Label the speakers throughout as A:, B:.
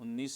A: 19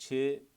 A: 6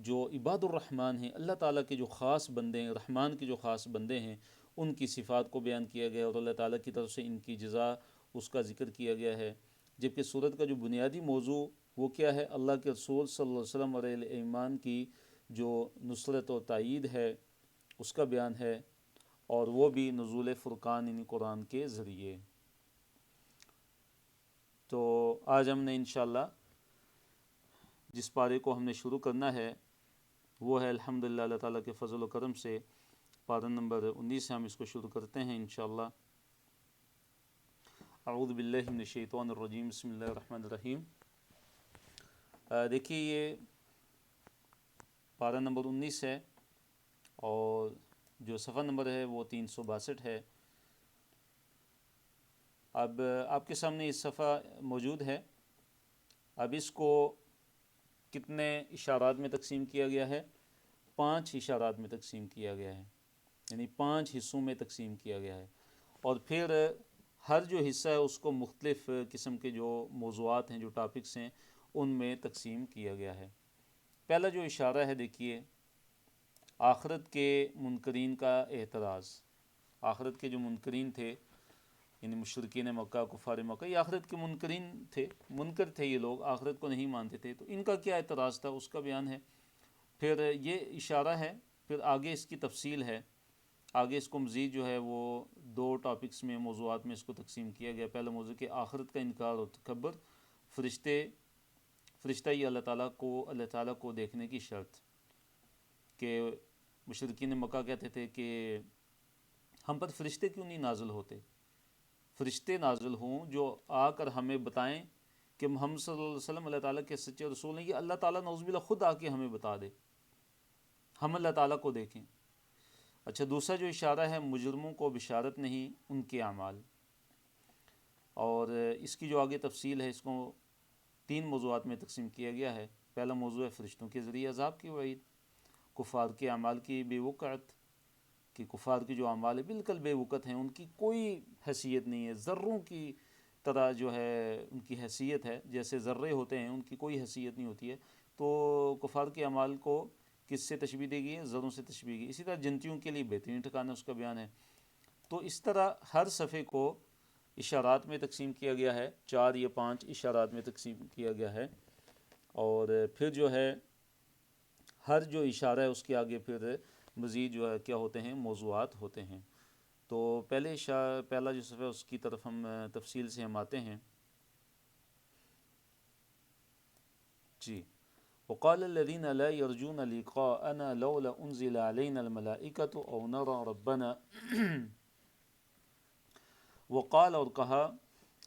A: جو عباد الرحمن ہیں، اللہ تعالیٰ کے جو خاص بندے ہیں، رحمان کے جو خاص بندے ہیں، ان کی صفات کو بیان کیا گیا اور اللہ تعالیٰ کی طرف سے ان کی جزا اس کا ذکر کیا گیا ہے۔ جبکہ سورت کا جو بنیادی موضوع وہ کیا ہے؟ اللہ کے رسول صلی اللہ علیہ وسلم علیہ ایمان کی جو نصرت و تائید ہے اس کا بیان ہے، اور وہ بھی نزول فرقان یعنی قرآن کے ذریعے۔ تو آج ہم نے انشاءاللہ جس پارے کو ہم نے شروع کرنا ہے وہ ہے الحمدللہ اللہ تعالیٰ کے فضل و کرم سے پارہ نمبر 19 سے ہم اس کو شروع کرتے ہیں انشاءاللہ۔ اعوذ باللہ من الشیطان الرجیم، بسم اللہ الرحمن الرحیم۔ دیکھیے یہ پارہ نمبر 19 ہے اور جو صفحہ نمبر ہے وہ 362 ہے۔ اب آپ کے سامنے یہ صفحہ موجود ہے۔ اب اس کو کتنے اشارات میں تقسیم کیا گیا ہے؟ 5 اشارات میں تقسیم کیا گیا ہے، یعنی 5 حصوں میں تقسیم کیا گیا ہے، اور پھر ہر جو حصہ ہے اس کو مختلف قسم کے جو موضوعات ہیں، جو ٹاپکس ہیں، ان میں تقسیم کیا گیا ہے۔ پہلا جو اشارہ ہے دیکھیے، آخرت کے منکرین کا اعتراض۔ آخرت کے جو منکرین تھے یعنی مشرکین مکہ، کفار مکہ، یہ آخرت کے منکرین تھے، منکر تھے، یہ لوگ آخرت کو نہیں مانتے تھے، تو ان کا کیا اعتراض تھا اس کا بیان ہے۔ پھر یہ اشارہ ہے، پھر آگے اس کی تفصیل ہے، آگے اس کو مزید جو ہے وہ 2 ٹاپکس میں، موضوعات میں اس کو تقسیم کیا گیا۔ پہلا موضوع کہ آخرت کا انکار اور تکبر، فرشتہ یہ اللہ تعالیٰ کو دیکھنے کی شرط، کہ مشرکین مکہ کہتے تھے کہ ہم پر فرشتے کیوں نہیں نازل ہوتے، فرشتے نازل ہوں جو آ کر ہمیں بتائیں کہ محمد صلی اللہ علیہ وسلم اللہ تعالیٰ کے سچے رسول ہیں، یہ اللہ تعالیٰ نعوذ باللہ خود آ کے ہمیں بتا دے، ہم اللہ تعالیٰ کو دیکھیں۔ اچھا، دوسرا جو اشارہ ہے، مجرموں کو بشارت نہیں، ان کے اعمال، اور اس کی جو آگے تفصیل ہے اس کو 3 موضوعات میں تقسیم کیا گیا ہے۔ پہلا موضوع ہے فرشتوں کے ذریعے عذاب کی وعید، کفار کے اعمال کی بے وقعت، کہ کفار کی جو اعمال ہے بالکل بے وقت ہیں، ان کی کوئی حیثیت نہیں ہے، ذروں کی طرح جو ہے ان کی حیثیت ہے، جیسے ذرے ہوتے ہیں ان کی کوئی حیثیت نہیں ہوتی ہے۔ تو کفار کے اعمال کو کس سے تشبیہ دی گئی ہے؟ ذروں سے تشبیہ کی۔ اسی طرح جنتیوں کے لیے بہترین ٹھکانہ اس کا بیان ہے۔ تو اس طرح ہر صفحے کو اشارات میں تقسیم کیا گیا ہے، 4 یا 5 اشارات میں تقسیم کیا گیا ہے، اور پھر جو ہے ہر جو اشارہ ہے اس کے آگے پھر مزید جو ہے کیا ہوتے ہیں؟ موضوعات ہوتے ہیں۔ تو پہلا جو صفحہ ہے اس کی طرف ہم تفصیل سے ہم آتے ہیں۔ جی، وقال الذين لا يرجون لقاءنا لولا انزل علينا الملائكة او نرى ربنا وقال، اور کہا،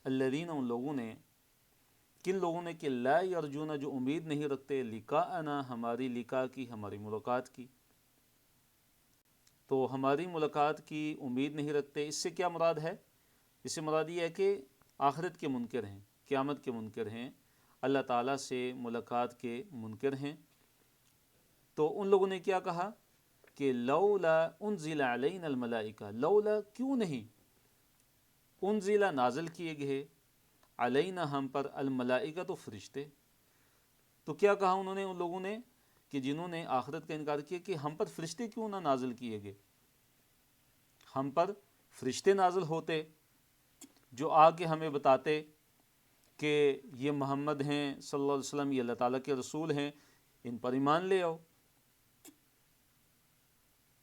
A: الذین، ان لوگوں نے، کن لوگوں نے؟ کہ لا یرجون، جو امید نہیں رکھتے، لقاءنا، ہماری لقاء کی، ہماری ملاقات کی، تو ہماری ملاقات کی امید نہیں رکھتے۔ اس سے کیا مراد ہے؟ اس سے مراد یہ ہے کہ آخرت کے منکر ہیں، قیامت کے منکر ہیں، اللہ تعالیٰ سے ملاقات کے منکر ہیں۔ تو ان لوگوں نے کیا کہا کہ لولا انزل علینا الملائکہ، لولا، کیوں نہیں، انزل، نازل کیے گئے، علینا، ہم پر، الملائکہ، تو فرشتے۔ تو کیا کہا انہوں نے، ان لوگوں نے، کہ جنہوں نے آخرت کا انکار کیا، کہ ہم پر فرشتے کیوں نہ نازل کیے گئے، ہم پر فرشتے نازل ہوتے جو آ کے ہمیں بتاتے کہ یہ محمد ہیں صلی اللہ علیہ وسلم، یہ اللہ تعالیٰ کے رسول ہیں، ان پر ایمان لے آؤ۔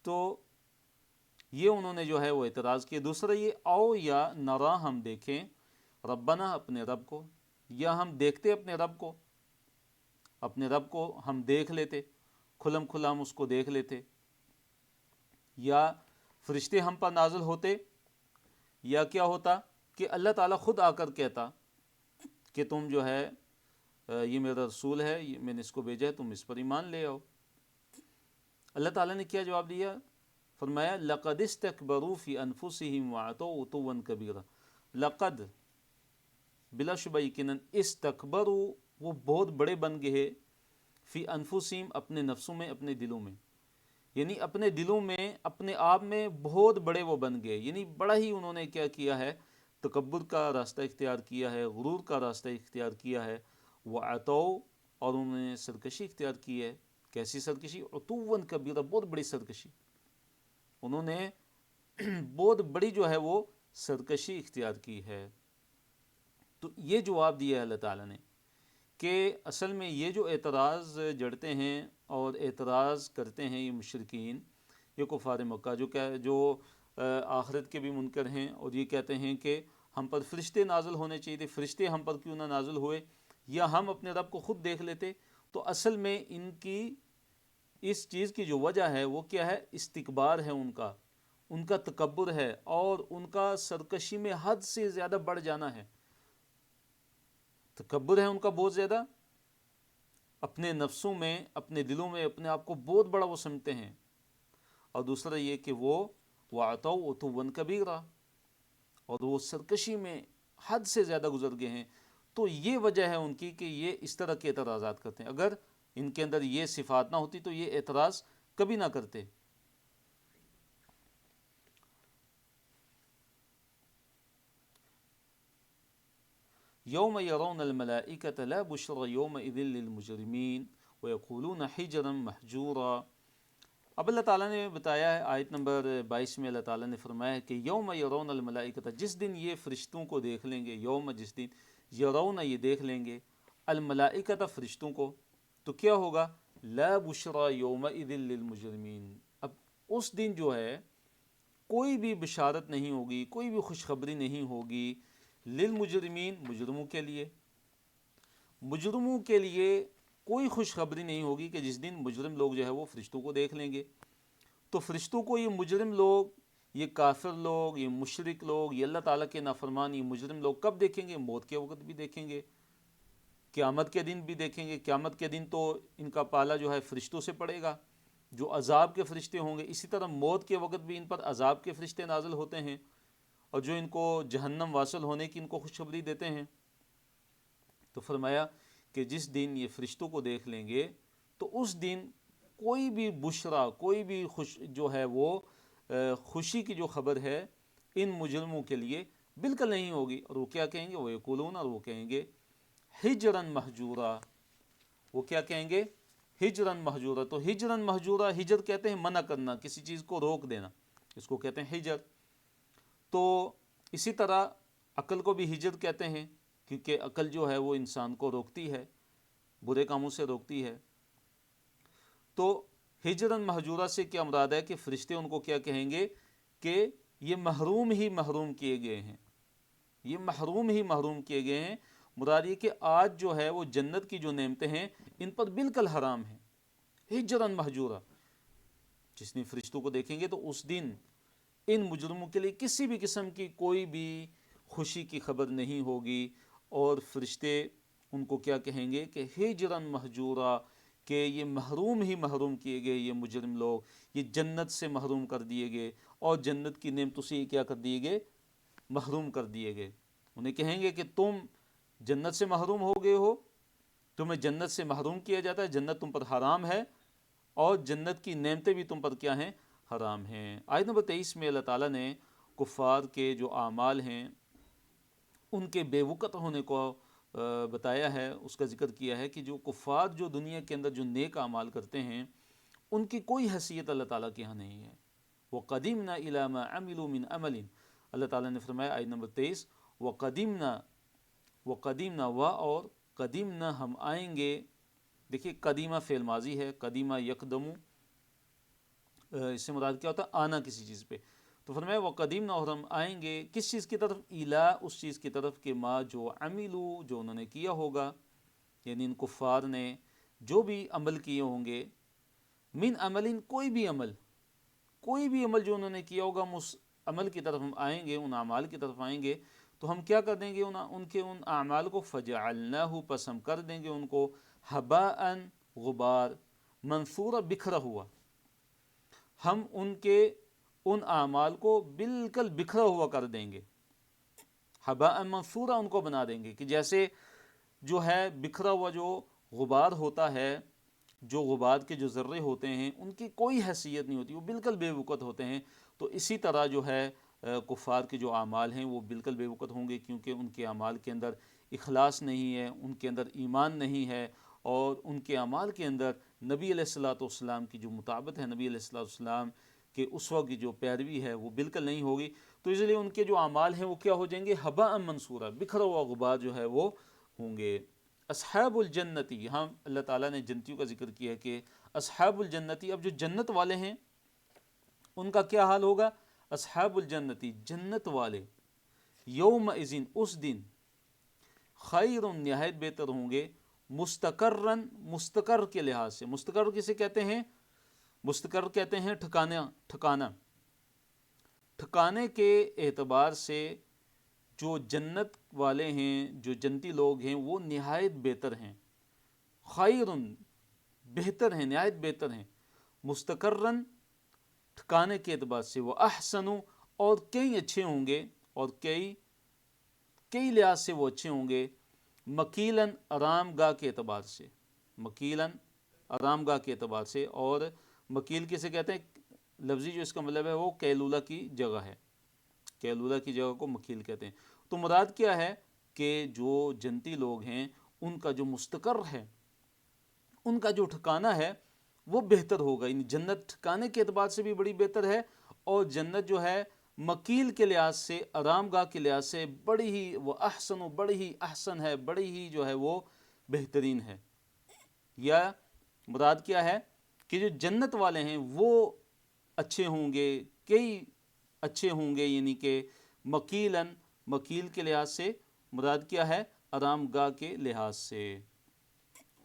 A: تو یہ انہوں نے جو ہے وہ اعتراض کیا۔ دوسرا یہ، او یا نرا، ہم دیکھیں، ربنا، اپنے رب کو، یا ہم دیکھتے اپنے رب کو، اپنے رب کو ہم دیکھ لیتے، کھلم کھلا ہم اس کو دیکھ لیتے، یا فرشتے ہم پر نازل ہوتے، یا کیا ہوتا کہ اللہ تعالیٰ خود آ کر کہتا کہ تم جو ہے یہ میرا رسول ہے، میں نے اس کو بھیجا ہے، تم اس پر ایمان لے آؤ۔ اللہ تعالیٰ نے کیا جواب دیا؟ فرمایا، لقد استکبروا فی انفسہم وعتوا عتوا کبیرا، لقد، بلا شبہ یقیناً، استکبروا، وہ بہت بڑے بن گئے، فی انفسہم، اپنے نفسوں میں، اپنے دلوں میں، یعنی اپنے دلوں میں، اپنے آپ میں بہت بڑے وہ بن گئے، یعنی بڑا ہی انہوں نے کیا کیا ہے؟ تکبر کا راستہ اختیار کیا ہے، غرور کا راستہ اختیار کیا ہے، وعتوا، اور انہوں نے سرکشی اختیار کی ہے، کیسی سرکشی؟ عتواً کبیرہ، بہت بڑی سرکشی، انہوں نے بہت بڑی جو ہے وہ سرکشی اختیار کی ہے۔ تو یہ جواب دیا ہے اللہ تعالیٰ نے کہ اصل میں یہ جو اعتراض جڑتے ہیں اور اعتراض کرتے ہیں یہ مشرکین، یہ کفار مکہ جو آخرت کے بھی منکر ہیں، اور یہ کہتے ہیں کہ ہم پر فرشتے نازل ہونے چاہیے تھے، فرشتے ہم پر کیوں نہ نازل ہوئے، یا ہم اپنے رب کو خود دیکھ لیتے۔ تو اصل میں ان کی اس چیز کی جو وجہ ہے وہ کیا ہے؟ استکبار ہے، ان کا تکبر ہے، اور ان کا سرکشی میں حد سے زیادہ بڑھ جانا ہے۔ تکبر ہے ان کا بہت زیادہ، اپنے نفسوں میں، اپنے دلوں میں اپنے آپ کو بہت بڑا وہ سمجھتے ہیں، اور دوسرا یہ کہ وہ وَعَتَوْا عُتُوًّا كَبِيرًا، اور وہ سرکشی میں حد سے زیادہ گزر گئے ہیں۔ تو یہ وجہ ہے ان کی کہ یہ اس طرح کے اعتراضات کرتے ہیں۔ اگر ان کے اندر یہ صفات نہ ہوتی تو یہ اعتراض کبھی نہ کرتے۔ یوم یرون الملائکۃ لا بشر یومئذ للمجرمین ویقولون حجرا محجورا۔ اب اللہ تعالیٰ نے بتایا ہے آیت نمبر 22 میں، اللہ تعالیٰ نے فرمایا ہے کہ یوم یرون الملائکۃ، جس دن یہ فرشتوں کو دیکھ لیں گے، یوم جس دن، یرون یہ دیکھ لیں گے، الملائکۃ فرشتوں کو، تو کیا ہوگا؟ لا بشرا یومئذ للمجرمین، اب اس دن جو ہے کوئی بھی بشارت نہیں ہوگی، کوئی بھی خوشخبری نہیں ہوگی، للمجرمین مجرموں کے لیے، مجرموں کے لیے کوئی خوشخبری نہیں ہوگی کہ جس دن مجرم لوگ جو ہے وہ فرشتوں کو دیکھ لیں گے۔ تو فرشتوں کو یہ مجرم لوگ، یہ کافر لوگ، یہ مشرک لوگ، یہ اللہ تعالیٰ کے نافرمان، یہ مجرم لوگ کب دیکھیں گے؟ موت کے وقت بھی دیکھیں گے، قیامت کے دن بھی دیکھیں گے۔ قیامت کے دن تو ان کا پالا جو ہے فرشتوں سے پڑے گا، جو عذاب کے فرشتے ہوں گے۔ اسی طرح موت کے وقت بھی ان پر عذاب کے فرشتے نازل ہوتے ہیں، اور جو ان کو جہنم واصل ہونے کی ان کو خوشخبری دیتے ہیں۔ تو فرمایا کہ جس دن یہ فرشتوں کو دیکھ لیں گے تو اس دن کوئی بھی بشرا، کوئی بھی جو ہے وہ خوشی کی جو خبر ہے ان مجرموں کے لیے بالکل نہیں ہوگی۔ اور وہ کیا کہیں گے؟ وہ یقولون، اور وہ کہیں گے ہجرن مہجورا، وہ کیا کہیں گے؟ ہجرن مہجورا۔ تو ہجرن مہجورا، ہجر کہتے ہیں منع کرنا، کسی چیز کو روک دینا، اس کو کہتے ہیں ہجر۔ تو اسی طرح عقل کو بھی ہجر کہتے ہیں، کیونکہ عقل جو ہے وہ انسان کو روکتی ہے، برے کاموں سے روکتی ہے۔ تو ہجرن مہجورہ سے کیا مراد ہے کہ فرشتے ان کو کیا کہیں گے کہ یہ محروم ہی محروم کیے گئے ہیں، یہ محروم ہی محروم کیے گئے ہیں۔ مراد یہ کہ آج جو ہے وہ جنت کی جو نعمتیں ہیں ان پر بالکل حرام ہیں، ہجرن مہجورہ۔ جس دن فرشتوں کو دیکھیں گے تو اس دن ان مجرموں کے لیے کسی بھی قسم کی کوئی بھی خوشی کی خبر نہیں ہوگی، اور فرشتے ان کو کیا کہیں گے کہ ہجرن مہجورا، کہ یہ محروم ہی محروم کیے گئے، یہ مجرم لوگ یہ جنت سے محروم کر دیے گئے، اور جنت کی نعمتوں سے کیا کر دیے گئے؟ محروم کر دیے گئے۔ انہیں کہیں گے کہ تم جنت سے محروم ہو گئے ہو، تمہیں جنت سے محروم کیا جاتا ہے، جنت تم پر حرام ہے، اور جنت کی نعمتیں بھی تم پر کیا ہیں؟ حرام ہیں۔ آیت نمبر 23 میں اللہ تعالیٰ نے کفار کے جو اعمال ہیں ان کے بے وقت ہونے کو بتایا ہے، اس کا ذکر کیا ہے کہ جو کفار جو دنیا کے اندر جو نیک اعمال کرتے ہیں ان کی کوئی حیثیت اللہ تعالیٰ کے ہاں نہیں ہے۔ وَقَدِمْنَا إِلَى مَا عَمِلُوا مِنْ عَمَلٍ، اللہ تعالیٰ نے فرمایا آیت نمبر 23، وَقَدِمْنَا اور قدیمنا ہم آئیں گے۔ دیکھیے قدیمہ فعل ماضی ہے، قدیمہ یقدمو، اس سے مراد کیا ہوتا ہے؟ آنا کسی چیز پہ۔ تو فرمایا وقدیمنا، اور ہم آئیں گے کس چیز کی طرف؟ الا، اس چیز کی طرف کہ ما جو عملو، جو انہوں نے کیا ہوگا، یعنی ان کفار نے جو بھی عمل کیے ہوں گے، من عمل، کوئی بھی عمل جو انہوں نے کیا ہوگا، ہم اس عمل کی طرف ہم آئیں گے، ان اعمال کی طرف آئیں گے، تو ہم کیا کر دیں گے؟ ان کے ان اعمال کو فجعلناہ، پس ہم کر دیں گے ان کو ہباء، غبار، منثورا، بکھرا ہوا، ہم ان کے ان اعمال کو بالکل بکھرا ہوا کر دیں گے، ہباء منثورا، ان کو بنا دیں گے کہ جیسے جو ہے بکھرا ہوا جو غبار ہوتا ہے، جو غبار کے جو ذرے ہوتے ہیں ان کی کوئی حیثیت نہیں ہوتی، وہ بالکل بے وقت ہوتے ہیں۔ تو اسی طرح جو ہے کفار کے جو اعمال ہیں وہ بالکل بے وقت ہوں گے، کیونکہ ان کے اعمال کے اندر اخلاص نہیں ہے، ان کے اندر ایمان نہیں ہے، اور ان کے اعمال کے اندر نبی علیہ الصلوۃ والسلام کی جو مطابقت ہے، نبی علیہ الصلوۃ والسلام کے اسوہ کی جو پیروی ہے وہ بالکل نہیں ہوگی، تو اس لیے ان کے جو اعمال ہیں وہ کیا ہو جائیں گے؟ ہباء منصورہ، بکھرا ہوا غبار جو ہے وہ ہوں گے۔ اصحاب الجنتی، یہاں اللہ تعالیٰ نے جنتیوں کا ذکر کیا کہ اصحاب الجنتی، اب جو جنت والے ہیں ان کا کیا حال ہوگا؟ اصحاب الجنتی، جنت والے، یوم اذن، اس دن، خیر، نہایت بہتر ہوں گے، مستقرن، مستقر کے لحاظ سے، مستقر کسے کہتے ہیں؟ مستقر کہتے ہیں ٹھکانہ، ٹھکانے کے اعتبار سے جو جنت والے ہیں، جو جنتی لوگ ہیں وہ نہایت بہتر ہیں، خیرن، بہتر ہیں، نہایت بہتر ہیں، مستقرن، ٹھکانے کے اعتبار سے، وہ احسن، اور کئی اچھے ہوں گے، اور کئی لحاظ سے وہ اچھے ہوں گے، مکیلن، آرام گاہ کے اعتبار سے، مکیلن، آرام گاہ کے اعتبار سے، اور مکیل کسے کہتے ہیں؟ لفظی جو اس کا مطلب ہے وہ کیلولہ کی جگہ ہے، کیلولہ کی جگہ کو مکیل کہتے ہیں۔ تو مراد کیا ہے کہ جو جنتی لوگ ہیں ان کا جو مستقر ہے، ان کا جو ٹھکانہ ہے وہ بہتر ہوگا، یعنی جنت ٹھکانے کے اعتبار سے بھی بڑی بہتر ہے، اور جنت جو ہے مکیل کے لحاظ سے، آرام گاہ کے لحاظ سے بڑی ہی وہ احسن، بڑی ہی احسن ہے، بڑی ہی جو ہے وہ بہترین ہے۔ یا مراد کیا ہے کہ جو جنت والے ہیں وہ اچھے ہوں گے، کئی اچھے ہوں گے، یعنی کہ مکیلن، مکیل کے لحاظ سے مراد کیا ہے؟ آرام گاہ کے لحاظ سے،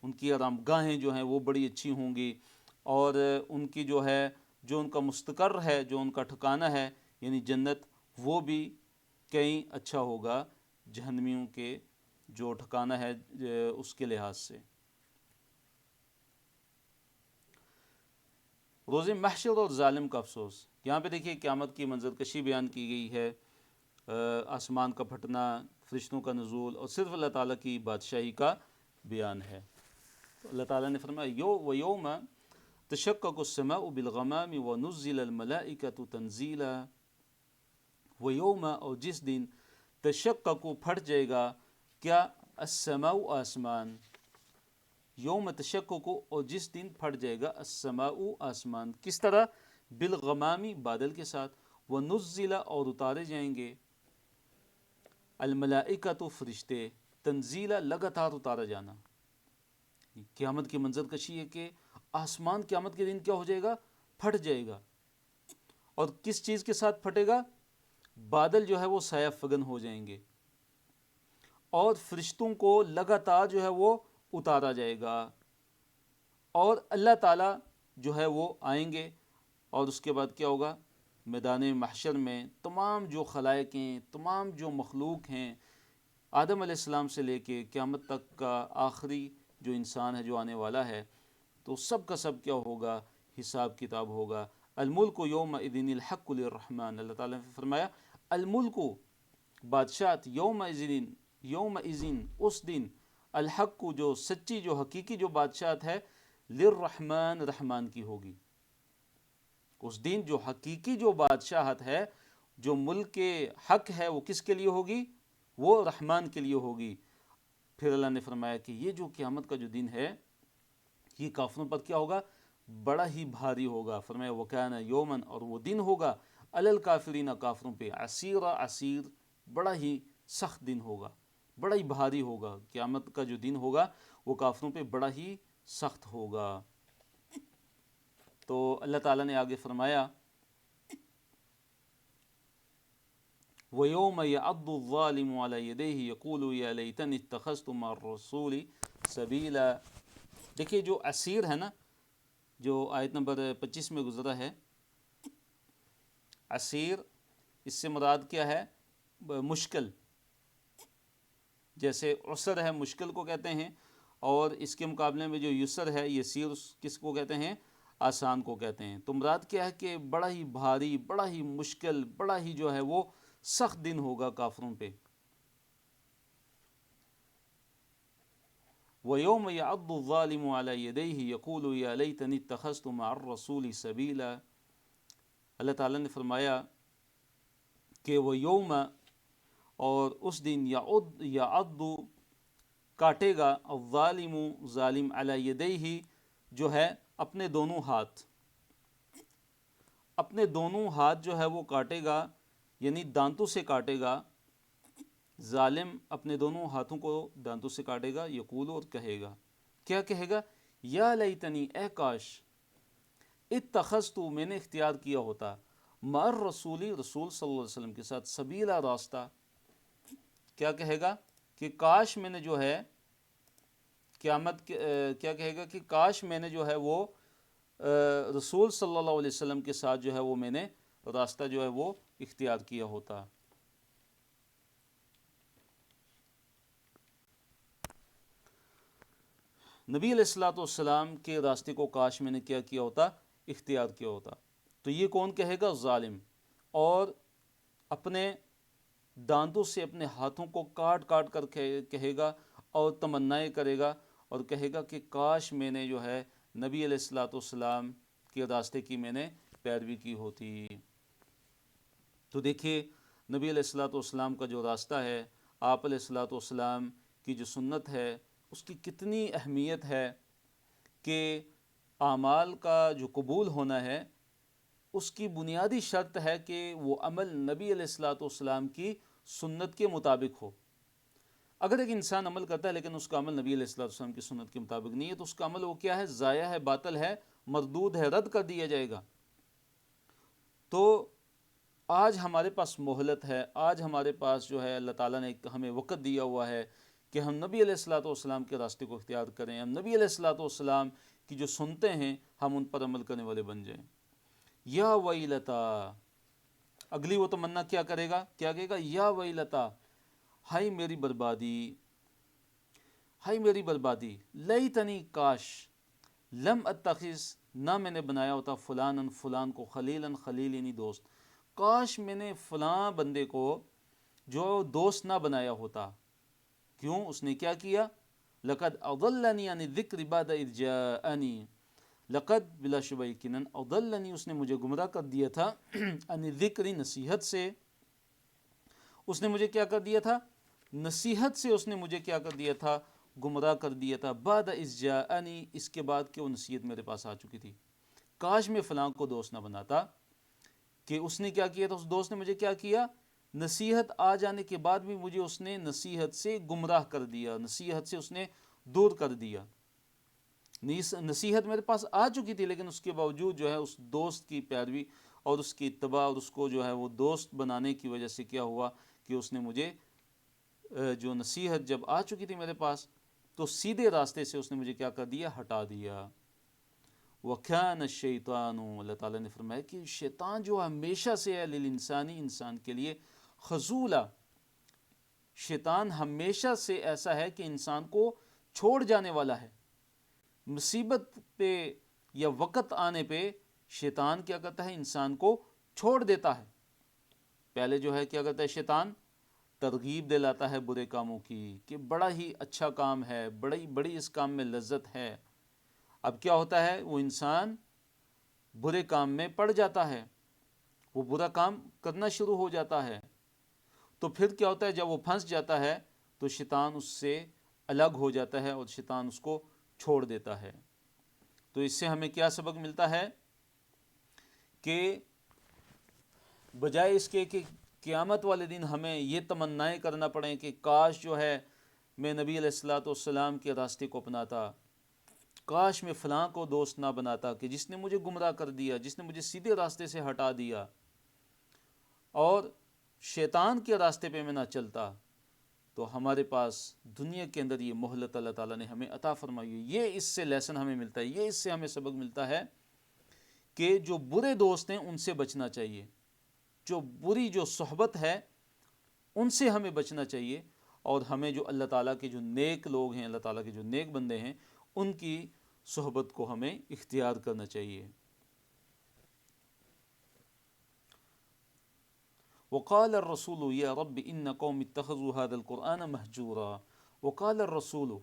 A: ان کی آرام گاہیں جو ہیں وہ بڑی اچھی ہوں گی، اور ان کی جو ہے، جو ان کا مستقر ہے، جو ان کا ٹھکانہ ہے یعنی جنت، وہ بھی کہیں اچھا ہوگا جہنمیوں کے جو ٹھکانہ ہے اس کے لحاظ سے۔ روز محشر اور ظالم کا افسوس، یہاں پہ دیکھیے قیامت کی منظر کشی بیان کی گئی ہے، آسمان کا پھٹنا، فرشتوں کا نزول، اور صرف اللہ تعالیٰ کی بادشاہی کا بیان ہے۔ اللہ تعالیٰ نے فرمایا وَيَوْمَ تَشَقَّقُ السَّمَاءُ بِالْغَمَامِ وَنُزِّلَ الْمَلَائِكَةُ تَنزِيلًا، وَيَوْمَ، اور جس دن، تشقق، پھٹ جائے گا، کیا؟ السماء، آسمان، یوم تشقق، اور جس دن پھٹ جائے گا، السماء، آسمان، کس طرح؟ بالغمامی، بادل کے ساتھ، ونزل، اور اتارے جائیں گے، الملائکۃ، فرشتے، تنزیلا، لگاتار اتارا جانا۔ قیامت کی منظر کشی ہے کہ آسمان قیامت کے دن کیا ہو جائے گا؟ پھٹ جائے گا، اور کس چیز کے ساتھ پھٹے گا؟ بادل جو ہے وہ سایہ فگن ہو جائیں گے، اور فرشتوں کو لگاتار جو ہے وہ اتارا جائے گا، اور اللہ تعالیٰ جو ہے وہ آئیں گے، اور اس کے بعد کیا ہوگا؟ میدان محشر میں تمام جو خلائق ہیں، تمام جو مخلوق ہیں، آدم علیہ السلام سے لے کے قیامت تک کا آخری جو انسان ہے جو آنے والا ہے، تو سب کا سب کیا ہوگا؟ حساب کتاب ہوگا۔ الملک یومئذ الحق للرحمن، اللہ تعالیٰ نے فرمایا الملک، بادشاہت، یومئذ، اس دن، الحق، جو سچی، جو حقیقی جو بادشاہت ہے، للرحمن، رحمان کی ہوگی۔ اس دن جو حقیقی جو بادشاہت ہے، جو ملک حق ہے، وہ کس کے لیے ہوگی؟ وہ رحمان کے لیے ہوگی۔ پھر اللہ نے فرمایا کہ یہ جو قیامت کا جو دن ہے یہ کافروں پر کیا ہوگا؟ بڑا ہی بھاری ہوگا۔ فرمایا وَكَانَ يَوْمًا، اور وہ دن ہوگا، عَلَى الْكَافِرِينَ، کافروں پہ، عسیرا، عسیر، بڑا ہی سخت دن ہوگا، بڑا ہی بھاری ہوگا۔ قیامت کا جو دن ہوگا وہ کافروں پہ بڑا ہی سخت ہوگا۔ تو اللہ تعالیٰ نے آگے فرمایا وَيَوْمَ يَعَضُّ الظَّالِمُ عَلَى يَدَيْهِ يَقُولُ يَا لَيْتَنِي اتَّخَذْتُ مَعَ الرَّسُولِ سَبِيلًا۔ دیکھیے جو اسیر ہے نا، جو آیت نمبر 25 میں گزرا ہے، اسیر، اس سے مراد کیا ہے؟ مشکل، جیسے عسر ہے مشکل کو کہتے ہیں، اور اس کے مقابلے میں جو یسر ہے، یسیر، کس کو کہتے ہیں؟ آسان کو کہتے ہیں۔ تو مراد کیا ہے کہ بڑا ہی بھاری، بڑا ہی مشکل، بڑا ہی جو ہے وہ سخت دن ہوگا کافروں پہ۔ وَيَوْمَ يَعَضُّ الظَّالِمُ عَلَى يَدَيْهِ يَقُولُ يَا لَيْتَنِي اتَّخَذْتُ مَعَ الرَّسُولِ سَبِيلًا۔ اللہ تعالیٰ نے فرمایا کہ وہ یوم، اور اس دن، یعض، کاٹے گا، الظالم، ظالم، علی یدیہ، جو ہے اپنے دونوں ہاتھ جو ہے وہ کاٹے گا، یعنی دانتوں سے کاٹے گا، ظالم اپنے دونوں ہاتھوں کو دانتوں سے کاٹے گا، یقول، اور کہے گا، کیا کہے گا؟ یا لیتنی، اے کاش، اتخذتو، میں نے اختیار کیا ہوتا، مع رسول صلی اللہ علیہ وسلم کے ساتھ، سبیلا، راستہ. کیا کہے گا؟ کہ کاش میں نے جو ہے کیا کہے گا کہ کاش میں نے جو ہے وہ رسول صلی اللہ علیہ وسلم کے ساتھ جو ہے وہ میں نے راستہ جو ہے وہ اختیار کیا ہوتا. نبی علیہ الصلوۃ والسلام کے راستے کو کاش میں نے کیا کیا ہوتا؟ اختیار کیا ہوتا. تو یہ کون کہے گا؟ ظالم. اور اپنے دانتوں سے اپنے ہاتھوں کو کاٹ کاٹ کر کہے گا اور تمنائیں کرے گا اور کہے گا کہ کاش میں نے جو ہے نبی علیہ الصلوۃ والسلام کے راستے کی میں نے پیروی کی ہوتی. تو دیکھیے نبی علیہ الصلوۃ والسلام کا جو راستہ ہے، آپ علیہ الصلوۃ والسلام کی جو سنت ہے، اس کی کتنی اہمیت ہے کہ اعمال کا جو قبول ہونا ہے اس کی بنیادی شرط ہے کہ وہ عمل نبی علیہ الصلوۃ والسلام کی سنت کے مطابق ہو. اگر ایک انسان عمل کرتا ہے لیکن اس کا عمل نبی علیہ الصلوۃ والسلام کی سنت کے مطابق نہیں ہے تو اس کا عمل وہ کیا ہے؟ ضائع ہے، باطل ہے، مردود ہے، رد کر دیا جائے گا. تو آج ہمارے پاس مہلت ہے، آج ہمارے پاس جو ہے اللہ تعالیٰ نے ہمیں وقت دیا ہوا ہے کہ ہم نبی علیہ الصلوۃ والسلام کے راستے کو اختیار کریں، ہم نبی علیہ الصلوۃ والسلام کی جو سنتے ہیں ہم ان پر عمل کرنے والے بن جائیں. یا ویلتا، اگلی وہ تمنا کیا کرے گا؟ کیا کہے گا؟ یا ویلتا، ہائے میری بربادی، ہائے میری بربادی، لیتنی، کاش، لم اتخذ، نہ میں نے بنایا ہوتا، فلانن، فلان کو، خلیلاً، خلیل یعنی دوست، کاش میں نے فلاں بندے کو جو دوست نہ بنایا ہوتا. کیوں؟ اس نے کیا کیا؟ لقد اضلنی عن الذکر بعد اذ جاءنی، لقد، بلا شبہ یقیناً، اضلنی، اس نے مجھے گمراہ کر دیا تھا، عن الذکر، نصیحت سے. اس نے مجھے کیا کر دیا تھا؟ نصیحت سے اس نے مجھے کیا کر دیا تھا؟ گمراہ کر دیا تھا. بعد اذ جاءنی، اس کے بعد کہ وہ نصیحت میرے پاس آ چکی تھی. کاش میں فلاں کو دوست نہ بناتا، کہ اس نے کیا کیا تھا؟ اس دوست نے مجھے کیا کیا؟ نصیحت آ جانے کے بعد بھی مجھے اس نے نصیحت سے گمراہ کر دیا، نصیحت سے اس نے دور کر دیا. نصیحت میرے پاس آ چکی تھی لیکن اس کے باوجود جو ہے اس دوست کی پیروی اور اس کی اتباع اور اس کو جو ہے وہ دوست بنانے کی وجہ سے کیا ہوا کہ اس نے مجھے جو نصیحت جب آ چکی تھی میرے پاس تو سیدھے راستے سے اس نے مجھے کیا کر دیا؟ ہٹا دیا. وَكَانَ الشَّيْطَانُ، اللہ تعالیٰ نے فرمایا کہ شیطان جو ہمیشہ سے ہے، للانسانی، انسان کے لیے، خذولا، شیطان ہمیشہ سے ایسا ہے کہ انسان کو چھوڑ جانے والا ہے. مصیبت پہ یا وقت آنے پہ شیطان کیا کرتا ہے؟ انسان کو چھوڑ دیتا ہے. پہلے جو ہے کیا کرتا ہے شیطان؟ ترغیب دلاتا ہے برے کاموں کی کہ بڑا ہی اچھا کام ہے، بڑی اس کام میں لذت ہے. اب کیا ہوتا ہے؟ وہ انسان برے کام میں پڑ جاتا ہے، وہ برا کام کرنا شروع ہو جاتا ہے. تو پھر کیا ہوتا ہے؟ جب وہ پھنس جاتا ہے تو شیطان اس سے الگ ہو جاتا ہے اور شیطان اس کو چھوڑ دیتا ہے. تو اس سے ہمیں کیا سبق ملتا ہے؟ کہ بجائے اس کے کہ قیامت والے دن ہمیں یہ تمنائیں کرنا پڑیں کہ کاش جو ہے میں نبی علیہ الصلوۃ والسلام کے راستے کو اپناتا، کاش میں فلاں کو دوست نہ بناتا کہ جس نے مجھے گمراہ کر دیا، جس نے مجھے سیدھے راستے سے ہٹا دیا، اور شیطان کے راستے پہ میں نہ چلتا، تو ہمارے پاس دنیا کے اندر یہ مہلت اللہ تعالیٰ نے ہمیں عطا فرمائی ہے. یہ اس سے لیسن ہمیں ملتا ہے، یہ اس سے ہمیں سبق ملتا ہے کہ جو برے دوست ہیں ان سے بچنا چاہیے، جو بری جو صحبت ہے ان سے ہمیں بچنا چاہیے، اور ہمیں جو اللہ تعالیٰ کے جو نیک لوگ ہیں، اللہ تعالیٰ کے جو نیک بندے ہیں، ان کی صحبت کو ہمیں اختیار کرنا چاہیے. وقال الرسول یا رب ان قوم اتخذوا هذا القرآن مہجورا. وقال الرسول،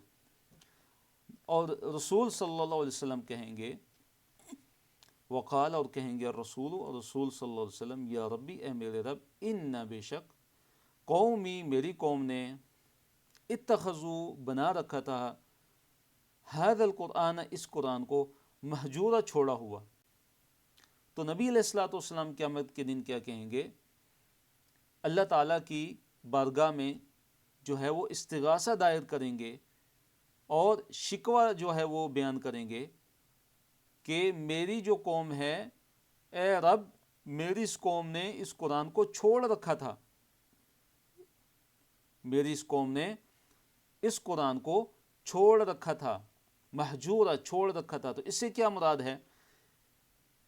A: اور رسول صلی اللہ علیہ وسلم کہیں گے، وقال، اور کہیں گے، الرسول، اور رسول صلی اللہ علیہ وسلم، یا ربی، اے میرے رب، ان بے شک، قومی، میری قوم نے، اتخذوا، بنا رکھا تھا، هذا القرآن، اس قرآن کو، مہجورہ چھوڑا ہوا۔ تو نبی علیہ الصلوۃ والسلام قیامت کے دن کیا کہیں گے؟ اللہ تعالیٰ کی بارگاہ میں جو ہے وہ استغاثہ دائر کریں گے اور شکوہ جو ہے وہ بیان کریں گے کہ میری جو قوم ہے، اے رب میری اس قوم نے اس قرآن کو چھوڑ رکھا تھا، میری اس قوم نے اس قرآن کو چھوڑ رکھا تھا، مہجورہ چھوڑ رکھا تھا۔ تو اس سے کیا مراد ہے؟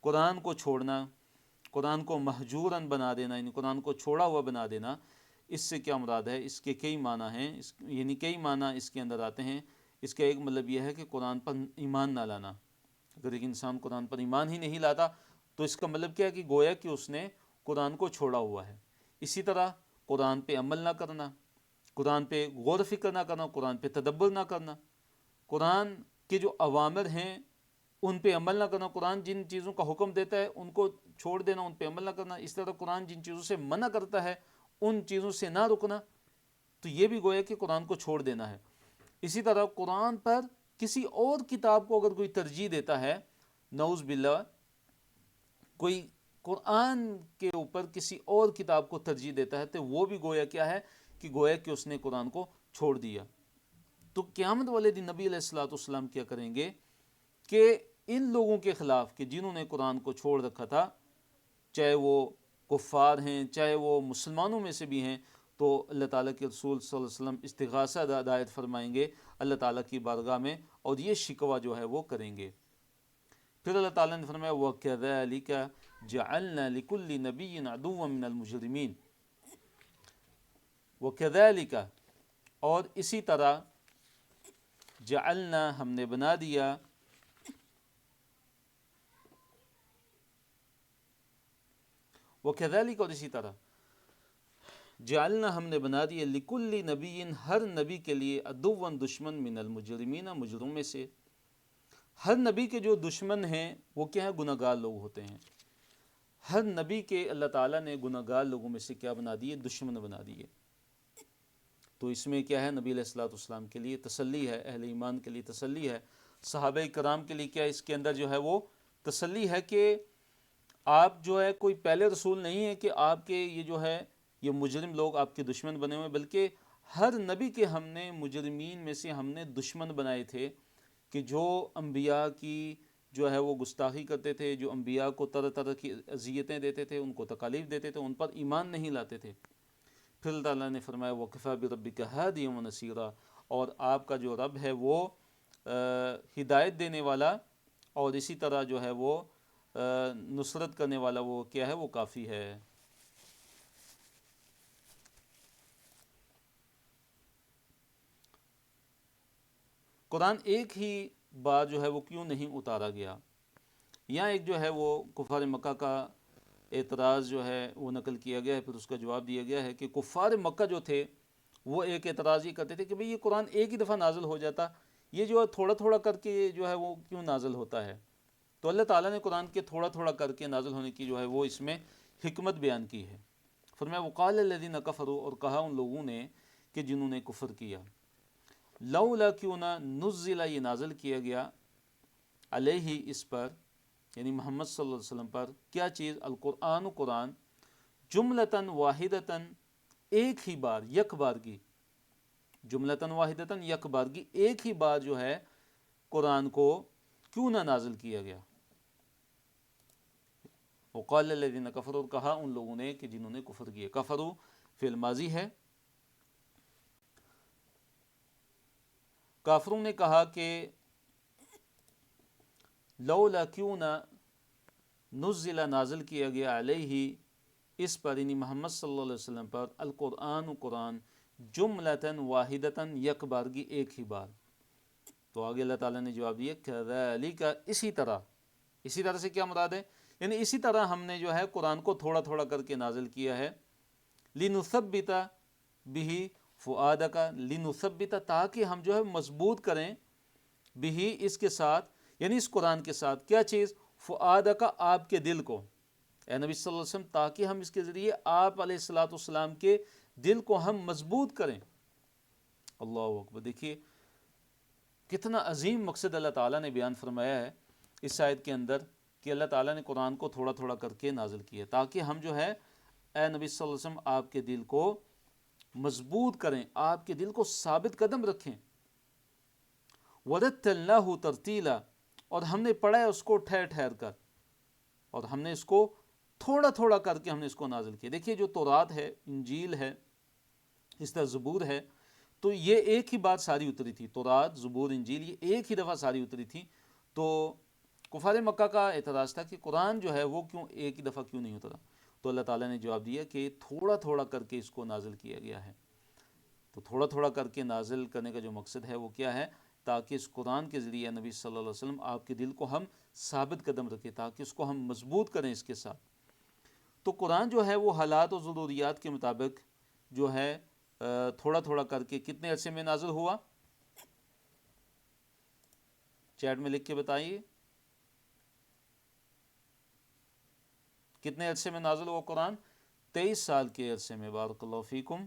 A: قرآن کو چھوڑنا، قرآن کو مہجوراً بنا دینا، یعنی قرآن کو چھوڑا ہوا بنا دینا، اس سے کیا مراد ہے؟ اس کے کئی معنی ہیں، یعنی کئی معنی اس کے اندر آتے ہیں۔ اس کا ایک مطلب یہ ہے کہ قرآن پر ایمان نہ لانا۔ اگر ایک انسان قرآن پر ایمان ہی نہیں لاتا تو اس کا مطلب کیا ہے کہ گویا کہ اس نے قرآن کو چھوڑا ہوا ہے۔ اسی طرح قرآن پہ عمل نہ کرنا، قرآن پہ غور و فکر نہ کرنا، قرآن پہ تدبر نہ کرنا، قرآن کے جو اوامر ہیں ان پہ عمل نہ کرنا، قرآن جن چیزوں کا حکم دیتا ہے ان کو چھوڑ دینا، ان پہ عمل نہ کرنا، اس طرح قرآن جن چیزوں سے منع کرتا ہے ان چیزوں سے نہ رکنا، تو یہ بھی گویا کہ قرآن کو چھوڑ دینا ہے۔ اسی طرح قرآن پر کسی اور کتاب کو اگر کوئی ترجیح دیتا ہے، نعوذ باللہ کوئی قرآن کے اوپر کسی اور کتاب کو ترجیح دیتا ہے، تو وہ بھی گویا کیا ہے کہ گویا کہ اس نے قرآن کو چھوڑ دیا۔ تو قیامت والے دن نبی علیہ الصلوۃ والسلام کیا کریں گے کہ ان لوگوں کے خلاف کہ جنہوں نے قرآن کو چھوڑ رکھا تھا، چاہے وہ کفار ہیں چاہے وہ مسلمانوں میں سے بھی ہیں، تو اللہ تعالیٰ کے رسول صلی اللہ علیہ وسلم استغاثہ دائر فرمائیں گے اللہ تعالیٰ کی بارگاہ میں، اور یہ شکوہ جو ہے وہ کریں گے۔ پھر اللہ تعالیٰ نے فرمایا وَكَذَلِكَ جَعَلْنَا لِكُلِّ نَبِيٍّ عَدُوًّا مِّنَ الْمُجْرِمِينَ، وَكَذَلِكَ اور اسی طرح، جعلنا ہم نے بنا دیا، وَكَذَلِكَ اور اسی طرح، جعلنا ہم نے بنا دیا لِكُلِّ نَبِيٍّ ہر نبی کے لیے عدوًا دشمن من المجرمین مجرموں میں سے۔ ہر نبی کے جو دشمن ہیں وہ کیا ہے؟ گناہ گار لوگ ہوتے ہیں۔ ہر نبی کے اللہ تعالیٰ نے گناہ گار لوگوں میں سے کیا بنا دیے؟ دشمن بنا دیے۔ تو اس میں کیا ہے؟ نبی علیہ الصلوۃ والسلام کے لیے تسلی ہے، اہل ایمان کے لیے تسلی ہے، صحابہ کرام کے لیے کیا اس کے اندر جو ہے وہ تسلی ہے کہ آپ جو ہے کوئی پہلے رسول نہیں ہے کہ آپ کے یہ جو ہے یہ مجرم لوگ آپ کے دشمن بنے ہوئے، بلکہ ہر نبی کے ہم نے مجرمین میں سے ہم نے دشمن بنائے تھے کہ جو انبیاء کی جو ہے وہ گستاخی کرتے تھے، جو انبیاء کو طرح طرح کی اذیتیں دیتے تھے، ان کو تکالیف دیتے تھے، ان پر ایمان نہیں لاتے تھے۔ پھر اللہ تعالیٰ نے فرمایا وَكَفَىٰ بِرَبِّكَ هَادِيًا وَنَصِيرًا، اور آپ کا جو رب ہے وہ ہدایت دینے والا اور اسی طرح جو ہے وہ نصرت کرنے والا، وہ کیا ہے؟ وہ کافی ہے۔ قرآن ایک ہی بار جو ہے وہ کیوں نہیں اتارا گیا؟ یہاں ایک جو ہے وہ کفار مکہ کا اعتراض جو ہے وہ نقل کیا گیا ہے، پھر اس کا جواب دیا گیا ہے کہ کفار مکہ جو تھے وہ ایک اعتراض یہ کرتے تھے کہ بھئی یہ قرآن ایک ہی دفعہ نازل ہو جاتا، یہ جو ہے تھوڑا تھوڑا کر کے جو ہے وہ کیوں نازل ہوتا ہے؟ تو اللہ تعالیٰ نے قرآن کے تھوڑا تھوڑا کر کے نازل ہونے کی جو ہے وہ اس میں حکمت بیان کی ہے۔ فرمایا وقال الذین کفروا، اور کہا ان لوگوں نے کہ جنہوں نے کفر کیا، لولا کیوں نہ نزل یہ نازل کیا گیا، علیہ اس پر یعنی محمد صلی اللہ علیہ وسلم پر، کیا چیز؟ القرآن قرآن، جملتاً واحدتاً ایک ہی بار، یک بارگی، جملتاً واحدتاً یک بارگی، ایک ہی بار جو ہے قرآن کو کیوں نہ نازل کیا گیا۔ وقال الذین کفروا، اور کہا ان لوگوں نے کہ جنہوں نے کفر کیا، کفروا فعل ماضی ہے، کافروں نے کہا کہ لولا کیوں نہ نزل نازل کیا گیا علیہ اس پر یعنی محمد صلی اللہ علیہ وسلم پر، القرآن قرآن، جملتاً واحدتاً یک بارگی، ایک ہی بار۔ تو آگے اللہ تعالیٰ نے جواب دیا کذالک، اسی طرح، اسی طرح سے کیا مراد ہے؟ یعنی اسی طرح ہم نے جو ہے قرآن کو تھوڑا تھوڑا کر کے نازل کیا ہے، لنثبت بہ فؤادک، لنثبت تاکہ ہم جو ہے مضبوط کریں، بہ اس کے ساتھ یعنی اس قرآن کے ساتھ، کیا چیز؟ فؤادک آپ کے دل کو، اے نبی صلی اللہ علیہ وسلم، تاکہ ہم اس کے ذریعے آپ علیہ الصلوۃ والسلام کے دل کو ہم مضبوط کریں۔ اللہ اکبر، دیکھیے کتنا عظیم مقصد اللہ تعالیٰ نے بیان فرمایا ہے اس آیت کے اندر کہ اللہ تعالیٰ نے قرآن کو تھوڑا تھوڑا کر کے نازل کیا تاکہ ہم جو ہے اے نبی صلی اللہ علیہ وسلم آپ کے دل کو مضبوط کریں، آپ کے دل کو ثابت قدم رکھیں۔ وَرَتَّلْنَاهُ تَرْتِيلًا، اور ہم نے پڑھا ہے اس کو ٹھہر ٹھہر کر، اور ہم نے اس کو تھوڑا تھوڑا کر کے ہم نے اس کو نازل کیا۔ دیکھیے جو تورات ہے، انجیل ہے، اس طرح زبور ہے، تو یہ ایک ہی بات ساری اتری تھی، تورات، زبور، انجیل یہ ایک ہی دفعہ ساری اتری تھی۔ تو کفار مکہ کا اعتراض تھا کہ قرآن جو ہے وہ کیوں ایک ہی دفعہ کیوں نہیں اترا؟ تو اللہ تعالیٰ نے جواب دیا کہ تھوڑا تھوڑا کر کے اس کو نازل کیا گیا ہے۔ تو تھوڑا تھوڑا کر کے نازل کرنے کا جو مقصد ہے وہ کیا ہے؟ تاکہ اس قرآن کے ذریعے نبی صلی اللہ علیہ وسلم آپ کے دل کو ہم ثابت قدم رکھیں، تاکہ اس کو ہم مضبوط کریں اس کے ساتھ۔ تو قرآن جو ہے وہ حالات و ضروریات کے مطابق جو ہے تھوڑا تھوڑا کر کے کتنے عرصے میں نازل ہوا؟ چیٹ میں لکھ کے بتائیے، کتنے عرصے میں نازل ہوا قرآن؟ 23 سال کے عرصے میں، بارک اللہ فیکم،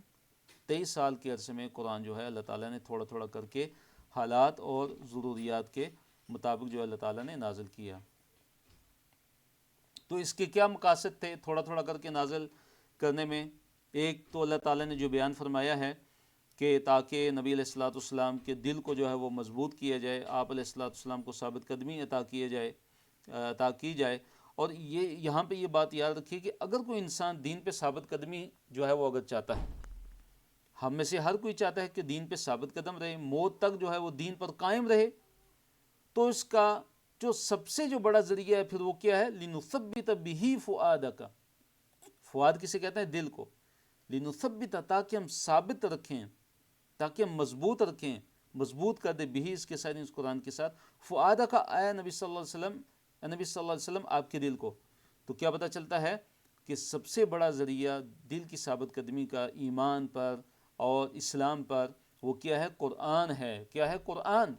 A: 23 سال کے عرصے میں قرآن جو ہے اللہ تعالیٰ نے تھوڑا تھوڑا کر کے حالات اور ضروریات کے مطابق جو اللہ تعالیٰ نے نازل کیا۔ تو اس کے کیا مقاصد تھے تھوڑا تھوڑا کر کے نازل کرنے میں؟ ایک تو اللہ تعالیٰ نے جو بیان فرمایا ہے کہ تاکہ نبی علیہ الصلوۃ والسلام کے دل کو جو ہے وہ مضبوط کیا جائے، آپ علیہ الصلوۃ والسلام کو ثابت قدمی عطا کی جائے۔ اور یہاں پہ یہ بات یاد رکھیے کہ اگر کوئی انسان دین پہ ثابت قدمی جو ہے وہ اگر چاہتا ہے، ہم میں سے ہر کوئی چاہتا ہے کہ دین پہ ثابت قدم رہے، موت تک جو ہے وہ دین پر قائم رہے، تو اس کا جو سب سے جو بڑا ذریعہ ہے پھر وہ کیا ہے؟ لِنُثَبِّتَ بِهِ فُؤَادَكَ، فؤاد کسے کہتے ہیں؟ دل کو، لِنُثَبِّتَ، تاکہ ہم ثابت رکھیں، تاکہ ہم مضبوط رکھیں، مضبوط کر دے بھی اس کے ساتھ، اس قرآن کے ساتھ، فؤادَكَ، آیا نبی صلی اللہ علیہ وسلم، نبی صلی اللہ علیہ وسلم آپ کے دل کو۔ تو کیا پتہ چلتا ہے کہ سب سے بڑا ذریعہ دل کی ثابت قدمی کا ایمان پر اور اسلام پر وہ کیا ہے؟ قرآن ہے۔ کیا ہے؟ قرآن،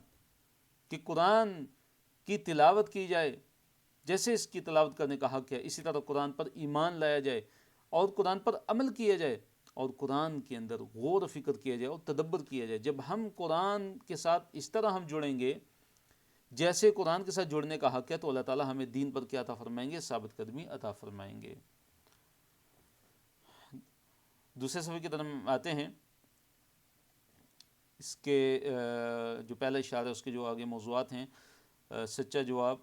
A: کہ قرآن کی تلاوت کی جائے، جیسے اس کی تلاوت کرنے کا حق ہے اسی طرح قرآن پر ایمان لایا جائے اور قرآن پر عمل کیا جائے، اور قرآن کے اندر غور و فکر کیا جائے اور تدبر کیا جائے۔ جب ہم قرآن کے ساتھ اس طرح ہم جڑیں گے جیسے قرآن کے ساتھ جڑنے کا حق ہے، تو اللہ تعالیٰ ہمیں دین پر کیا عطا فرمائیں گے؟ ثابت قدمی عطا فرمائیں گے۔ دوسرے صفحے کی طرف آتے ہیں، اس کے جو پہلا اشارہ ہے اس کے جو آگے موضوعات ہیں، سچا جواب،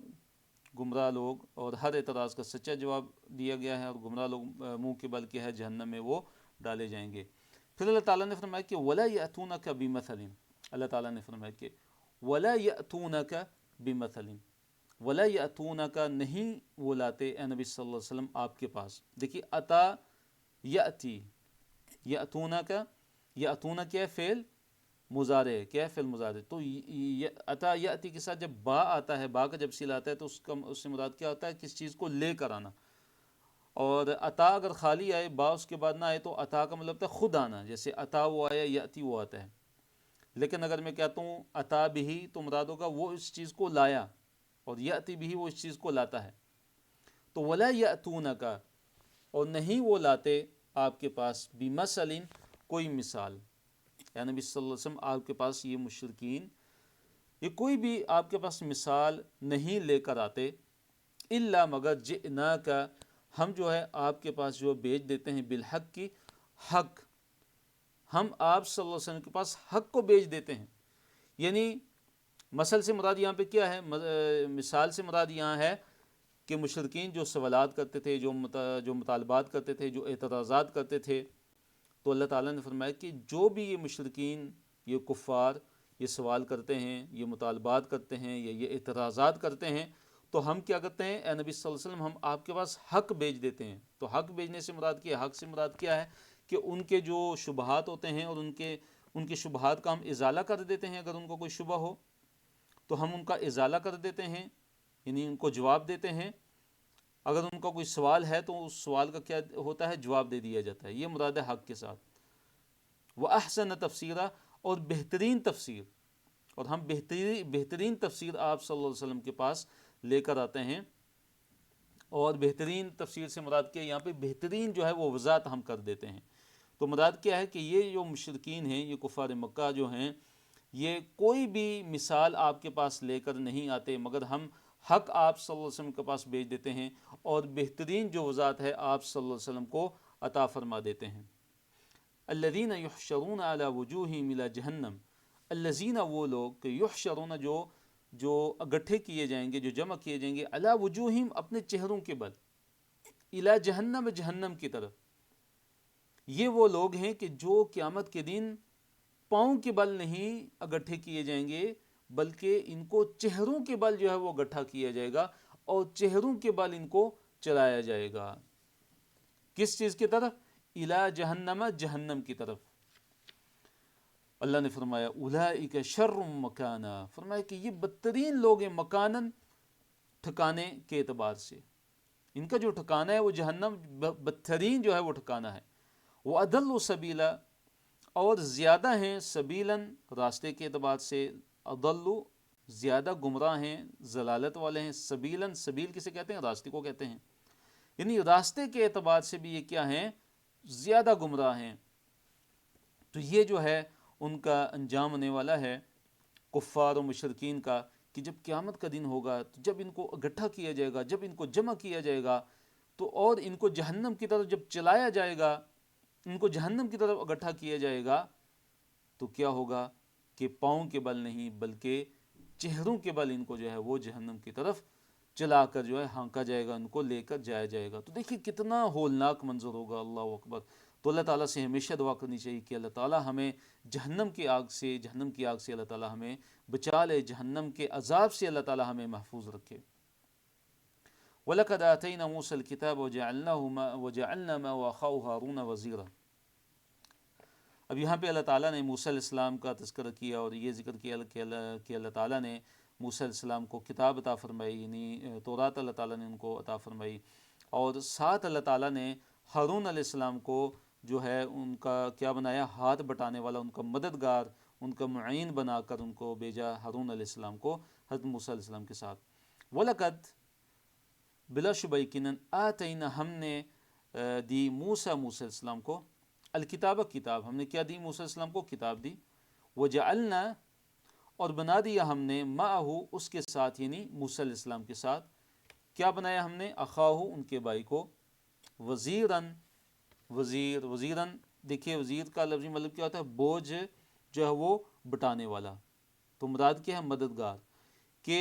A: گمراہ لوگ، اور ہر اعتراض کا سچا جواب دیا گیا ہے، اور گمراہ لوگ منہ کے بل کیا ہے؟ جہنم میں وہ ڈالے جائیں گے۔ پھر اللہ تعالیٰ نے فرمایا کہ وَلَا يَأْتُونَكَ بِمَثَلٍ، اللہ تعالیٰ نے فرمایا کہ وَلَا يَأْتُونَكَ بِمَثَلٍ، وَلَا يَأْتُونَكَ، نہیں وہ لاتے اے نبی صلی اللہ علیہ وسلم آپ کے پاس۔ دیکھیے عطا یأتی، یأتونک، یأتون کیا ہے؟ فعل مضارع، کیا ہے؟ فعل مضارع۔ تو عطا یأتی کے ساتھ جب با آتا ہے، با کا جب صلہ آتا ہے تو اس سے مراد کیا ہوتا ہے؟ کس چیز کو لے کر آنا۔ اور عطا اگر خالی آئے، با اس کے بعد نہ آئے، تو عطا کا مطلب ہے خود آنا، جیسے عطا وہ آیا، یأتی وہ آتا ہے۔ لیکن اگر میں کہتا ہوں عطا بھی، تو مراد ہوگا وہ اس چیز کو لایا، اور یأتی بھی وہ اس چیز کو لاتا ہے۔ تو ولا یأتونک، اور نہیں وہ لاتے آپ کے پاس، بمثل، کوئی مثال، یا نبی صلی اللہ علیہ وسلم آپ کے پاس یہ مشرکین یہ کوئی بھی آپ کے پاس مثال نہیں لے کر آتے، الا مگر جئناک، ہم جو ہے آپ کے پاس جو بھیج دیتے ہیں، بالحق کی، حق، ہم آپ صلی اللہ علیہ وسلم کے پاس حق کو بھیج دیتے ہیں۔ یعنی مثل سے مراد یہاں پہ کیا ہے؟ مثال سے مراد یہاں ہے کہ مشرکین جو سوالات کرتے تھے، جو مطالبات کرتے تھے، جو اعتراضات کرتے تھے، تو اللہ تعالیٰ نے فرمایا کہ جو بھی یہ مشرکین، یہ کفار یہ سوال کرتے ہیں، یہ مطالبات کرتے ہیں، یا یہ اعتراضات کرتے ہیں، تو ہم کیا کرتے ہیں؟ اے نبی صلی اللہ علیہ وسلم، ہم آپ کے پاس حق بھیج دیتے ہیں۔ تو حق بھیجنے سے مراد کیا ہے؟ حق سے مراد کیا ہے؟ کہ ان کے جو شبہات ہوتے ہیں، اور ان کے شبہات کا ہم ازالہ کر دیتے ہیں۔ اگر ان کو کوئی شبہ ہو تو ہم ان کا ازالہ کر دیتے ہیں، یعنی ان کو جواب دیتے ہیں۔ اگر ان کا کوئی سوال ہے تو اس سوال کا کیا ہوتا ہے؟ جواب دے دیا جاتا ہے۔ یہ مراد ہے حق کے ساتھ۔ وَأَحْسَنَ تَفْسِيرًا، اور بہترین تفسیر، اور ہم بہترین تفسیر آپ صلی اللہ علیہ وسلم کے پاس لے کر آتے ہیں۔ اور بہترین تفسیر سے مراد کیا ہے؟ یہاں پہ بہترین جو ہے وہ وضاحت ہم کر دیتے ہیں۔ تو مراد کیا ہے کہ یہ جو مشرکین ہیں، یہ کفار مکہ جو ہیں، یہ کوئی بھی مثال آپ کے پاس لے کر نہیں آتے، مگر ہم حق آپ صلی اللہ علیہ وسلم کے پاس بھیج دیتے ہیں اور بہترین جو وضاحت ہے آپ صلی اللہ علیہ وسلم کو عطا فرما دیتے ہیں۔ الذین یحشرون علی وجوہہم الی جہنم، الذین وہ لوگ کہ یحشرون جو اکٹھے کیے جائیں گے، جو جمع کیے جائیں گے، علی وجوہہم اپنے چہروں کے بل، الی جہنم جہنم کی طرف۔ یہ وہ لوگ ہیں کہ جو قیامت کے دن پاؤں کے بل نہیں اکٹھے کیے جائیں گے، بلکہ ان کو چہروں کے بل جو ہے وہ اکٹھا کیا جائے گا اور چہروں کے بل ان کو چلایا جائے گا۔ کس چیز کی طرف؟ الی جہنم جہنم کی طرف۔ اللہ نے فرمایا اولئک شر مکانا، فرمایا کہ یہ بدترین لوگ ہیں مکانن، ٹھکانے کے اعتبار سے، ان کا جو ٹھکانہ ہے وہ جہنم بدترین جو ہے وہ ٹھکانہ ہے۔ وَأَضَلُّ سَبِيلًا، اور زیادہ ہیں سبیلاً راستے کے اعتبار سے، اضل زیادہ گمراہ ہیں، ضلالت والے ہیں، سبیلاً سبیل کسے کہتے ہیں؟ راستے کو کہتے ہیں، یعنی راستے کے اعتبار سے بھی یہ کیا ہیں؟ زیادہ گمراہ ہیں۔ تو یہ جو ہے ان کا انجام ہونے والا ہے کفار و مشرکین کا، کہ جب قیامت کا دن ہوگا تو جب ان کو اکٹھا کیا جائے گا، جب ان کو جمع کیا جائے گا تو اور ان کو جہنم کی طرف جب چلایا جائے گا، ان کو جہنم کی طرف اکٹھا کیا جائے گا تو کیا ہوگا کہ پاؤں کے بل نہیں بلکہ چہروں کے بل ان کو جو ہے وہ جہنم کی طرف چلا کر جو ہے ہانکا جائے گا، ان کو لے کر جایا جائے گا۔ تو دیکھیے کتنا ہولناک منظر ہوگا، اللہ اکبر۔ تو اللہ تعالیٰ سے ہمیشہ دعا کرنی چاہیے کہ اللہ تعالیٰ ہمیں جہنم کی آگ سے اللہ تعالیٰ ہمیں بچا لے، جہنم کے عذاب سے اللہ تعالیٰ ہمیں محفوظ رکھے۔ وَلَقَدْ آتَيْنَا مُوسَى الْكِتَابَ وَجَعَلْنَا مَعَهُ أَخَاهُ هَارُونَ وَزِيرًا۔ اب یہاں پہ اللہ تعالیٰ نے موسیٰ علیہ السلام کا تذکرہ کیا اور یہ ذکر کیا کہ اللہ تعالیٰ نے موسیٰ علیہ السلام کو کتاب عطا فرمائی، یعنی تورات اللہ تعالیٰ نے ان کو عطا فرمائی، اور ساتھ اللہ تعالیٰ نے ہارون علیہ السلام کو جو ہے ان کا کیا بنایا؟ ہاتھ بٹانے والا، ان کا مددگار، ان کا معین بنا کر ان کو بھیجا، ہارون علیہ السلام کو حضرت موسیٰ علیہ السلام کے ساتھ۔ وَلَقَدْ، بلا شبہ یقیناً، آتَیْنَا، ہم نے دی موسیٰ علیہ السلام کو الکتاب، کتاب، ہم نے کیا دی موسیٰ علیہ السلام کو؟ کتاب دی۔ وجعلنا، اور بنا دیا ہم نے، معہو، اس کے ساتھ، یعنی موسیٰ علیہ السلام کے ساتھ کیا بنایا ہم نے؟ اخاہو، ان کے بھائی کو، وزیراً، وزیراً دیکھیے وزیر کا لفظی مطلب کیا ہوتا ہے؟ بوجھ جو ہے وہ بٹانے والا۔ تو مراد کیا ہے؟ مددگار۔ کہ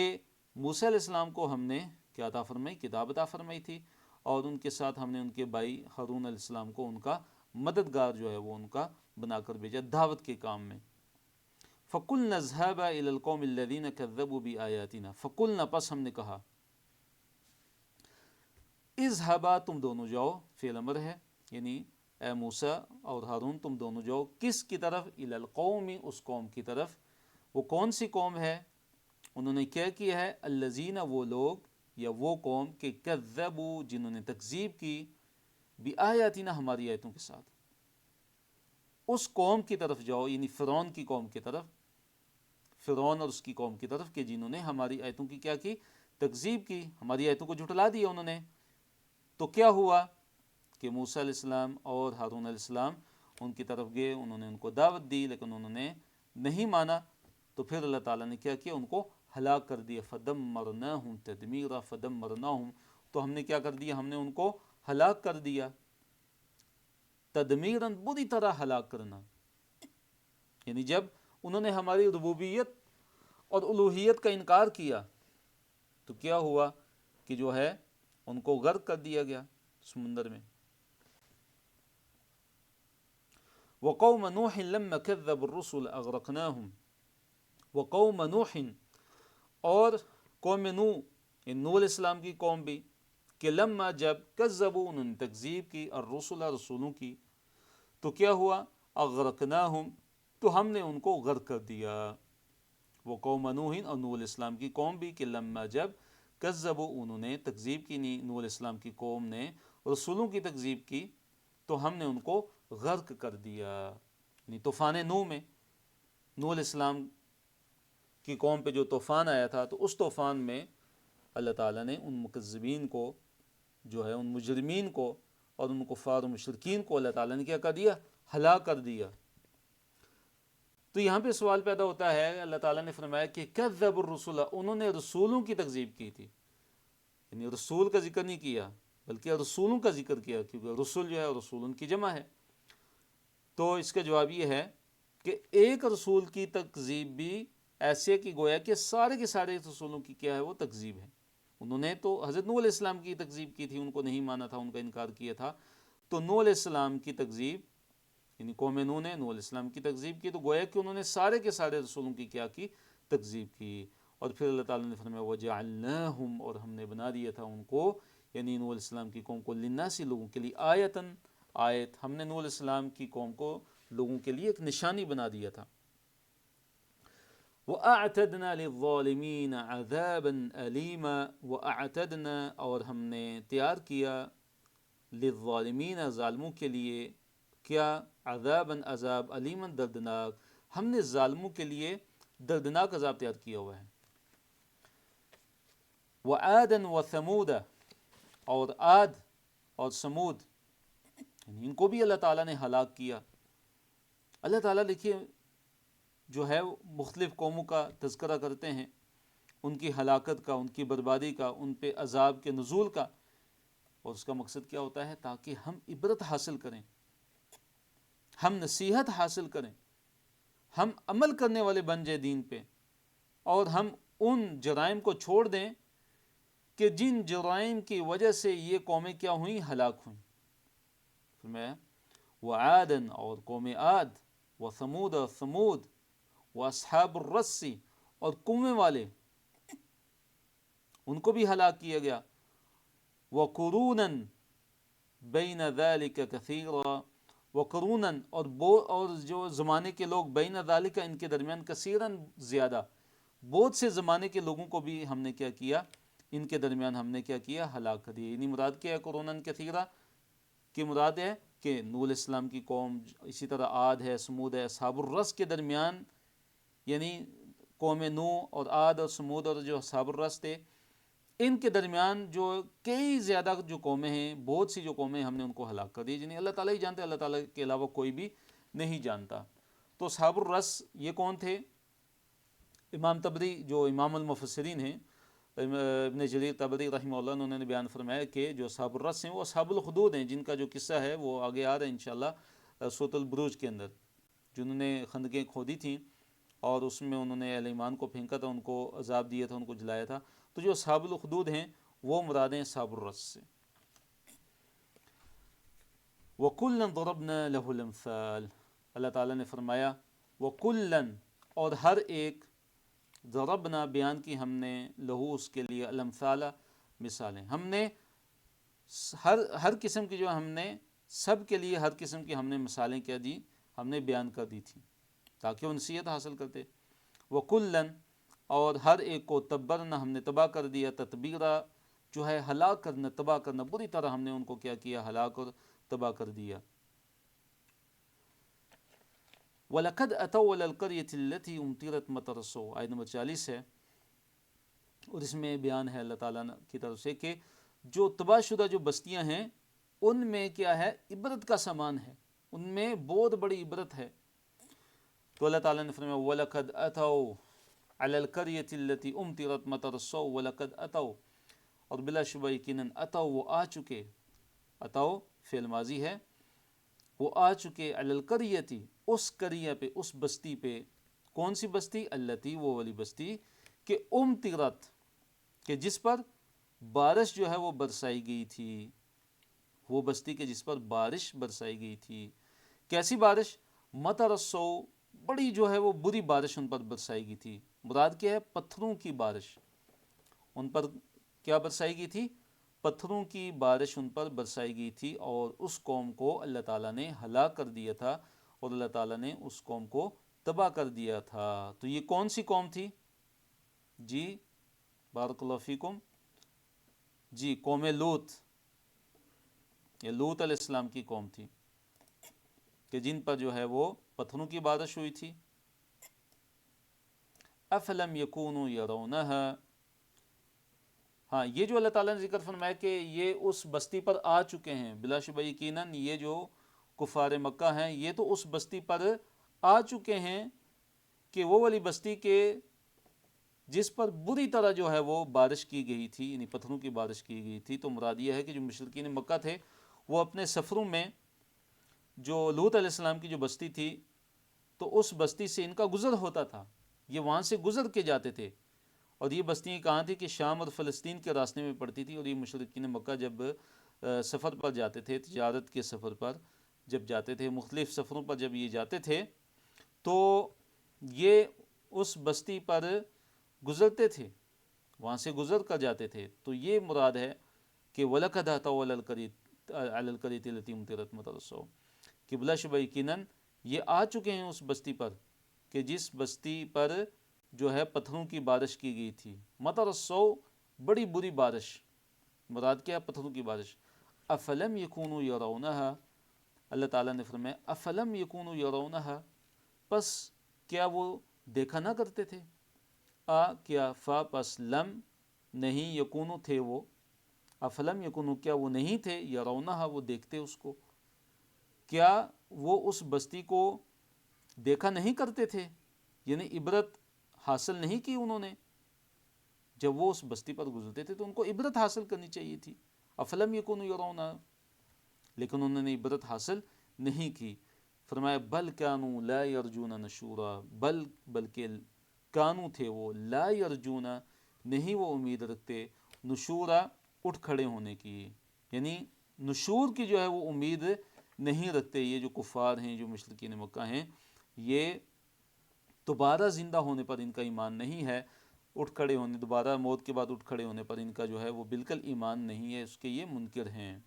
A: موسیٰ علیہ السلام کو ہم نے کیا عطا فرمائی؟ کتاب عطا فرمائی تھی، اور ان کے ساتھ ہم نے ان کے بھائی ہارون علیہ السلام کو ان کا مددگار جو ہے وہ ان کا بنا کر بھیجا دعوت کے کام میں۔ فَقُلْنَا اذْهَبَا إِلَى الْقَوْمِ الَّذِينَ كَذَّبُوا بِآيَاتِنَا، فَقُلْنَا، پس ہم نے کہا، اذْهَبَا، تم دونوں جاؤ، فعل امر ہے، یعنی اے موسیٰ اور ہارون تم دونوں جاؤ، کس کی طرف؟ إِلَى الْقَوْمِ، اس قوم کی طرف۔ وہ کون سی قوم ہے؟ انہوں نے کیا کیا ہے؟ الذین، وہ لوگ یا وہ قوم کہ کذبوا، جنہوں نے تکذیب کی، بآیاتنا، ہماری آیتوں کے ساتھ۔ اس قوم کی طرف جاؤ، یعنی فرعون کی قوم کی طرف، فرعون اور اس کی قوم کی طرف، کہ جنہوں نے ہماری آیتوں کی کیا کی؟ تکذیب کی، ہماری آیتوں کو جھٹلا دیا انہوں نے۔ تو کیا ہوا کہ موسیٰ علیہ السلام اور ہارون علیہ السلام ان کی طرف گئے، انہوں نے ان کو دعوت دی لیکن انہوں نے نہیں مانا، تو پھر اللہ تعالیٰ نے کیا کیا؟ ان کو ہلاک کر دیا۔ فدمرناہم تدمیرا، فدمرناہم، تو ہم نے کیا کر دیا؟ ہم نے ان کو ہلاک کر دیا، تدمیراً، بری طرح ہلاک کرنا۔ یعنی جب انہوں نے ہماری ربوبیت اور الوہیت کا انکار کیا تو کیا ہوا کہ جو ہے ان کو غرق کر دیا گیا سمندر میں۔ وقوم نوح لما كذبوا الرسل اغرقناهم، وقوم نوح، اور قوم نوح، نوح علیہ السلام کی قوم بھی، کہ لما، جب، کذبوا، انہوں نے تکذیب کی، الرسل، رسولوں کی، تو کیا ہوا؟ اغرقناہم، تو ہم نے ان کو غرق کر دیا۔ وہ قوم نوح، اور نوح علیہ السلام کی قوم بھی، کہ لما، جب، کذبوا، انہوں نے تکذیب کی، نوح علیہ السلام کی قوم نے رسولوں کی تکذیب کی، تو ہم نے ان کو غرق کر دیا۔ یعنی طوفان نوح میں، نوح علیہ السلام کی قوم پہ جو طوفان آیا تھا، تو اس طوفان میں اللہ تعالیٰ نے ان مکذبین کو جو ہے، ان مجرمین کو اور ان کفار و مشرکین کو اللہ تعالیٰ نے کیا کر دیا؟ ہلاک کر دیا۔ تو یہاں پہ سوال پیدا ہوتا ہے، اللہ تعالیٰ نے فرمایا کہ کذب الرسول، انہوں نے رسولوں کی تکذیب کی تھی، یعنی رسول کا ذکر نہیں کیا بلکہ رسولوں کا ذکر کیا، کیونکہ رسول جو ہے رسول ان کی جمع ہے۔ تو اس کا جواب یہ ہے کہ ایک رسول کی تکذیب بھی ایسے کہ گویا کہ سارے کے سارے رسولوں کی کیا ہے وہ تکذیب ہے۔ انہوں نے تو حضرت نوح علیہ السلام کی تکذیب کی تھی، ان کو نہیں مانا تھا، ان کا انکار کیا تھا، تو نوح علیہ السلام کی تکذیب، یعنی قوم نوح نے نوح علیہ السلام کی تکذیب کی، تو گویا کہ انہوں نے سارے کے سارے رسولوں کی کیا کی، تکذیب کی۔ اور پھر اللہ تعالیٰ نے فرمایا وَجَعَلْنَاهُمْ، اور ہم نے بنا دیا تھا ان کو، یعنی نوح علیہ السلام کی قوم کو، لِلنَّاسِ، لوگوں کے لیے، آیتاً، آیت، ہم نے نوح علیہ السلام کی قوم کو لوگوں کے لیے ایک نشانی بنا دیا تھا۔ وَأَعْتَدْنَا لِلظَّالِمِينَ عَذَابًا أَلِيمًا، وَأَعْتَدْنَا، اور ہم نے تیار کیا، لِلظَّالِمِينَ، ظالموں کے لیے، کیا، عذابًا، عذاب، علیمًا، دردناک، ہم نے ظالموں کے لیے دردناک عذاب تیار کیا ہوا ہے۔ وَعَادًا وَثَمُودَ، اور عاد اور سمود، یعنی ان کو بھی اللہ تعالیٰ نے ہلاک کیا۔ اللہ تعالیٰ دیکھیے جو ہے مختلف قوموں کا تذکرہ کرتے ہیں، ان کی ہلاکت کا، ان کی بربادی کا، ان پہ عذاب کے نزول کا، اور اس کا مقصد کیا ہوتا ہے؟ تاکہ ہم عبرت حاصل کریں، ہم نصیحت حاصل کریں، ہم عمل کرنے والے بن جائیں دین پہ، اور ہم ان جرائم کو چھوڑ دیں کہ جن جرائم کی وجہ سے یہ قومیں کیا ہوئیں؟ ہلاک ہوئیں۔ فرمایا وعادن، اور قوم عاد، وثمود، اور ثمود، واصحاب الرس، اور کنویں والے، ان کو بھی ہلاک کیا گیا۔ وقرونا بین ذلک کثیرا، وقرونا، اور جو زمانے کے لوگ، بین ذلک، ان کے درمیان، کثیراً، زیادہ، بہت سے زمانے کے لوگوں کو بھی ہم نے کیا کیا؟ ان کے درمیان ہم نے کیا کیا؟ ہلاک کر دیا۔ یعنی مراد کیا ہے قرونا کثیرا کی؟ مراد ہے کہ نوح علیہ السلام کی قوم، اسی طرح عاد ہے، سمود ہے، اصحاب الرس کے درمیان، یعنی قوم نوح اور عاد اور سمود اور جو اصحاب الرس تھے، ان کے درمیان جو کئی زیادہ جو قومیں ہیں، بہت سی جو قومیں، ہم نے ان کو ہلاک کر دی، یعنی اللہ تعالیٰ ہی جانتے، اللہ تعالیٰ کے علاوہ کوئی بھی نہیں جانتا۔ تو اصحاب الرس یہ کون تھے؟ امام طبری جو امام المفسرین ہیں، ابن جریر طبری رحمہ اللہ، انہوں نے بیان فرمایا کہ جو اصحاب الرس ہیں وہ اصحاب الخدود ہیں، جن کا جو قصہ ہے وہ آگے آ رہا ہے انشاءاللہ سورۃ البروج کے اندر، جنہوں نے خندقیں کھودی تھیں اور اس میں انہوں نے اہل ایمان کو پھینکا تھا، ان کو عذاب دیا تھا، ان کو جلایا تھا۔ تو جو اصحاب الخدود ہیں وہ مراد ہیں اصحاب الرس سے۔ وَكُلًّا ضَرَبْنَا لَهُ الْأَمْثَالَ، اللہ تعالیٰ نے فرمایا وَكُلًّا، اور ہر ایک، ضربنا، بیان کی ہم نے، لہو، اس کے لیے، الامثال، مثالیں، ہم نے ہر قسم کی، جو ہم نے سب کے لیے ہر قسم کی ہم نے مثالیں کیا دی، ہم نے بیان کر دی تھی تاکہ وہ نصیحت حاصل کرتے۔ وَكُلًّا، اور ہر ایک کو، تبرنا، ہم نے تباہ کر دیا، تتبیرا، جو ہے ہلاک کرنا، تباہ کرنا، بری طرح ہم نے ان کو کیا کیا؟ ہلاک اور تباہ کر دیا۔ وَلَقَدْ أَتَوْا إِلَى الْقَرْيَةِ الَّتِي أُمْطِرَتْ مَطَرَ السَّوْءِ، آیت نمبر 40 ہے، اور اس میں بیان ہے اللہ تعالیٰ کی طرف سے کہ جو تباہ شدہ جو بستیاں ہیں ان میں کیا ہے؟ عبرت کا سامان ہے، ان میں بہت بڑی عبرت ہے۔ تو اللہ تعالیٰ نے فرمایا وَلَقَدْ أَتَوْا عَلَى الْقَرْيَةِ الَّتِي أُمْطِرَتْ مَطَرَ السَّوْءِ وَلَقَدْ أَتَوْا، اور بلا شبہ یقیناً، اتوا، وہ آ چکے، اتوا فعل ماضی ہے، وہ آ چکے، علی القریتی، اس قریہ پہ، اس بستی پہ، کون سی بستی؟ التی، وہ والی بستی، کہ امطرت، کہ جس پر بارش جو ہے وہ برسائی گئی تھی، وہ بستی کے جس پر بارش برسائی گئی تھی۔ کیسی بارش؟ مطر السوء، بڑی جو ہے وہ بری بارش ان پر برسائی گئی تھی۔ مراد کیا ہے؟ پتھروں کی بارش ان پر کیا برسائی گئی تھی؟ پتھروں کی بارش ان پر برسائی گئی تھی، اور اس قوم کو اللہ تعالیٰ نے ہلاک کر دیا تھا، اور اللہ تعالیٰ نے اس قوم کو تباہ کر دیا تھا۔ تو یہ کون سی قوم تھی؟ جی بارک اللہ فیکم، جی قوم لوط، یہ لوط علیہ السلام کی قوم تھی کہ جن پر جو ہے وہ پتھروں کی بارش ہوئی تھی۔ افلم یکونوا یرونہا، ہاں یہ جو اللہ تعالیٰ نے ذکر فرمایا کہ یہ اس بستی پر آ چکے ہیں، بلا شبہ یقیناً یہ جو کفار مکہ ہیں یہ تو اس بستی پر آ چکے ہیں کہ وہ والی بستی کے جس پر بری طرح جو ہے وہ بارش کی گئی تھی، یعنی پتھروں کی بارش کی گئی تھی، تو مراد یہ ہے کہ جو مشرکین مکہ تھے وہ اپنے سفروں میں جو لوط علیہ السلام کی جو بستی تھی تو اس بستی سے ان کا گزر ہوتا تھا، یہ وہاں سے گزر کے جاتے تھے، اور یہ بستیاں کہاں تھی کہ شام اور فلسطین کے راستے میں پڑتی تھی، اور یہ مشرکین مکہ جب سفر پر جاتے تھے، تجارت کے سفر پر جب جاتے تھے، مختلف سفروں پر جب یہ جاتے تھے تو یہ اس بستی پر گزرتے تھے، وہاں سے گزر کر جاتے تھے، تو یہ مراد ہے کہ وَلَقَدْ أَتَوْا عَلَى الْقَرْيَةِ الَّتِي أُمْطِرَتْ مَطَرَ السَّوْءِ کہ بلا شبہ یقیناً یہ آ چکے ہیں اس بستی پر کہ جس بستی پر جو ہے پتھروں کی بارش کی گئی تھی، مطر السوء بڑی بری بارش، مراد کیا پتھروں کی بارش۔ افلم یکونوا یرونہا، اللہ تعالیٰ نے فرمایا افلم یکونوا یرونہا، پس کیا وہ دیکھا نہ کرتے تھے، کیا فا پس لم نہیں، یکونو تھے وہ، افلم یکونو کیا وہ نہیں تھے، یرونہا وہ دیکھتے اس کو، کیا وہ اس بستی کو دیکھا نہیں کرتے تھے، یعنی عبرت حاصل نہیں کی انہوں نے، جب وہ اس بستی پر گزرتے تھے تو ان کو عبرت حاصل کرنی چاہیے تھی، افلم یکونوا یرونہا، لیکن انہوں نے عبرت حاصل نہیں کی۔ فرمایا بل کانوا لا یرجون نشورا، بلکہ کانو تھے وہ، لا یرجون نہیں وہ امید رکھتے، نشورا اٹھ کھڑے ہونے کی، یعنی نشور کی جو ہے وہ امید نہیں رکھتے۔ یہ جو کفار ہیں، جو مشرکین مکہ ہیں، یہ دوبارہ زندہ ہونے پر ان کا ایمان نہیں ہے، اٹھ کھڑے ہونے، دوبارہ موت کے بعد اٹھ کھڑے ہونے پر ان کا جو ہے وہ بالکل ایمان نہیں ہے، اس کے یہ منکر ہیں۔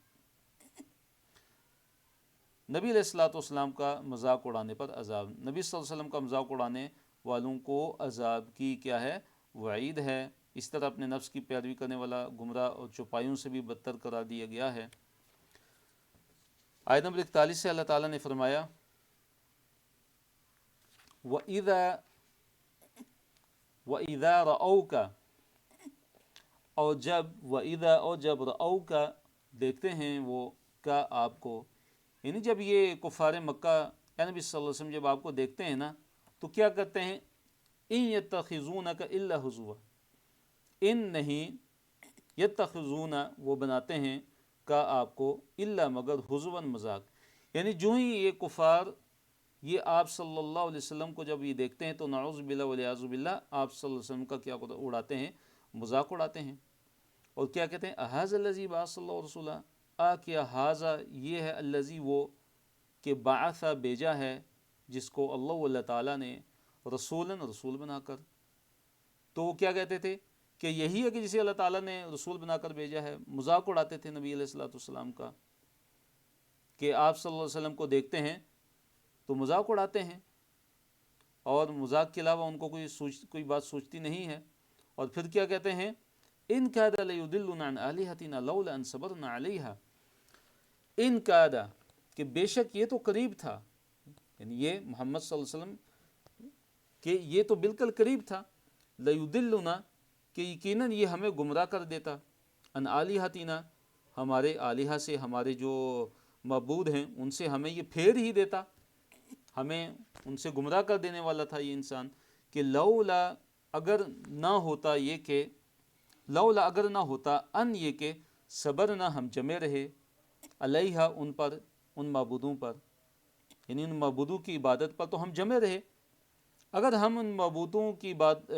A: نبی علیہ الصلوۃ والسلام کا مذاق اڑانے پر عذاب، نبی صلی اللہ علیہ وسلم کا مذاق اڑانے والوں کو عذاب کی کیا ہے، وعید ہے۔ اس طرح اپنے نفس کی پیروی کرنے والا گمراہ اور چوپایوں سے بھی بدتر قرار دیا گیا ہے۔ آیت نمبر 41 سے اللہ تعالیٰ نے فرمایا وَإِذَا رَأَوْكَ، اور جب رَأَوْكَ دیکھتے ہیں وہ کا آپ کو، یعنی جب یہ کفار مکہ یا نبی صلی اللہ علیہ وسلم جب آپ کو دیکھتے ہیں نا تو کیا کرتے ہیں، ان یتخذونک الا ہزوا، ان نہیں، یتخذون وہ بناتے ہیں کا آپ کو، الا مگر ہزوا مذاق، یعنی جو ہی یہ کفار یہ آپ صلی اللہ علیہ وسلم کو جب یہ دیکھتے ہیں تو نعوذ باللہ والعیاذ باللہ آپ صلی اللہ علیہ وسلم کا کیا اڑاتے ہیں، مذاق اڑاتے ہیں، اور کیا کہتے ہیں، اھذا الذی بعث اللہ رسولہ، کیا ھذا یہ ہے، الذی وہ کہ بعث بھیجا ہے، جس کو اللہ تعالیٰ نے رسول بنا کر، تو وہ کیا کہتے تھے کہ یہی ہے کہ جسے اللہ تعالیٰ نے رسول بنا کر بھیجا ہے، مذاق اڑاتے تھے نبی علیہ الصلوۃ والسلام کا، کہ آپ صلی اللہ علیہ وسلم کو دیکھتے ہیں تو مذاق اڑاتے ہیں، اور مذاق کے علاوہ ان کو کوئی بات سوچتی نہیں ہے، اور پھر کیا کہتے ہیں، ان کاد لیضلنا عن آلہتنا لولا ان صبرنا علیہا، ان کاد کہ بے شک یہ تو قریب تھا، یعنی یہ محمد صلی اللہ علیہ وسلم کہ یہ تو بالکل قریب تھا، لیضلنا کہ یقیناً یہ ہمیں گمراہ کر دیتا، ان آلہتنا ہمارے آلہہ سے، ہمارے جو معبود ہیں ان سے ہمیں یہ پھیر ہی دیتا، ہمیں ان سے گمراہ کر دینے والا تھا یہ انسان، کہ لولا اگر نہ ہوتا، یہ کہ لولا اگر نہ ہوتا، ان یہ کہ صبر نہ ہم جمے رہے، علیہا ان پر، ان معبودوں پر، یعنی ان معبودوں کی عبادت پر تو ہم جمے رہے، اگر ہم ان معبودوں کی بات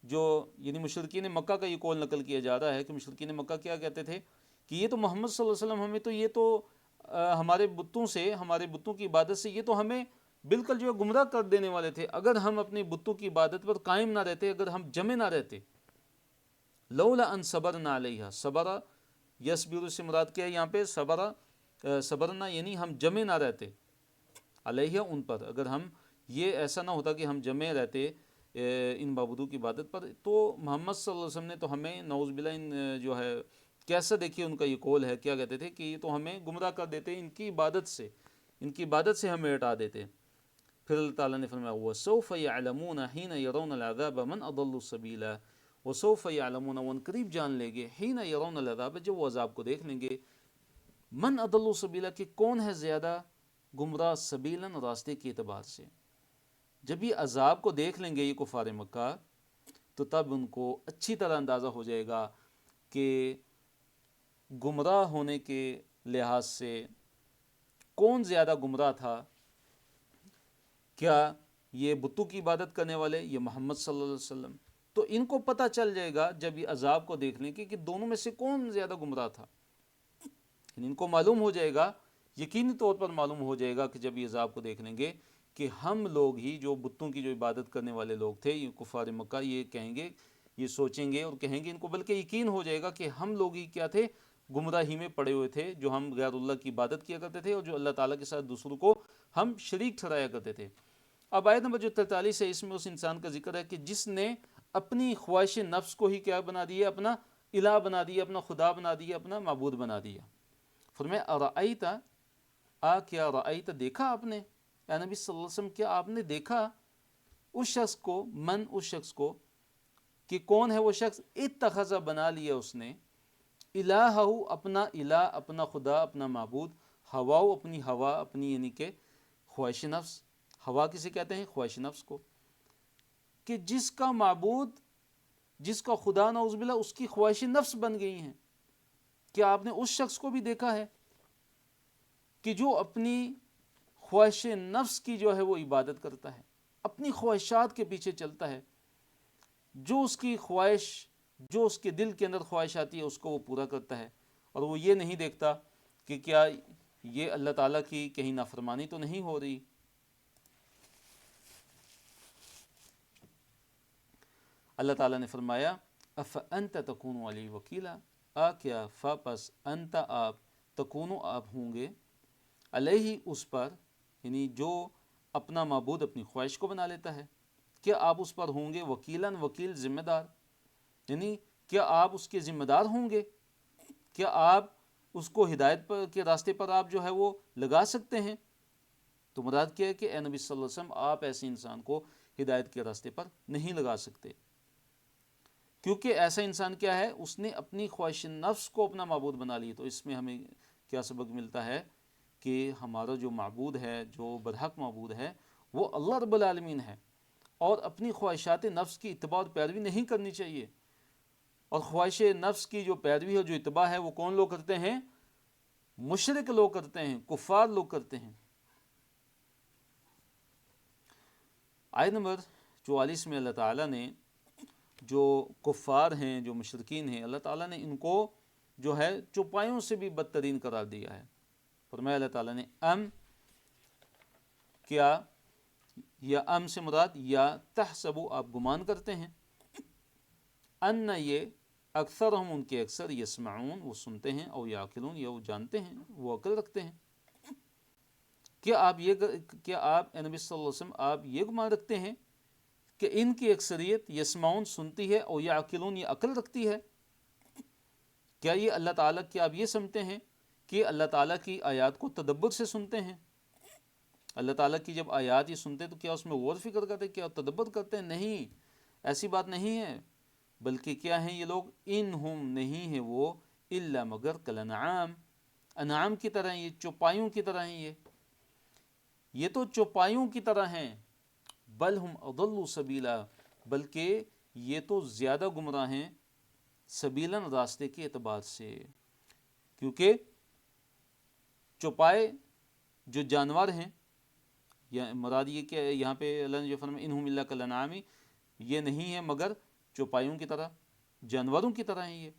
A: جو یعنی مشرکین مکہ کا یہ قول نقل کیا جا رہا ہے کہ مشرکین مکہ کیا کہتے تھے کہ یہ تو محمد صلی اللہ علیہ وسلم ہمیں تو یہ تو ہمارے بتوں سے، ہمارے بتوں کی عبادت سے یہ تو ہمیں بالکل جو ہے گمراہ کر دینے والے تھے، اگر ہم اپنی بتوں کی عبادت پر قائم نہ رہتے، اگر ہم جمے نہ رہتے، لولا ان صبرنا علیہا، صبر یصبر سے مراد کیا ہے یہاں پہ، صبرنا یعنی ہم جمے نہ رہتے، علیہ ان پر، اگر ہم یہ ایسا نہ ہوتا کہ ہم جمے رہتے ان معبودوں کی عبادت پر، تو محمد صلی اللہ علیہ وسلم نے تو ہمیں نعوذ باللہ ان جو ہے کیسا، دیکھیے ان کا یہ قول ہے، کیا کہتے تھے کہ یہ تو ہمیں گمراہ کر دیتے، ان کی عبادت سے ہمیں ہٹا دیتے۔ پھر اللہ تعالیٰ نے فرمایا وَسَوْفَ يَعْلَمُونَ حِينَ يَرَوْنَ الْعَذَابَ مَنْ أَضَلُّ سَبِيلًا، وَسَوْفَ يَعْلَمُونَ وہ قریب جان لیں گے، حِينَ يَرَوْنَ الْعَذَابَ جب وہ عذاب کو دیکھ لیں گے، من اضل سبیلا کہ کون ہے زیادہ گمراہ، سبیلاً راستے کے اعتبار سے، جب یہ عذاب کو دیکھ لیں گے یہ کفار مکہ، تو تب ان کو اچھی طرح اندازہ ہو جائے گا کہ گمراہ ہونے کے لحاظ سے کون زیادہ گمراہ تھا، کیا یہ بتوں کی عبادت کرنے والے، یہ محمد صلی اللہ علیہ وسلم. تو ان کو پتہ چل جائے گا جب یہ عذاب کو دیکھ لیں کہ دونوں میں سے کون زیادہ گمراہ تھا. ان کو معلوم ہو جائے گا، یقینی طور پر معلوم ہو جائے گا کہ جب یہ عذاب کو دیکھ لیں گے کہ ہم لوگ ہی جو بتوں کی جو عبادت کرنے والے لوگ تھے، یہ کفار مکہ، یہ کہیں گے، یہ سوچیں گے اور کہیں گے، ان کو بلکہ یقین ہو جائے گا کہ ہم لوگ ہی کیا تھے، گمراہی میں پڑے ہوئے تھے، جو ہم غیر اللہ کی عبادت کیا کرتے تھے اور جو اللہ تعالیٰ کے ساتھ دوسروں کو ہم شریک ٹھہرایا کرتے تھے. اب آیت نمبر جو 43 ہے، اس میں اس انسان کا ذکر ہے کہ جس نے اپنی خواہش نفس کو ہی کیا بنا دیا، اپنا الہ بنا دیا، اپنا خدا بنا دیا، اپنا معبود بنا دیا. فرمایا ارأیت، کیا رأیت، دیکھا آپ نے، اے نبی صلی اللہ علیہ وسلم کیا آپ نے دیکھا اس شخص کو، اس شخص کو کہ کون ہے وہ شخص، اتخذ، بنا لیا اس نے، الہہ، اپنا الہ، اپنا خدا، اپنا معبود، ہواؤ، اپنی ہوا، اپنی یعنی کہ خواہش نفس. ہوا کسے کہتے ہیں؟ خواہش نفس کو. کہ جس کا معبود، جس کا خدا نعوذ باللہ اس کی خواہش نفس بن گئی ہیں. کیا آپ نے اس شخص کو بھی دیکھا ہے کہ جو اپنی خواہش نفس کی جو ہے وہ عبادت کرتا ہے، اپنی خواہشات کے پیچھے چلتا ہے، جو اس کی خواہش، جو اس کے دل کے اندر خواہش آتی ہے اس کو وہ پورا کرتا ہے، اور وہ یہ نہیں دیکھتا کہ کیا یہ اللہ تعالیٰ کی کہیں نافرمانی تو نہیں ہو رہی. اللہ تعالیٰ نے فرمایا افانت تکون علی وکیلا، کیا پس انت، آپ، تکون، آپ ہوں گے، علیہ، اس پر، یعنی جو اپنا معبود اپنی خواہش کو بنا لیتا ہے، کیا آپ اس پر ہوں گے وکیلاً، وکیل، ذمہ دار، یعنی کیا آپ اس کے ذمہ دار ہوں گے، کیا آپ اس کو ہدایت پر کے راستے پر آپ جو ہے وہ لگا سکتے ہیں. تو مراد کیا ہے کہ اے نبی صلی اللہ علیہ وسلم آپ ایسے انسان کو ہدایت کے راستے پر نہیں لگا سکتے، کیونکہ ایسا انسان کیا ہے، اس نے اپنی خواہش نفس کو اپنا معبود بنا لی. تو اس میں ہمیں کیا سبق ملتا ہے کہ ہمارا جو معبود ہے، جو برحق معبود ہے، وہ اللہ رب العالمین ہے، اور اپنی خواہشات نفس کی اتباع اور پیروی نہیں کرنی چاہیے. اور خواہش نفس کی جو پیروی اور جو اتباع ہے وہ کون لوگ کرتے ہیں؟ مشرک لوگ کرتے ہیں، کفار لوگ کرتے ہیں. آیت نمبر 44 میں اللہ تعالیٰ نے جو کفار ہیں، جو مشرکین ہیں، اللہ تعالیٰ نے ان کو جو ہے چوپایوں سے بھی بدترین قرار دیا ہے. فرمایا اللہ تعالیٰ نے کیا، یا سے مراد یا تحسبو، آپ گمان کرتے ہیں، ان، یہ، اکثر ہم ان کے اکثر، یسمعون، وہ سنتے ہیں، او یعقلون، یا وہ جانتے ہیں، وہ عقل رکھتے ہیں. کیا آپ اے نبی صلی اللہ علیہ وسلم آپ یہ گمان رکھتے ہیں کہ ان کی اکثریت یسمعون، سنتی ہے، او یعقلون، یہ عقل رکھتی ہے؟ کیا یہ اللہ تعالیٰ کی آپ یہ سمجھتے ہیں کہ اللہ تعالیٰ کی آیات کو تدبر سے سنتے ہیں؟ اللہ تعالیٰ کی جب آیات یہ سنتے تو کیا اس میں غور فکر کرتے، کیا تدبر کرتے ہیں؟ نہیں، ایسی بات نہیں ہے. بلکہ کیا ہیں یہ لوگ، انہم، نہیں ہے وہ، الا، مگر، کالانعام، انعام کی طرح ہیں، یہ چوپایوں کی طرح ہیں، یہ تو چوپایوں کی طرح ہیں. بل ہم اضل سبیلا، بلکہ یہ تو زیادہ گمراہ ہیں، سبیلاً، راستے کے اعتبار سے. کیونکہ چوپائے جو جانور ہیں، یا مراد یہ کہ یہاں پہ اللہ نے جو فرمایا انہم الا کالانعام، یہ نہیں ہے مگر چوپایوں کی طرح، جانوروں کی طرح ہیں یہ،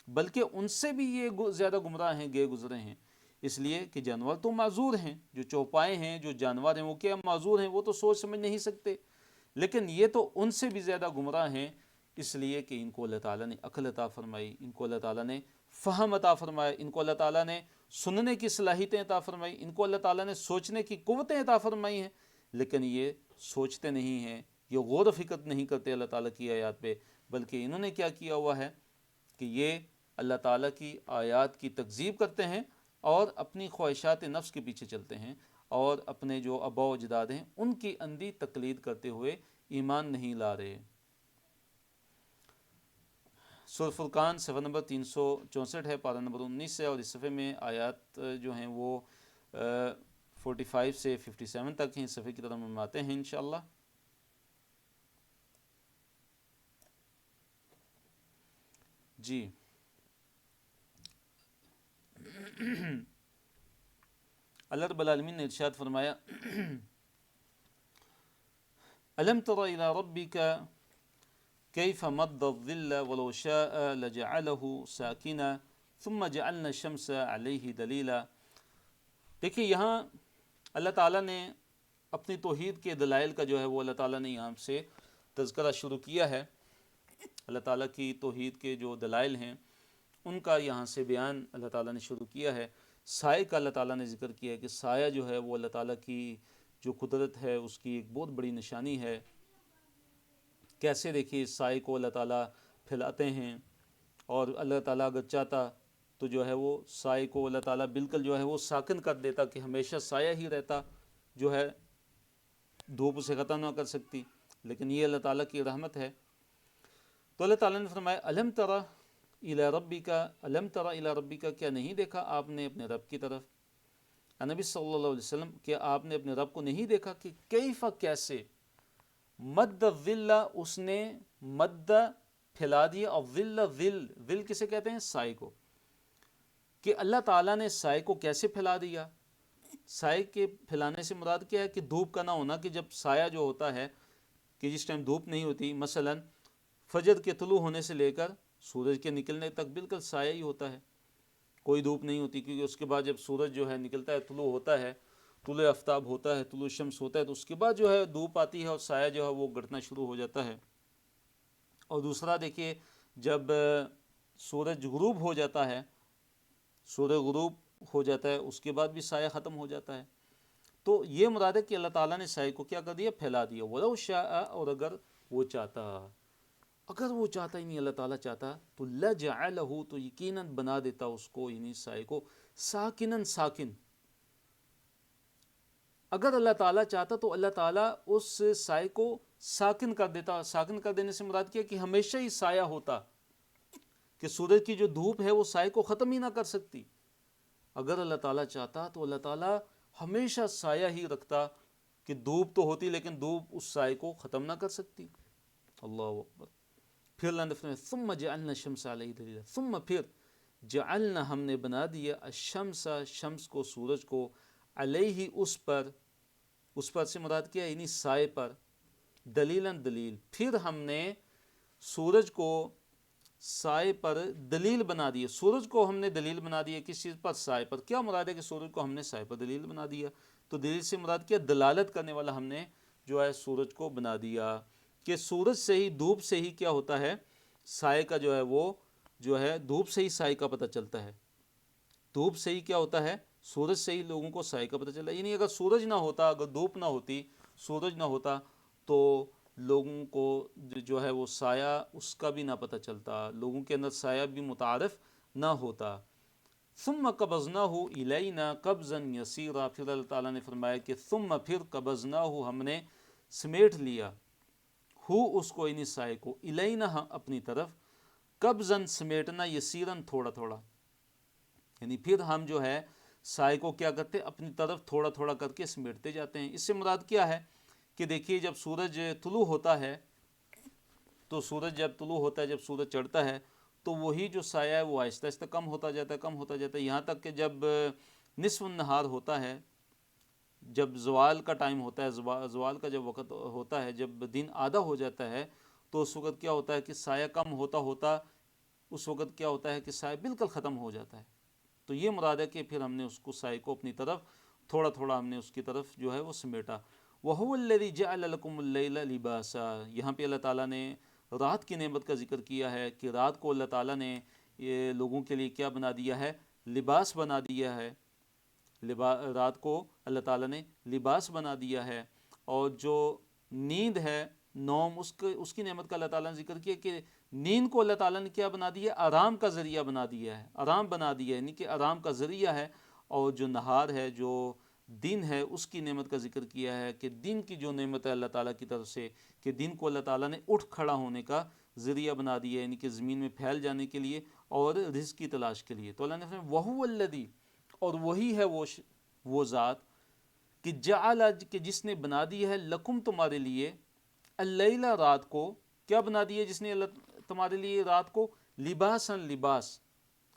A: بلکہ ان سے بھی یہ زیادہ گمراہ ہیں، گئے گزرے ہیں. اس لیے کہ جانور تو معذور ہیں، جو چوپائے ہیں، جو جانور ہیں، وہ کیا معذور ہیں، وہ تو سوچ سمجھ نہیں سکتے، لیکن یہ تو ان سے بھی زیادہ گمراہ ہیں. اس لیے کہ ان کو اللہ تعالیٰ نے عقل عطا فرمائی، ان کو اللہ تعالیٰ نے فہم عطا فرمایا، ان کو اللہ تعالیٰ نے سننے کی صلاحیتیں عطا فرمائی، ان کو اللہ تعالیٰ نے سوچنے کی قوتیں عطا فرمائی ہیں، لیکن یہ سوچتے نہیں ہیں، یہ غور و فکر نہیں کرتے اللہ تعالیٰ کی آیات پہ، بلکہ انہوں نے کیا کیا ہوا ہے کہ یہ اللہ تعالیٰ کی آیات کی تکذیب کرتے ہیں اور اپنی خواہشات نفس کے پیچھے چلتے ہیں، اور اپنے جو آباء و اجداد ہیں ان کی اندھی تقلید کرتے ہوئے ایمان نہیں لا رہے. سورۃ فرقان صفحہ نمبر 364 ہے، پارہ نمبر 19 ہے، اور اس صفحے میں آیات جو ہیں وہ 45 سے 57 تک ہیں. اس صفحے کی طرف ہم آتے ہیں انشاءاللہ. جی اللہ رب العالمین نے ارشاد فرمایا الم تر الی ربک کیف مد الظل ولو شاء لجعله ساکنا ثم جعلنا الشمس علیہ دلیلا. دیکھیے یہاں اللہ تعالیٰ نے اپنی توحید کے دلائل کا جو ہے وہ اللہ تعالیٰ نے یہاں سے تذکرہ شروع کیا ہے. اللہ تعالیٰ کی توحید کے جو دلائل ہیں ان کا یہاں سے بیان اللہ تعالیٰ نے شروع کیا ہے. سائے کا اللہ تعالیٰ نے ذکر کیا ہے کہ سایہ جو ہے وہ اللہ تعالیٰ کی جو قدرت ہے اس کی ایک بہت بڑی نشانی ہے. کیسے دیکھیے اس سائے کو اللہ تعالیٰ پھیلاتے ہیں، اور اللہ تعالیٰ اگر چاہتا تو جو ہے وہ سائے کو اللہ تعالیٰ بالکل جو ہے وہ ساکن کر دیتا کہ ہمیشہ سایہ ہی رہتا، جو ہے دھوپ اسے ختم نہ کر سکتی. لیکن یہ اللہ تعالیٰ کی رحمت ہے. تو اللہ تعالیٰ نے فرمایا الم ترى الی ربک، الم ترى الی ربک، کیا نہیں دیکھا آپ نے اپنے رب کی طرف. نبی صلی اللہ علیہ وسلم کیا آپ نے اپنے رب کو نہیں دیکھا کہ کیف کیسے مد الظل، اس نے مد پھیلا دیا، اور ظل ظل کسے کہتے ہیں؟ سائے کو. کہ اللہ تعالیٰ نے سائے کو کیسے پھیلا دیا. سائے کے پھیلانے سے مراد کیا ہے کہ دھوپ کا نہ ہونا، کہ جب سایہ جو ہوتا ہے کہ جس ٹائم دھوپ نہیں ہوتی، مثلا فجر کے طلوع ہونے سے لے کر سورج کے نکلنے تک بالکل سایہ ہی ہوتا ہے، کوئی دھوپ نہیں ہوتی. کیونکہ اس کے بعد جب سورج جو ہے نکلتا ہے، طلوع ہوتا ہے، طلوع آفتاب ہوتا ہے، طلوع شمس ہوتا ہے، تو اس کے بعد جو ہے دھوپ آتی ہے اور سایہ جو ہے وہ گھٹنا شروع ہو جاتا ہے. اور دوسرا دیکھیے جب سورج غروب ہو جاتا ہے، سورج غروب ہو جاتا ہے، اس کے بعد بھی سایہ ختم ہو جاتا ہے. تو یہ مراد ہے کہ اللہ تعالیٰ نے سائے کو کیا کر دیا؟ پھیلا دیا. وَلَوْ شَاءَ، اور اگر وہ چاہتا، اگر وہ چاہتا ہی نہیں اللہ تعالیٰ چاہتا تو لَجَعَلَهُ، تو یقیناً بنا دیتا اس کو، یعنی سائے کو، ساکنن ساکن. اگر اللہ تعالیٰ چاہتا تو اللہ تعالیٰ اس سائے کو ساکن کر دیتا. ساکن کر دینے سے مراد کیا کہ ہمیشہ ہی سایہ ہوتا، کہ سورج کی جو دھوپ ہے وہ سائے کو ختم ہی نہ کر سکتی. اگر اللہ تعالیٰ چاہتا تو اللہ تعالیٰ ہمیشہ سایہ ہی رکھتا، کہ دھوپ تو ہوتی لیکن دھوپ اس سائے کو ختم نہ کر سکتی. اللہ اکبر. پھر اللہ نے فرمایا ثم جعلنا الشمس علیہ دلیلا، ثم پھر جعلنا ہم نے بنا دیا الشمس شمس کو، سورج کو، علیہ اس پر سے مراد کیا ہے؟ یعنی سائے پر، دلیلاً دلیل. پھر ہم نے سورج کو سائے پر دلیل بنا دیا. سورج کو ہم نے دلیل بنا دیا کس چیز پر؟ سائے پر. کیا مراد ہے کہ سورج کو ہم نے سائے پر دلیل بنا دیا؟ تو دلیل سے مراد کیا؟ دلالت کرنے والا ہم نے جو ہے سورج کو بنا دیا، کہ سورج سے ہی، دھوپ سے ہی کیا ہوتا ہے؟ سائے کا جو ہے وہ جو ہے دھوپ سے ہی سائے کا پتہ چلتا ہے. دھوپ سے ہی کیا ہوتا ہے؟ سورج سے ہی لوگوں کو سائے کا پتہ چلتا ہے. یعنی اگر سورج نہ ہوتا، اگر دھوپ نہ ہوتی، سورج نہ ہوتا، تو لوگوں کو جو ہے وہ سایہ اس کا بھی نہ پتہ چلتا، لوگوں کے اندر سایہ بھی متعارف نہ ہوتا. ثم قبضناہ الینا قبضا یسیرا، پھر اللہ تعالیٰ نے فرمایا کہ ثم پھر قبضناہ ہم نے سمیٹ لیا، اس کو، یعنی سائے کو، الینا اپنی طرف، قبضا سمیٹنا، یسیرن تھوڑا تھوڑا. یعنی پھر ہم جو ہے سائے کو کیا کرتے؟ اپنی طرف تھوڑا تھوڑا کر کے سمیٹتے جاتے ہیں. اس سے مراد کیا ہے کہ دیکھیے جب سورج طلوع ہوتا ہے، تو سورج جب طلوع ہوتا ہے، جب سورج چڑھتا ہے، تو وہی جو سایہ ہے وہ آہستہ آہستہ کم ہوتا جاتا ہے، کم ہوتا جاتا ہے، یہاں تک کہ جب نصف النہار ہوتا ہے، جب زوال کا ٹائم ہوتا ہے، زوال کا جب وقت ہوتا ہے، جب دن آدھا ہو جاتا ہے، تو اس وقت کیا ہوتا ہے کہ سایہ کم ہوتا ہوتا اس وقت کیا ہوتا ہے کہ سایہ بالکل ختم ہو جاتا ہے. تو یہ مراد ہے کہ پھر ہم نے اس کو سائے کو اپنی طرف تھوڑا تھوڑا ہم نے اس کی طرف جو ہے وہ سمیٹا. وَهُوَ الَّذِي جَعَلَ لَكُمُ اللَّيْلَ لِبَاسًا، یہاں پہ اللہ تعالیٰ نے رات کی نعمت کا ذکر کیا ہے کہ رات کو اللہ تعالیٰ نے یہ لوگوں کے لیے کیا بنا دیا ہے؟ لباس بنا دیا ہے. رات کو اللہ تعالیٰ نے لباس بنا دیا ہے. اور جو نیند ہے، نوم، اس کی نعمت کا اللہ تعالیٰ نے ذکر کیا کہ نیند کو اللہ تعالیٰ نے کیا بنا دیا؟ آرام کا ذریعہ بنا دیا ہے، آرام بنا دیا ہے، یعنی کہ آرام کا ذریعہ ہے. اور جو نہار ہے، جو دن ہے، اس کی نعمت کا ذکر کیا ہے کہ دن کی جو نعمت ہے اللہ تعالیٰ کی طرف سے، کہ دن کو اللہ تعالیٰ نے اٹھ کھڑا ہونے کا ذریعہ بنا دیا ہے، یعنی کہ زمین میں پھیل جانے کے لیے اور رزق کی تلاش کے لیے. تو اللہ نے فرمایا وَهُوَ الَّذِي، اور وہی ہے وہ ذات، کہ جعل، کہ جس نے بنا دی ہے، لکم تمہارے لیے، اللیلہ رات کو، کیا بنا دی ہے جس نے اللہ تمہارے لیے رات کو؟ لباساً لباس،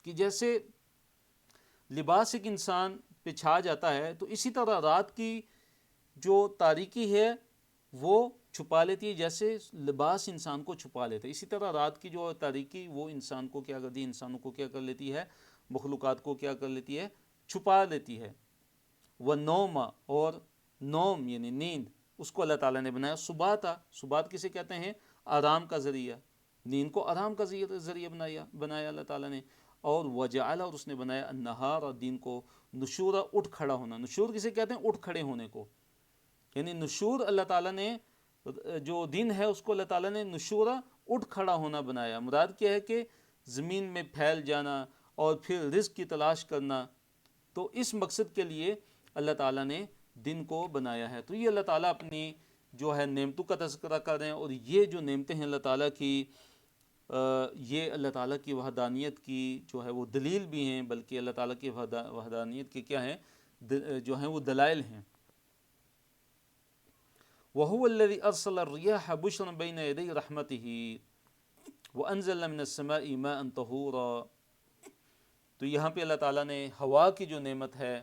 A: کہ جیسے لباس ایک انسان پہ چھا جاتا ہے تو اسی طرح رات کی جو تاریکی ہے وہ چھپا لیتی ہے، جیسے لباس انسان کو چھپا لیتا ہے، اسی طرح رات کی جو تاریکی وہ انسان کو کیا کرتی ہے، انسانوں کو کیا کر لیتی ہے، مخلوقات کو کیا کر لیتی ہے، چھپا لیتی ہے۔ وہ نوم، اور نوم یعنی نیند، اس کو اللہ تعالیٰ نے بنایا سباتا، سبات کسے کہتے ہیں، آرام کا ذریعہ، نیند کو آرام کا ذریعہ بنایا اللہ تعالیٰ نے۔ اور وجعل، اور اس نے بنایا النہار، اور دن کو نشورا، اٹھ کھڑا ہونا، نشور کسے کہتے ہیں، اٹھ کھڑے ہونے کو، یعنی نشور اللہ تعالیٰ نے جو دن ہے اس کو اللہ تعالیٰ نے نشورا، اٹھ کھڑا ہونا بنایا۔ مراد کیا ہے کہ زمین میں پھیل جانا اور پھر رزق کی تلاش کرنا، تو اس مقصد کے لیے اللہ تعالیٰ نے دن کو بنایا ہے۔ تو یہ اللہ تعالیٰ اپنی جو ہے نعمتوں کا تذکرہ کر رہے ہیں، اور یہ جو نعمتیں ہیں اللہ تعالیٰ کی، یہ اللہ تعالیٰ کی وحدانیت کی جو ہے وہ دلیل بھی ہیں، بلکہ اللہ تعالیٰ کی وحدانیت کے کیا ہیں، جو ہیں وہ دلائل ہیں۔ وَهُوَ الَّذِي أَرْسَلَ الرِّيَاحَ بُشْرًا بَيْنَ يَدَيْ رَحْمَتِهِ وَأَنزَلْنَا مِنَ السَّمَاءِ مَاءً طَهُورًا۔ تو یہاں پہ اللہ تعالیٰ نے ہوا کی جو نعمت ہے،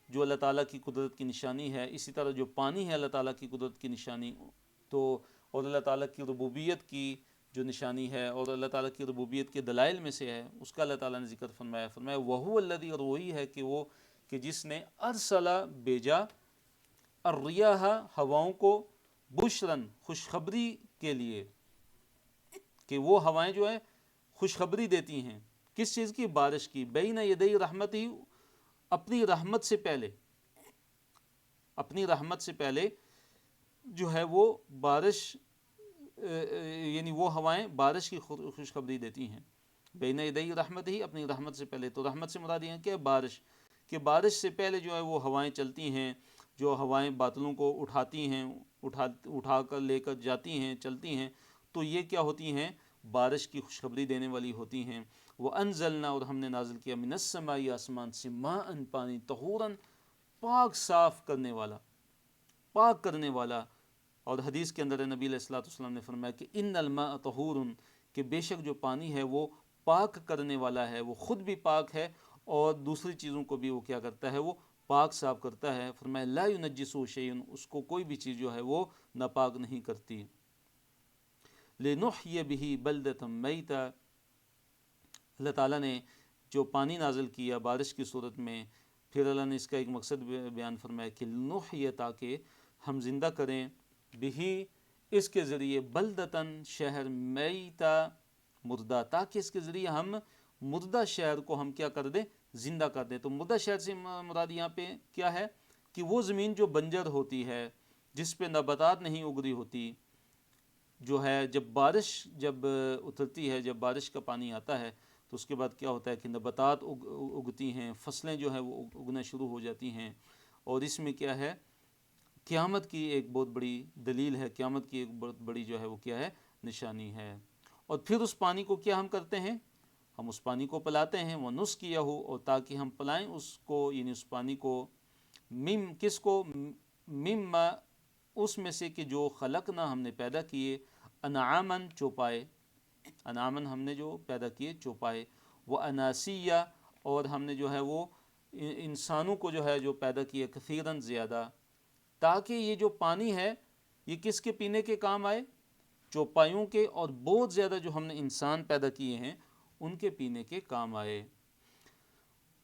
A: جو اللہ تعالیٰ کی قدرت کی نشانی ہے، اسی طرح جو پانی ہے اللہ تعالیٰ کی قدرت کی نشانی، تو اور اللہ تعالیٰ کی ربوبیت کی جو نشانی ہے، اور اللہ تعالیٰ کی ربوبیت کے دلائل میں سے ہے، اس کا اللہ تعالیٰ نے ذکر فرمایا وَهُوَ الَّذِي، اور وہی ہے کہ وہ کہ جس نے ارسلا بھیجا، الریاح ہواؤں کو، بشرن خوشخبری کے لیے، کہ وہ ہوائیں جو ہیں خوشخبری دیتی ہیں، کس چیز کی، بارش کی، بین یدی رحمت ہی، اپنی رحمت سے پہلے، اپنی رحمت سے پہلے جو ہے وہ بارش، یعنی وہ ہوائیں بارش کی خوشخبری دیتی ہیں، بین یدی رحمت ہی، اپنی رحمت سے پہلے۔ تو رحمت سے مراد یہ ہے کہ بارش، کہ بارش سے پہلے جو ہے وہ ہوائیں چلتی ہیں، جو ہوائیں بادلوں کو اٹھاتی ہیں، اٹھا کر لے کر جاتی ہیں، چلتی ہیں، تو یہ کیا ہوتی ہیں، بارش کی خوشخبری دینے والی ہوتی ہیں۔ وَأَنزَلْنَا، اور ہم نے نازل کیا، مِنَ السَّمَاءِ، آسمان سے، مَاءً پانی، طَہُورًا پاک صاف کرنے والا، پاک کرنے والا۔ اور حدیث کے اندر نبی علیہ الصلوۃ والسلام نے فرمایا کہ ان الماء طہور، کہ بے شک جو پانی ہے وہ پاک کرنے والا ہے، وہ خود بھی پاک ہے اور دوسری چیزوں کو بھی وہ کیا کرتا ہے، وہ پاک صاف کرتا ہے۔ فرمایا لا ينجسه شیء، اس کو کوئی بھی چیز جو ہے وہ ناپاک نہیں کرتی۔ لنحیی بہ بلدۃ میتا، اللہ تعالیٰ نے جو پانی نازل کیا بارش کی صورت میں، پھر اللہ نے اس کا ایک مقصد بیان فرمایا کہ لنحیی، تاکہ ہم زندہ کریں، بہی اس کے ذریعے، بلدتاً شہر، میتا مردہ، تاکہ اس کے ذریعے ہم مردہ شہر کو ہم کیا کر دیں، زندہ کر دیں۔ تو مردہ شہر سے مراد یہاں پہ کیا ہے کہ وہ زمین جو بنجر ہوتی ہے، جس پہ نباتات نہیں اگ رہی ہوتی، جو ہے جب بارش جب اترتی ہے، جب بارش کا پانی آتا ہے تو اس کے بعد کیا ہوتا ہے کہ نباتات اگتی ہیں، فصلیں جو ہیں وہ اگنا شروع ہو جاتی ہیں، اور اس میں کیا ہے، قیامت کی ایک بہت بڑی دلیل ہے، قیامت کی ایک بہت بڑی جو ہے وہ کیا ہے، نشانی ہے۔ اور پھر اس پانی کو کیا ہم کرتے ہیں، ہم اس پانی کو پلاتے ہیں، وہ نسقیہ ہو، اور تاکہ ہم پلائیں اس کو، یعنی اس پانی کو، مم کس کو، مما اس میں سے کہ جو خلقنا ہم نے پیدا کیے، انعامن چوپائے، انعامن ہم نے جو پیدا کیے چوپائے، وہ اناسیہ، اور ہم نے جو ہے وہ انسانوں کو جو ہے جو پیدا کیے، کثیراً زیادہ، تاکہ یہ جو پانی ہے یہ کس کے پینے کے کام آئے، چوپایوں کے، اور بہت زیادہ جو ہم نے انسان پیدا کیے ہیں ان کے پینے کے کام آئے۔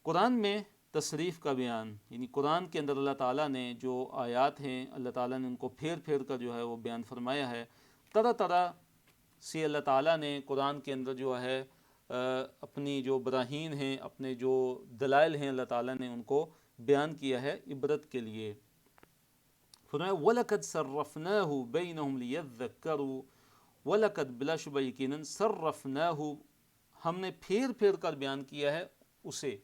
A: قرآن میں تصریف کا بیان، یعنی قرآن کے اندر اللہ تعالیٰ نے جو آیات ہیں اللہ تعالیٰ نے ان کو پھیر پھیر کر جو ہے وہ بیان فرمایا ہے۔ طرح طرح سے اللہ تعالیٰ نے قرآن کے اندر جو ہے اپنی جو براہین ہیں، اپنے جو دلائل ہیں، اللہ تعالیٰ نے ان کو بیان کیا ہے عبرت کے لیے۔ فرمایا وَلَقَدْ صَرَّفْنَاهُ بَيْنَهُمْ لِيَذَّكَّرُوا، وَلَقَدْ بلا شبہ یقیناً، صَرَّفْنَاهُ ہم نے پھیر پھیر کر بیان کیا ہے اسے،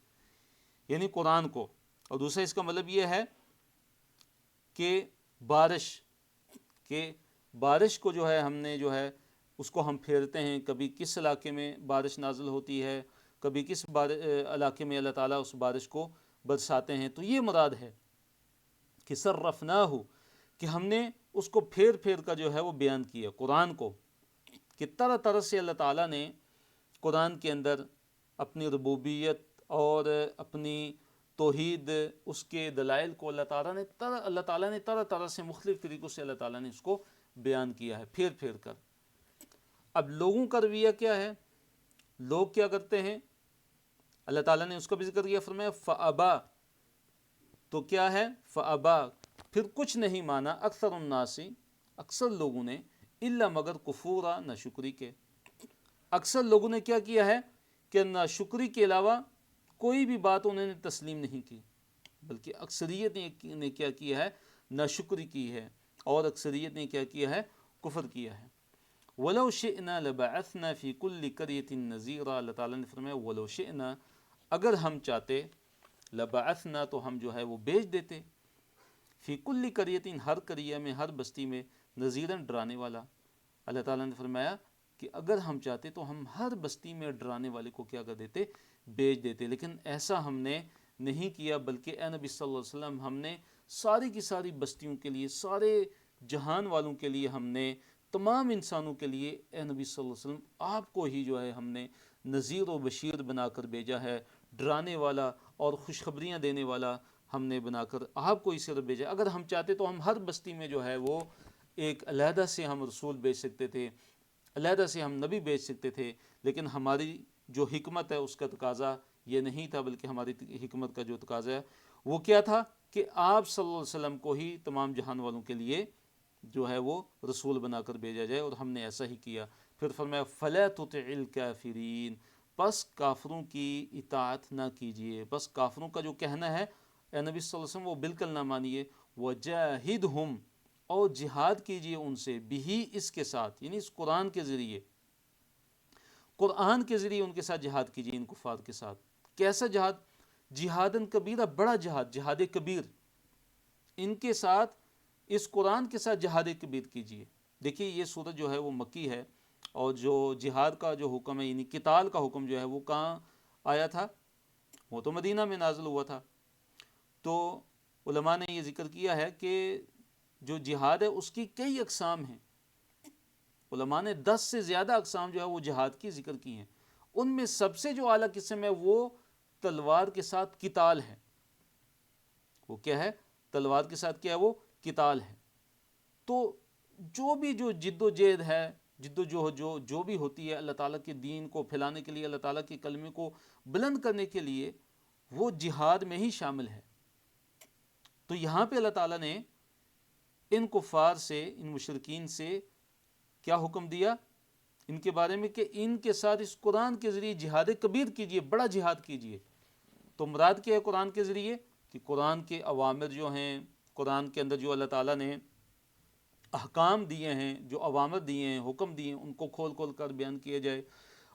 A: یعنی قرآن کو۔ اور دوسرا اس کا مطلب یہ ہے کہ بارش کو جو ہے ہم نے جو ہے اس کو ہم پھیرتے ہیں، کبھی کس علاقے میں بارش نازل ہوتی ہے، کبھی کس علاقے میں اللہ تعالیٰ اس بارش کو برساتے ہیں۔ تو یہ مراد ہے کہ صرفناہ، کہ ہم نے اس کو پھیر پھیر کر جو ہے وہ بیان کیا، قرآن کو، کہ طرح طرح سے اللہ تعالیٰ نے قرآن کے اندر اپنی ربوبیت اور اپنی توحید، اس کے دلائل کو اللہ تعالیٰ نے طرح طرح سے مختلف طریقوں سے اللہ تعالیٰ نے اس کو بیان کیا ہے پھیر پھیر کر۔ اب لوگوں کا رویہ کیا ہے؟ لوگ کیا کرتے ہیں؟ اللہ تعالیٰ نے اس کا بھی ذکر کیا، فرمایا فَأَبَا، تو کیا ہے فَأَبَا، پھر کچھ نہیں مانا اکثر الناس، اکثر لوگوں نے، الا مگر کفورا، ناشکری کے، اکثر لوگوں نے کیا کیا ہے کہ ناشکری کے علاوہ کوئی بھی بات انہوں نے تسلیم نہیں کی، بلکہ اکثریت نے کیا کیا ہے؟ ناشکری کی ہے، اور اکثریت نے کیا کیا ہے؟ کفر کیا ہے۔ وَلَوْ شِئْنَا لَبَعَثْنَا فِي كُلِّ قَرْيَةٍ نَذِيرًا، اللہ تعالیٰ نے فرمایا وَلَوْ شِئْنَا، اگر ہم چاہتے، لَبَعَثْنَا، تو ہم جو ہے وہ بھیج دیتے، فی کل قریۃ، ہر قریہ میں، ہر بستی میں، نذیراً، ڈرانے والا۔ اللہ تعالیٰ نے فرمایا کہ اگر ہم چاہتے تو ہم ہر بستی میں ڈرانے والے کو کیا کر دیتے؟ بھیج دیتے، لیکن ایسا ہم نے نہیں کیا، بلکہ اے نبی صلی اللہ علیہ وسلم ہم نے ساری کی ساری بستیوں کے لیے، سارے جہان والوں کے لیے، ہم نے تمام انسانوں کے لیے، اے نبی صلی اللہ علیہ وسلم آپ کو ہی جو ہے ہم نے نذیر و بشیر بنا کر بھیجا ہے، ڈرانے والا اور خوشخبریاں دینے والا ہم نے بنا کر آپ کو اس طرح بھیجا۔ اگر ہم چاہتے تو ہم ہر بستی میں جو ہے وہ ایک علیحدہ سے ہم رسول بھیج سکتے تھے، علیحدہ سے ہم نبی بھیج سکتے تھے، لیکن ہماری جو حکمت ہے اس کا تقاضا یہ نہیں تھا، بلکہ ہماری حکمت کا جو تقاضا ہے وہ کیا تھا کہ آپ صلی اللہ علیہ وسلم کو ہی تمام جہان والوں کے لیے جو ہے وہ رسول بنا کر بھیجا جائے، اور ہم نے ایسا ہی کیا۔ پھر فرمایا فَلَا تُطِعِ الْكَافِرِينَ، پس کافروں کی اطاعت نہ کیجیے، بس کافروں کا جو کہنا ہے اے نبی صلی اللہ علیہ وسلم وہ بالکل نہ مانیے۔ وَجَاهِدْهُمْ، اور جہاد کیجیے ان سے، بھی اس کے ساتھ، یعنی اس قرآن کے ذریعے، قرآن کے ذریعے ان کے ساتھ جہاد کیجیے، ان کفار کے ساتھ۔ کیسا جہاد؟ جہادن کبیرہ، بڑا جہاد، جہاد کبیر، ان کے ساتھ، اس قرآن کے ساتھ جہاد کبیر کیجیے۔ دیکھیے یہ سورت جو ہے وہ مکی ہے، اور جو جہاد کا جو حکم ہے، یعنی قتال کا حکم جو ہے وہ کہاں آیا تھا؟ وہ تو مدینہ میں نازل ہوا تھا۔ تو علماء نے یہ ذکر کیا ہے کہ جو جہاد ہے اس کی کئی اقسام ہیں، علماء نے 10 سے زیادہ اقسام جو ہے وہ جہاد کی ذکر کی ہیں، ان میں سب سے جو اعلیٰ قسم ہے وہ تلوار کے ساتھ قتال ہے۔ وہ کیا ہے؟ تلوار کے ساتھ کیا ہے؟ وہ قتال ہے۔ تو جو بھی جو جد و جہد ہے، جد و جہد جو بھی ہوتی ہے اللہ تعالیٰ کے دین کو پھیلانے کے لیے، اللہ تعالیٰ کے کلمے کو بلند کرنے کے لیے، وہ جہاد میں ہی شامل ہے۔ تو یہاں پہ اللہ تعالیٰ نے ان کفار سے، ان مشرکین سے کیا حکم دیا ان کے بارے میں کہ ان کے ساتھ اس قرآن کے ذریعے جہاد کبیر کیجیے، بڑا جہاد کیجیے۔ تو مراد کیا ہے قرآن کے ذریعے؟ کہ قرآن کے اوامر جو ہیں، قرآن کے اندر جو اللہ تعالیٰ نے احکام دیے ہیں، جو اوامر دیے ہیں، حکم دیے ہیں، ان کو کھول کھول کر بیان کیا جائے،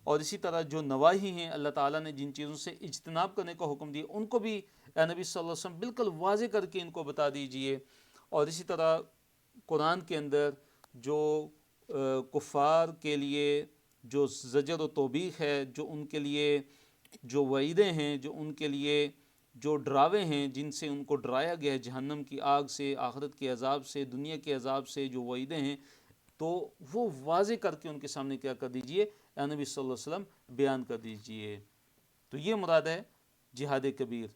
A: اور اسی طرح جو نواہی ہیں، اللہ تعالیٰ نے جن چیزوں سے اجتناب کرنے کا حکم دیا ان کو بھی اے نبی صلی اللہ علیہ وسلم بالکل واضح کر کے ان کو بتا دیجئے۔ اور اسی طرح قرآن کے اندر جو کفار کے لیے جو زجر و توبیخ ہے، جو ان کے لیے جو وعیدیں ہیں، جو ان کے لیے جو ڈراوے ہیں، جن سے ان کو ڈرایا گیا ہے، جہنم کی آگ سے، آخرت کے عذاب سے، دنیا کے عذاب سے جو وعیدیں ہیں، تو وہ واضح کر کے ان کے سامنے کیا کر دیجئے؟ اے نبی صلی اللہ علیہ وسلم بیان کر دیجئے۔ تو یہ مراد ہے جہاد کبیر۔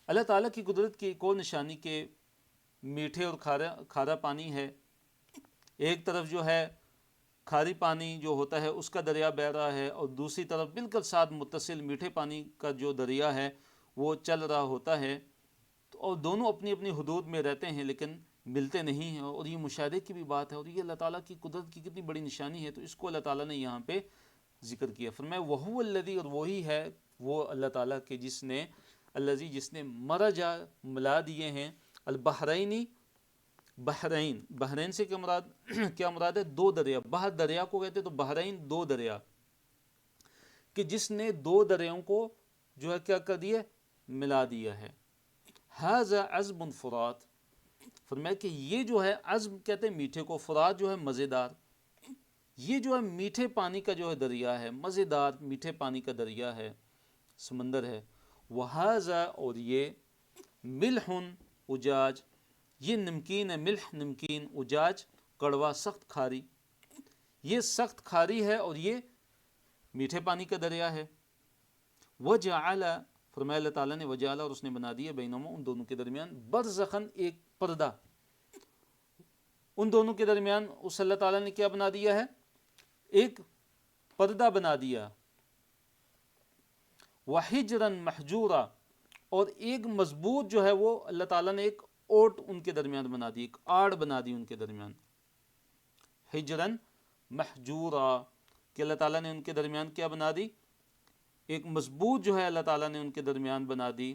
A: اللہ تعالیٰ کی قدرت کی ایک اور نشانی کہ میٹھے اور کھارا پانی ہے۔ ایک طرف جو ہے کھاری پانی جو ہوتا ہے اس کا دریا بہہ رہا ہے، اور دوسری طرف بالکل ساتھ متصل میٹھے پانی کا جو دریا ہے وہ چل رہا ہوتا ہے، اور دونوں اپنی اپنی حدود میں رہتے ہیں لیکن ملتے نہیں ہیں، اور یہ مشاہدے کی بھی بات ہے، اور یہ اللہ تعالیٰ کی قدرت کی کتنی بڑی نشانی ہے۔ تو اس کو اللہ تعالیٰ نے یہاں پہ ذکر کیا، فرمایا وَهُوَ الَّذِي، اور وہی ہے وہ اللہ تعالیٰ کے جس نے مرجا ملا دیے ہیں البحرینی، بحرین سے کیا مراد ہے؟ دو دریا، بحر دریا کو کہتے تو بحرین دو دریا، کہ جس نے دو دریاؤں کو جو ہے کیا کر دیا؟ ملا دیا ہے۔ ھذا عذب فرات، فرمایا کہ یہ جو ہے عذب کہتے ہیں میٹھے کو، فرات جو ہے مزیدار، یہ جو ہے میٹھے پانی کا جو ہے دریا ہے، مزیدار میٹھے پانی کا دریا ہے، سمندر ہے۔ وَھذا، اور یہ ملح اجاج، یہ نمکین ہے، ملح نمکین، اجاج کڑوا سخت کھاری، یہ سخت کھاری ہے اور یہ میٹھے پانی کا دریا ہے۔ وجعل، فرمایا اللہ تعالیٰ نے وجعل، اور اس نے بنا دیا بینہما، ان دونوں کے درمیان، برزخن، ایک پردہ، ان دونوں کے درمیان اس اللہ تعالیٰ نے کیا بنا دیا ہے؟ ایک پردہ بنا دیا۔ وحجرن محجورا، اور ایک مضبوط جو ہے وہ اللہ تعالیٰ نے ایک اوٹ ان کے درمیان بنا دی، ایک آڑ بنا دی ان کے درمیان۔ ہجرن محجورا، کہ اللہ تعالیٰ نے ان کے درمیان کیا بنا دی؟ ایک مضبوط جو ہے اللہ تعالیٰ نے ان کے درمیان بنا دی،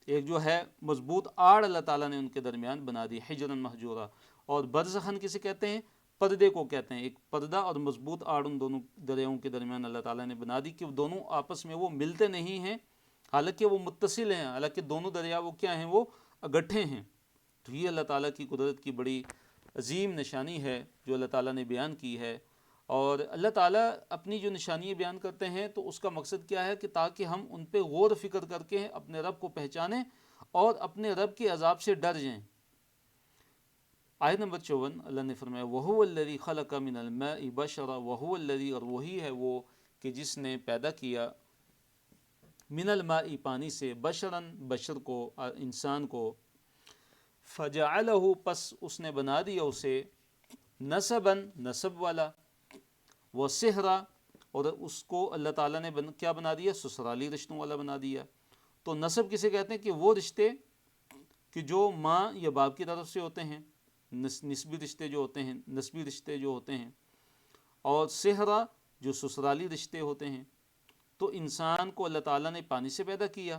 A: ایک جو ہے مضبوط آڑ اللہ تعالیٰ نے ان کے درمیان بنا دی، ہجرن محجورا۔ اور برزخن کسے کہتے ہیں؟ پردے کو کہتے ہیں، ایک پردہ اور مضبوط آڑ ان دونوں دریاؤں کے درمیان اللہ تعالیٰ نے بنا دی، کہ وہ دونوں آپس میں وہ ملتے نہیں ہیں، حالانکہ وہ متصل ہیں، حالانکہ دونوں دریا وہ کیا ہیں؟ وہ اگٹھے ہیں۔ تو یہ اللہ تعالیٰ کی قدرت کی بڑی عظیم نشانی ہے جو اللہ تعالیٰ نے بیان کی ہے۔ اور اللہ تعالیٰ اپنی جو نشانیاں بیان کرتے ہیں تو اس کا مقصد کیا ہے؟ کہ تاکہ ہم ان پہ غور و فکر کر کے اپنے رب کو پہچانیں اور اپنے رب کے عذاب سے ڈر جائیں۔ آیت نمبر 54 اللہ نے فرمایا وَهُوَ الَّذِي خَلَقَ مِنَ الْمَاءِ بَشَرًا وَهُوَ الَّذِي، اور وہی ہے وہ کہ جس نے پیدا کیا من الماء، پانی سے، بشراً، بشر کو، انسان کو، فَجَعَلَهُ، پس اس نے بنا دیا اسے، نسباً، نسب والا، وَسِحْرًا، اور اس کو اللہ تعالیٰ نے کیا بنا دیا؟ سسرالی رشتوں والا بنا دیا۔ تو نسب کسے کہتے ہیں؟ کہ وہ رشتے کہ جو ماں یا باپ کی طرف سے ہوتے ہیں، نسبی رشتے جو ہوتے ہیں، نسبی رشتے جو ہوتے ہیں، اور سحرا جو سسرالی رشتے ہوتے ہیں۔ تو انسان کو اللہ تعالیٰ نے پانی سے پیدا کیا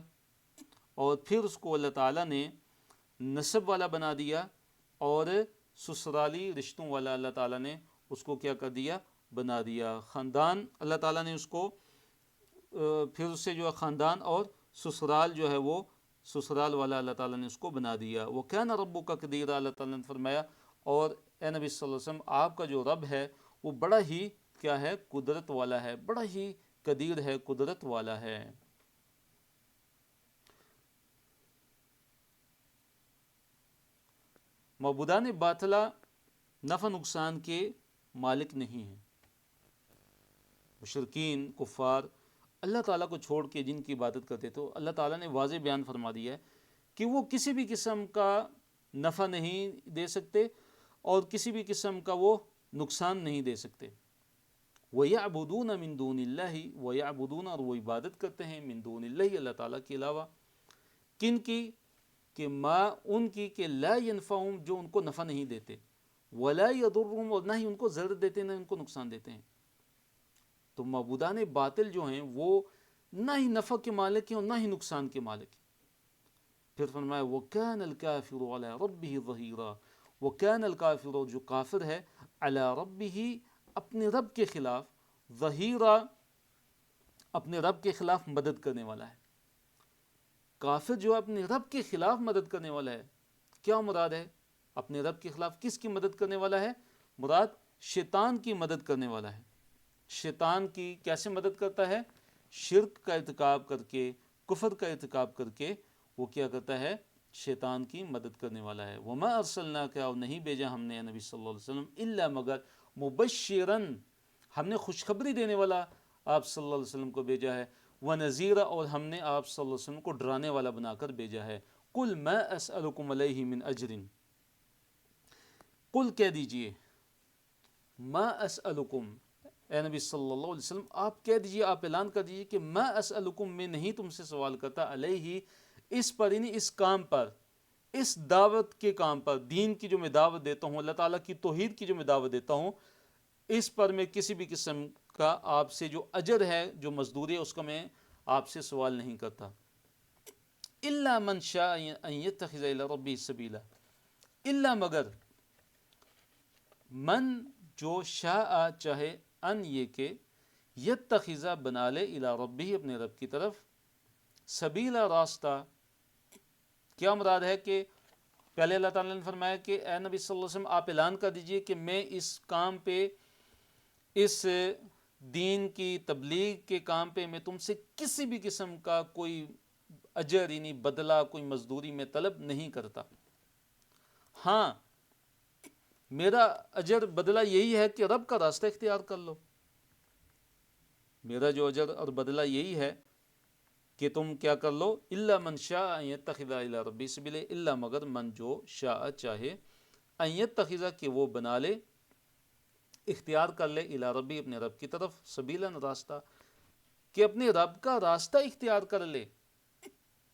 A: اور پھر اس کو اللہ تعالیٰ نے نسب والا بنا دیا، اور سسرالی رشتوں والا اللہ تعالیٰ نے اس کو کیا کر دیا؟ بنا دیا۔ خاندان اللہ تعالیٰ نے اس کو پھر اس سے جو ہے خاندان اور سسرال جو ہے وہ سسرال والا اللہ تعالیٰ نے اس کو بنا دیا۔ وَكَانَ رَبُّكَ قَدِيرًا، اللہ تعالیٰ نے فرمایا، اور اے نبی صلی اللہ علیہ وسلم، آپ کا جو رب ہے وہ بڑا ہی کیا ہے؟ قدرت والا ہے، بڑا ہی قدیر ہے، قدرت والا ہے۔ معبودان باطلہ نفع نقصان کے مالک نہیں ہیں۔ مشرکین، کفار اللہ تعالیٰ کو چھوڑ کے جن کی عبادت کرتے تو اللہ تعالیٰ نے واضح بیان فرما دیا ہے کہ وہ کسی بھی قسم کا نفع نہیں دے سکتے اور کسی بھی قسم کا وہ نقصان نہیں دے سکتے۔ وَيَعْبُدُونَ مِن دُونِ اللَّهِ، وَيَعْبُدُونَ، اور وہ عبادت کرتے ہیں، من دون اللہ، اللہ تعالیٰ کے علاوہ، کن کی؟ کہ ما، ان کی، کہ لا ينفعهم، جو ان کو نفع نہیں دیتے، ولا يضرهم، اور نہ ہی ان کو ضرر دیتے نہ ان کو نقصان دیتے ہیں۔ تو معبودان باطل جو ہیں وہ نہ ہی نفع کے مالک ہیں اور نہ ہی نقصان کے مالک ہیں۔ پھر فرمایا وَكَانَ الْكَافِرُ عَلَى رَبِّهِ ظَهِيرًا، وَكَانَ الْكَافِرُ، جو کافر ہے، عَلَى رَبِّهِ، اپنے رب کے خلاف، ظَهِيرًا، اپنے رب کے خلاف مدد کرنے والا ہے۔ کافر جو اپنے رب کے خلاف مدد کرنے والا ہے، کیا مراد ہے؟ اپنے رب کے خلاف کس کی مدد کرنے والا ہے؟ مراد شیطان کی مدد کرنے والا ہے۔ شیطان کی کیسے مدد کرتا ہے؟ شرک کا ارتکاب کر کے، کفر کا ارتکاب کر کے وہ کیا کرتا ہے؟ شیطان کی مدد کرنے والا ہے۔ وما ارسلناک، اور نہیں بھیجا ہم نے نبی صلی اللہ علیہ وسلم، الا مگر، مبشرن، ہم نے خوشخبری دینے والا آپ صلی اللہ علیہ وسلم کو بھیجا ہے، ونذیرا، اور ہم نے آپ صلی اللہ علیہ وسلم کو ڈرانے والا بنا کر بھیجا ہے۔ قل ما اسألکم علیہ من اجر، قل کہہ دیجئے، ما اسألکم، اے نبی صلی اللہ علیہ وسلم آپ کہہ دیجئے، آپ اعلان کر دیجئے کہ ما اسألکم، میں نہیں تم سے سوال کرتا، علیہ، اس پر، یعنی اس کام پر، اس دعوت کے کام پر، دین کی جو میں دعوت دیتا ہوں، اللہ تعالیٰ کی توحید کی جو میں دعوت دیتا ہوں، اس پر میں کسی بھی قسم کا آپ سے جو اجر ہے، جو مزدوری ہے، اس کا میں آپ سے سوال نہیں کرتا۔ الا من شاء ان يتخذ الى ربه سبیلا، الا مگر، من جو شاء چاہے، ان یہ کہ، یتخذ بنا لے، الی ربہ اپنے رب کی طرف، سبیلا راستہ۔ کیا مراد ہے؟ کہ پہلے اللہ تعالیٰ نے فرمایا کہ اے نبی صلی اللہ علیہ وسلم آپ اعلان کر دیجئے کہ میں اس کام پہ، اس دین کی تبلیغ کے کام پہ میں تم سے کسی بھی قسم کا کوئی اجر، یعنی بدلہ، کوئی مزدوری میں طلب نہیں کرتا۔ ہاں میرا اجر بدلہ یہی ہے کہ رب کا راستہ اختیار کر لو، میرا جو اجر اور بدلہ یہی ہے کہ تم کیا کر لو، الا من شاء ان یتخذ الی ربی سبیلا، الا مگر من جو شاء چاہے، ان یتخذ کہ وہ بنا لے، اختیار کر لے، الی ربی اپنے رب کی طرف، سبیلا راستہ، کہ اپنے رب کا راستہ اختیار کر لے،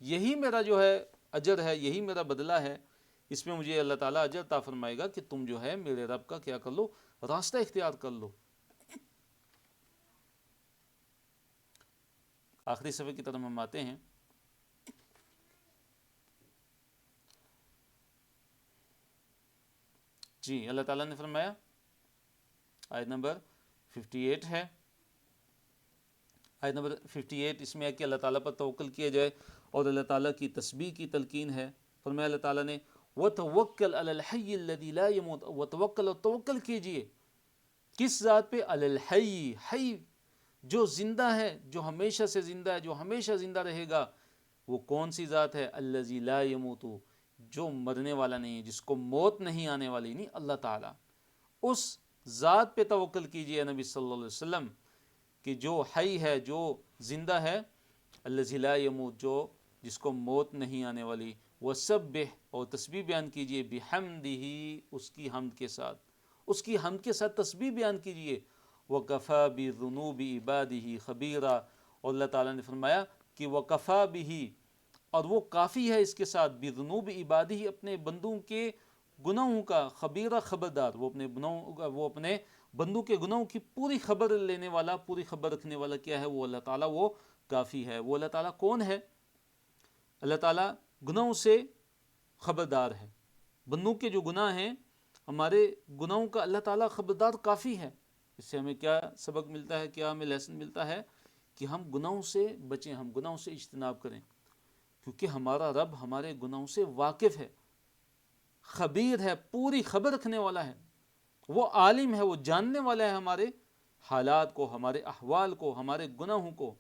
A: یہی میرا جو ہے اجر ہے، یہی میرا بدلہ ہے، اس میں مجھے اللہ تعالیٰ اجر عطا فرمائے گا کہ تم جو ہے میرے رب کا کیا کر لو، راستہ اختیار کر لو۔ آخری صفحے کی طرف ہم آتے ہیں۔ جی اللہ تعالیٰ نے فرمایا، آیت نمبر 58 ہے، آیت نمبر 58 اس میں ہے کہ اللہ تعالیٰ پر توکل کیا جائے اور اللہ تعالیٰ کی تسبیح کی تلقین ہے۔ فرمایا اللہ تعالیٰ نے وَتَوَكَّلْ عَلَى الْحَيِّ الَّذِي لَا يَمُوتُ، وَتَوَكَّلْ، اور توکل کیجئے کس ذات پہ، علی الحی، حی جو زندہ ہے، جو ہمیشہ سے زندہ ہے، جو ہمیشہ زندہ رہے گا، وہ کون سی ذات ہے، الذی لا یموت، جو مرنے والا نہیں ہے، جس کو موت نہیں آنے والی، نہیں اللہ تعالیٰ، اس ذات پہ توکل کیجئے نبی صلی اللہ علیہ وسلم کہ جو حی ہے، جو زندہ ہے، الذی لا یموت، جو جس کو موت نہیں آنے والی، وسبح، اور تسبیح بیان کیجئے، بحمدہ، اس کی حمد کے ساتھ، اس کی حمد کے ساتھ تسبیح بیان کیجئے، وَكَفَى بِذُنُوبِ عِبَادِهِ خَبِيرًا، اور اللہ تعالیٰ نے فرمایا کہ وَكَفَى بِهِ، اور وہ کافی ہے اس کے ساتھ، بِذُنُوبِ عِبَادِهِ، اپنے بندوں کے گناہوں کا، خبیرہ خبردار، وہ اپنے بندوں کے گناہوں کی پوری خبر لینے والا، پوری خبر رکھنے والا کیا ہے، وہ اللہ تعالیٰ، وہ کافی ہے۔ وہ اللہ تعالیٰ کون ہے؟ اللہ تعالیٰ گناہوں سے خبردار ہے، بندوں کے جو گناہ ہیں، ہمارے گناہوں کا اللہ تعالیٰ خبردار کافی ہے۔ اس سے ہمیں کیا سبق ملتا ہے، کیا ہمیں لیسن ملتا ہے کہ ہم گناہوں سے بچیں، ہم گناہوں سے اجتناب کریں، کیونکہ ہمارا رب ہمارے گناہوں سے واقف ہے، خبیر ہے، پوری خبر رکھنے والا ہے، وہ عالم ہے، وہ جاننے والا ہے ہمارے حالات کو، ہمارے احوال کو، ہمارے گناہوں کو،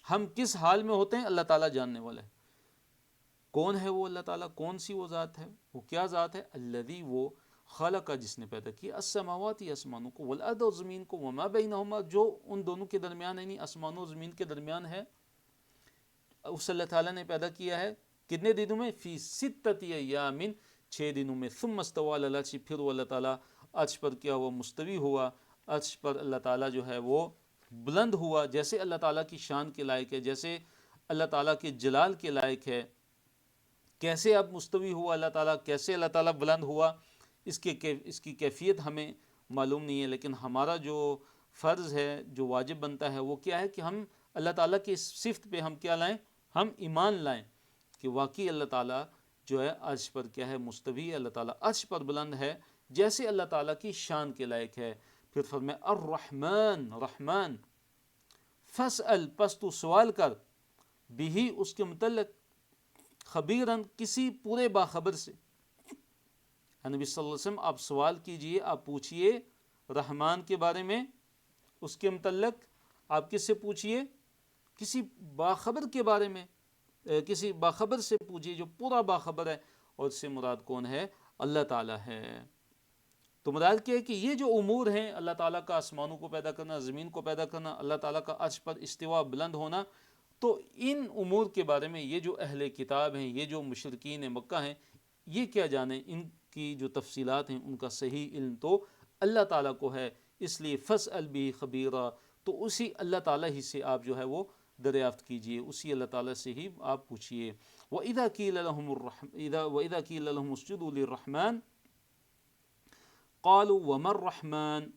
A: ہم کس حال میں ہوتے ہیں اللہ تعالیٰ جاننے والا ہے۔ کون ہے وہ اللہ تعالیٰ؟ کون سی وہ ذات ہے؟ وہ کیا ذات ہے؟ الذی، وہ خالق کا، جس نے پیدا کیا، السماوات، آسمانوں کو، والارض، اور زمین کو، وما بینہما، جو ان دونوں کے درمیان ہے، یعنی آسمانوں اور زمین کے درمیان ہے، اس اللہ تعالیٰ نے پیدا کیا ہے کتنے دنوں میں؟ فی ستۃ ایام، 6 دنوں میں، ثم استوی علی العرش، پھر وہ اللہ تعالیٰ عرش پر کیا ہوا، مستوی ہوا، عرش پر اللہ تعالیٰ جو ہے وہ بلند ہوا، جیسے اللہ تعالیٰ کی شان کے لائق ہے، جیسے اللہ تعالیٰ کے جلال کے لائق ہے۔ کیسے اب مستوی ہوا اللہ تعالیٰ، کیسے اللہ تعالیٰ بلند ہوا، اس کی کیفیت ہمیں معلوم نہیں ہے، لیکن ہمارا جو فرض ہے، جو واجب بنتا ہے، وہ کیا ہے کہ ہم اللہ تعالیٰ کی اس صفت پہ ہم کیا لائیں، ہم ایمان لائیں کہ واقعی اللہ تعالیٰ جو ہے عرش پر کیا ہے، مستوی ہے، اللہ تعالیٰ عرش پر بلند ہے، جیسے اللہ تعالیٰ کی شان کے لائق ہے۔ پھر فرمائے الرحمن، رحمان، فاسأل، پس تو سوال کر، بھی اس کے متعلق، خبیرن، کسی پورے باخبر سے۔ نبی صلی اللہ علیہ وسلم آپ سوال کیجئے، آپ پوچھئے رحمان کے بارے میں، اس کے متعلق آپ کس سے پوچھئے؟ کسی باخبر کے بارے میں، کسی باخبر سے پوچھئے جو پورا باخبر ہے، اور اس سے مراد کون ہے؟ اللہ تعالیٰ ہے۔ تو مراد کیا ہے کہ یہ جو امور ہیں، اللہ تعالیٰ کا آسمانوں کو پیدا کرنا، زمین کو پیدا کرنا، اللہ تعالیٰ کا عرش پر استوا، بلند ہونا، تو ان امور کے بارے میں یہ جو اہل کتاب ہیں، یہ جو مشرکین مکہ ہیں، یہ کیا جانیں، ان کی جو تفصیلات ہیں ان کا صحیح علم تو اللہ تعالیٰ کو ہے، اس لیے فاسأل بہ خبیرا، تو اسی اللہ تعالیٰ ہی سے آپ جو ہے وہ دریافت کیجئے، اسی اللہ تعالیٰ سے ہی آپ پوچھئے۔ وَإِذَا قِيلَ لَهُمُ اسْجُدُوا لِلرَّحْمَنِ قَالُوا وَمَا الرَّحْمَنُ،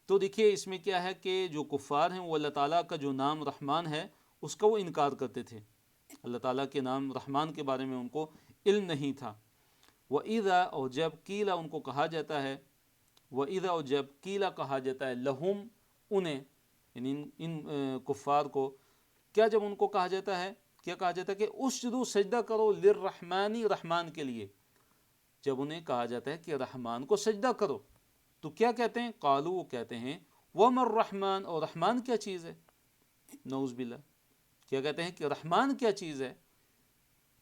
A: تو دیکھیے اس میں کیا ہے کہ جو کفار ہیں وہ اللہ تعالیٰ کا جو نام رحمان ہے اس کا وہ انکار کرتے تھے، اللہ تعالیٰ کے نام رحمان کے بارے میں ان کو علم نہیں تھا۔ وَإِذَا، اور جب قیل ان کو کہا جاتا ہے، وَإِذَا، اور جب قیل کہا جاتا ہے، لہم انہیں، یعنی ان کفار کو، کیا جب ان کو کہا جاتا ہے، کیا کہا جاتا ہے کہ اسجدوا، سجدہ کرو، للرحمانی، رحمان کے لیے، جب انہیں کہا جاتا ہے کہ رحمان کو سجدہ کرو، تو کیا کہتے ہیں؟ قالو، وہ کہتے ہیں وَمَا الرحمن، اور رحمان کیا چیز ہے؟ نعوذ باللہ، کیا کہتے ہیں کہ رحمان کیا چیز ہے؟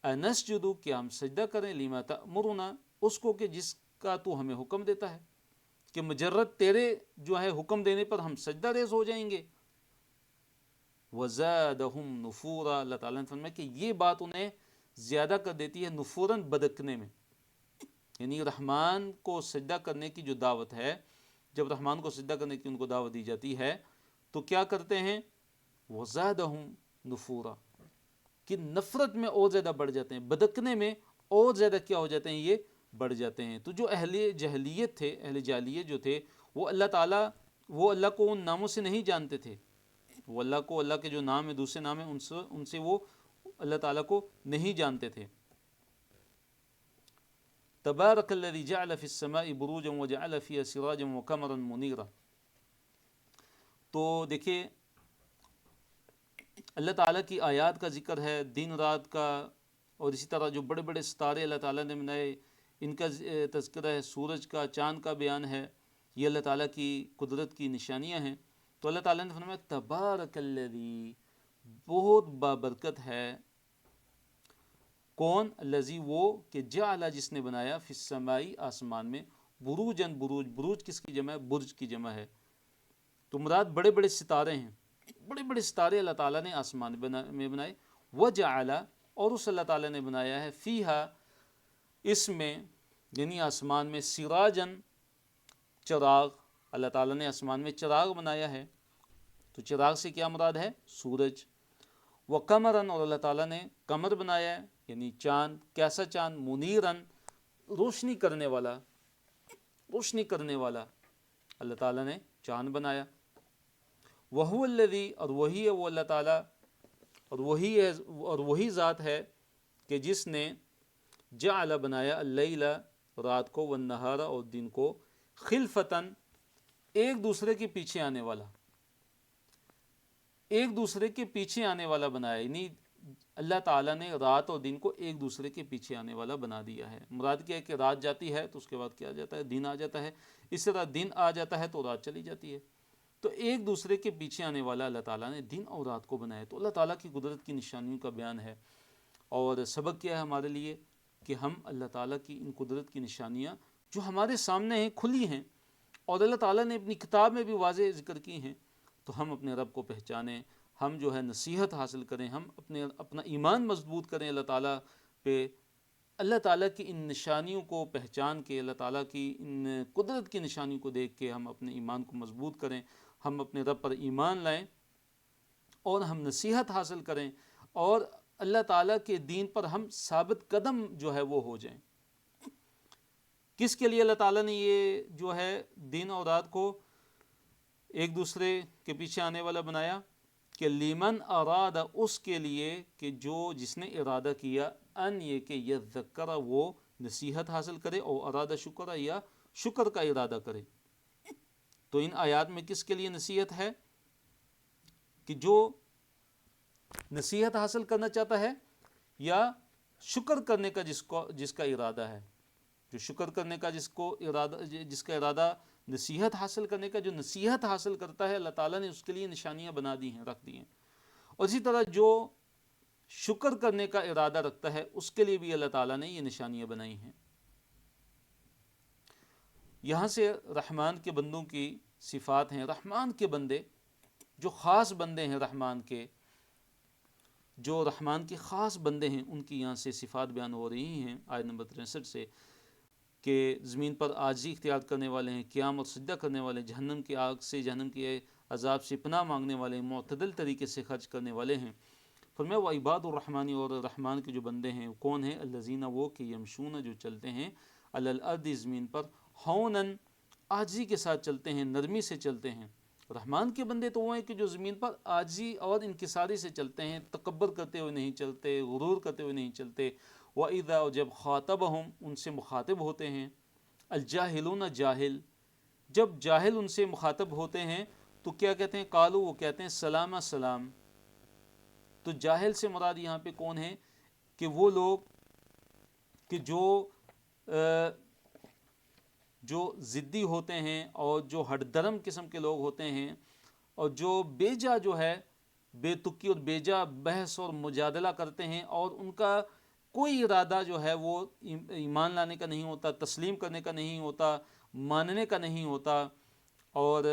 A: انسجدو کیا ہم سجدہ کریں لما تأمرنا اس کو کہ جس کا تو ہمیں حکم دیتا ہے، کہ مجرد تیرے جو ہے حکم دینے پر ہم سجدہ ریز ہو جائیں گے. وزادہم نفورا، اللہ تعالیٰ نے فرمایا کہ یہ بات انہیں زیادہ کر دیتی ہے نفوراً بدکنے میں. یعنی رحمان کو سجدہ کرنے کی جو دعوت ہے، جب رحمان کو سجدہ کرنے کی ان کو دعوت دی جاتی ہے تو کیا کرتے ہیں؟ وزادہم نفورا، کہ نفرت میں اور زیادہ بڑھ جاتے ہیں، بدکنے میں اور زیادہ کیا ہو جاتے ہیں؟ یہ بڑھ جاتے ہیں. تو جو اہل جہلیت تھے، اہل جاہلیت جو تھے، وہ اللہ کو ان ناموں سے نہیں جانتے تھے. وہ اللہ کو، اللہ کے جو نام ہیں، دوسرے نام ہیں، ان سے وہ اللہ تعالیٰ کو نہیں جانتے تھے. تبارک الذی جعل فی السماء بروجا وجعل فیہا سراجا وقمرا منیرا. تو دیکھیے اللہ تعالیٰ کی آیات کا ذکر ہے، دن رات کا، اور اسی طرح جو بڑے بڑے ستارے اللہ تعالیٰ نے بنائے ان کا تذکرہ ہے، سورج کا، چاند کا بیان ہے. یہ اللہ تعالیٰ کی قدرت کی نشانیاں ہیں. تو اللہ تعالیٰ نے فرمایا تبارک الذی، بہت بابرکت ہے کون؟ الذی، وہ کہ جعل، جس نے بنایا، فی السماء، آسمان میں، بروجن، بروج کس کی جمع ہے؟ برج کی جمع ہے. تو مراد بڑے بڑے ستارے ہیں، بڑے بڑے ستارے اللہ تعالیٰ نے آسمان میں بنائے. وجعل، اور اس اللہ تعالیٰ نے بنایا ہے، فیہا، اس میں یعنی آسمان میں، سراجن، چراغ، اللہ تعالیٰ نے آسمان میں چراغ بنایا ہے. تو چراغ سے کیا مراد ہے؟ سورج. وقمرن، اور اللہ تعالیٰ نے قمر بنایا ہے، یعنی چاند. کیسا چاند؟ منیرن، روشنی کرنے والا، روشنی کرنے والا اللہ تعالیٰ نے چاند بنایا. وہو الذی، اور وہی ہے وہ اللہ تعالیٰ، اور وہی ذات ہے کہ جس نے جعل، بنایا، اللیل، رات کو، والنہار، اور دن کو، خلفتاً، ایک دوسرے کے پیچھے آنے والا، ایک دوسرے کے پیچھے آنے والا بنایا. یعنی اللہ تعالیٰ نے رات اور دن کو ایک دوسرے کے پیچھے آنے والا بنا دیا ہے. مراد کیا ہے کہ رات جاتی ہے تو اس کے بعد کیا جاتا ہے؟ دن آ جاتا ہے. اس طرح دن آ جاتا ہے تو رات چلی جاتی ہے. تو ایک دوسرے کے پیچھے آنے والا اللہ تعالیٰ نے دن اور رات کو بنایا. تو اللہ تعالیٰ کی قدرت کی نشانیوں کا بیان ہے. اور سبق کیا ہے ہمارے لیے؟ کہ ہم اللہ تعالیٰ کی ان قدرت کی نشانیاں جو ہمارے سامنے ہیں، کھلی ہیں، اور اللہ تعالیٰ نے اپنی کتاب میں بھی واضح ذکر کی ہیں، تو ہم اپنے رب کو پہچانیں، ہم جو ہے نصیحت حاصل کریں، ہم اپنا ایمان مضبوط کریں اللہ تعالیٰ پہ. اللہ تعالیٰ کی ان نشانیوں کو پہچان کے، اللہ تعالیٰ کی ان قدرت کی نشانیوں کو دیکھ کے ہم اپنے ایمان کو مضبوط کریں، ہم اپنے رب پر ایمان لائیں، اور ہم نصیحت حاصل کریں، اور اللہ تعالیٰ کے دین پر ہم ثابت قدم جو ہے وہ ہو جائیں. کس کے لیے اللہ تعالیٰ نے یہ جو ہے دن اور رات کو ایک دوسرے کے پیچھے آنے والا بنایا؟ کہ لیمن اراد، اس کے لیے کہ جس نے ارادہ کیا، ان، یہ کہ یذکر، وہ نصیحت حاصل کرے، اور ارادہ شکر، یا شکر کا ارادہ کرے. تو ان آیات میں کس کے لیے نصیحت ہے؟ کہ جو نصیحت حاصل کرنا چاہتا ہے، یا شکر کرنے کا جس کا ارادہ ہے. جو شکر کرنے کا جس کا ارادہ نصیحت حاصل کرنے کا، جو نصیحت حاصل کرتا ہے، اللہ تعالیٰ نے اس کے لیے نشانیاں بنا دی ہیں، رکھ دی ہیں. اور اسی طرح جو شکر کرنے کا ارادہ رکھتا ہے، اس کے لیے بھی اللہ تعالیٰ نے یہ نشانیاں بنائی ہیں. یہاں سے رحمان کے بندوں کی صفات ہیں. رحمان کے بندے جو خاص بندے ہیں، رحمان کے جو رحمان کے خاص بندے ہیں، ان کی یہاں سے صفات بیان ہو رہی ہیں آیت نمبر 63 سے، کہ زمین پر عاجزی اختیار کرنے والے ہیں، قیام اور سجدہ کرنے والے ہیں، جہنم کی آگ سے، جہنم کے عذاب سے پناہ مانگنے والے ہیں، معتدل طریقے سے خرچ کرنے والے ہیں. فرمایا وہ عباد الرحمانی، اور رحمان کے جو بندے ہیں کون ہیں؟ الذین، وہ کہ یمشون، جو چلتے ہیں، علی الارض، زمین پر، ہونن، عاجزی کے ساتھ چلتے ہیں، نرمی سے چلتے ہیں. رحمان کے بندے تو وہ ہیں کہ جو زمین پر عاجزی اور انکساری سے چلتے ہیں، تکبر کرتے ہوئے نہیں چلتے، غرور کرتے ہوئے نہیں چلتے. وَإِذَا، اور جب خاطبہم، ان سے مخاطب ہوتے ہیں، الجاہلون، جاہل، جب جاہل ان سے مخاطب ہوتے ہیں تو کیا کہتے ہیں؟ قالو، وہ کہتے ہیں سلام، سلام. تو جاہل سے مراد یہاں پہ کون ہے؟ کہ وہ لوگ کہ جو ضدی ہوتے ہیں، اور جو ہٹ درم قسم کے لوگ ہوتے ہیں، اور جو بیجا جو ہے، بے تکی اور بیجا بحث اور مجادلہ کرتے ہیں، اور ان کا کوئی ارادہ جو ہے وہ ایمان لانے کا نہیں ہوتا، تسلیم کرنے کا نہیں ہوتا، ماننے کا نہیں ہوتا، اور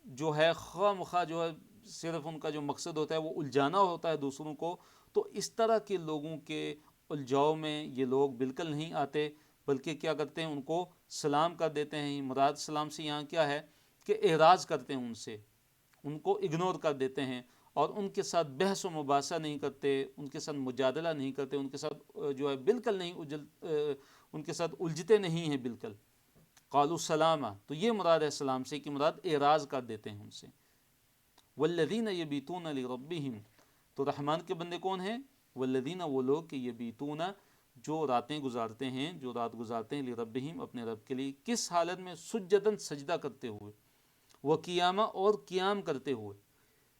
A: جو ہے خواہ مخواہ جو ہے صرف ان کا جو مقصد ہوتا ہے وہ الجھانا ہوتا ہے دوسروں کو. تو اس طرح کے لوگوں کے الجھاؤ میں یہ لوگ بالکل نہیں آتے، بلکہ کیا کرتے ہیں، ان کو سلام کر دیتے ہیں. مراد سلام سے یہاں کیا ہے کہ اعراض کرتے ہیں ان سے، ان کو اگنور کر دیتے ہیں، اور ان کے ساتھ بحث و مباحثہ نہیں کرتے، ان کے ساتھ مجادلہ نہیں کرتے، ان کے ساتھ جو ہے بالکل نہیں ان کے ساتھ الجھتے نہیں ہیں بالکل. قالوا سلامہ، تو یہ مراد ہے سلام سے کہ مراد اعراض کر دیتے ہیں ان سے. والذین یبیتون لربہم، تو رحمان کے بندے کون ہیں؟ والذین، وہ لوگ کہ یبیتون، جو راتیں گزارتے ہیں، جو رات گزارتے ہیں، لربہم، اپنے رب کے لیے. کس حالت میں؟ سجدن، سجدہ کرتے ہوئے، وقیامہ، اور قیام کرتے ہوئے.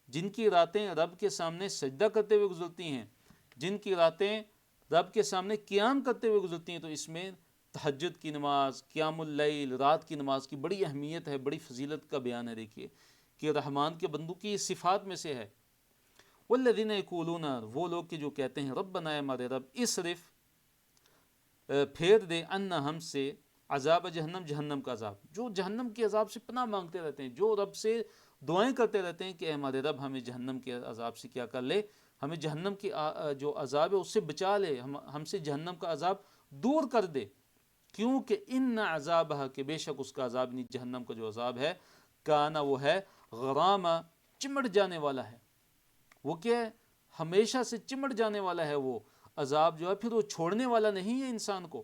A: جن کی راتیں رب کے سامنے سجدہ کرتے ہوئے گزرتی ہیں، جن کی راتیں رب کے سامنے قیام کرتے ہوئے گزرتی ہیں، تو اس میں تہجد کی نماز، قیام اللیل، رات کی نماز کی بڑی اہمیت ہے، بڑی فضیلت کا بیان ہے. دیکھیے کہ رحمان کے بندوں کی صفات میں سے ہے. والذین یقولون، وہ لوگ کہ جو کہتے ہیں، ربنا، اے ہمارے رب، اسرف، پھیر دے، عنا، ہم سے، عذاب جہنم، جہنم کا عذاب. جو جہنم کے عذاب سے پناہ مانگتے رہتے ہیں، جو رب سے دعائیں کرتے رہتے ہیں کہ اے ہمارے رب ہمیں جہنم کے عذاب سے کیا کر لے، ہمیں جہنم کی جو عذاب ہے اس سے بچا لے، ہم سے جہنم کا عذاب دور کر دے. کیونکہ ان عذابہ، کہ بے شک اس کا عذاب، نہیں جہنم کا جو عذاب ہے، کانا، وہ ہے، غرامہ، چمٹ جانے والا ہے. وہ کیا ہے؟ ہمیشہ سے چمٹ جانے والا ہے. وہ عذاب جو ہے پھر وہ چھوڑنے والا نہیں ہے انسان کو،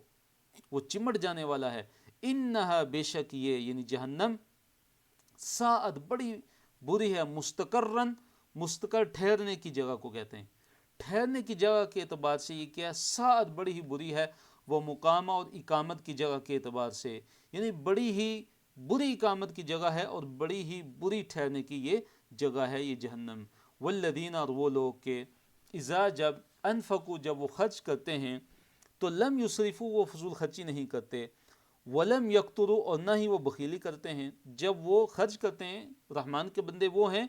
A: وہ چمٹ جانے والا ہے. انہا، بے شک یہ یعنی جہنم، ساعت، بڑی بری ہے، مستقرن، مستقر، ٹھہرنے کی جگہ کو کہتے ہیں. ٹھہرنے کی جگہ کے اعتبار سے یہ کیا ہے؟ ساعت، بڑی ہی بری ہے. وہ مقامہ، اور اقامت کی جگہ کے اعتبار سے یعنی بڑی ہی بری اقامت کی جگہ ہے، اور بڑی ہی بری ٹھہرنے کی یہ جگہ ہے یہ جہنم. والذین، اور وہ لوگ کہ اذا، جب، انفقوا، جب وہ خرچ کرتے ہیں، تو لم یسرفوا، وہ فضول خرچی نہیں کرتے، ولم یقتروا، اور نہ ہی وہ بخیلی کرتے ہیں. جب وہ خرچ کرتے ہیں، رحمان کے بندے وہ ہیں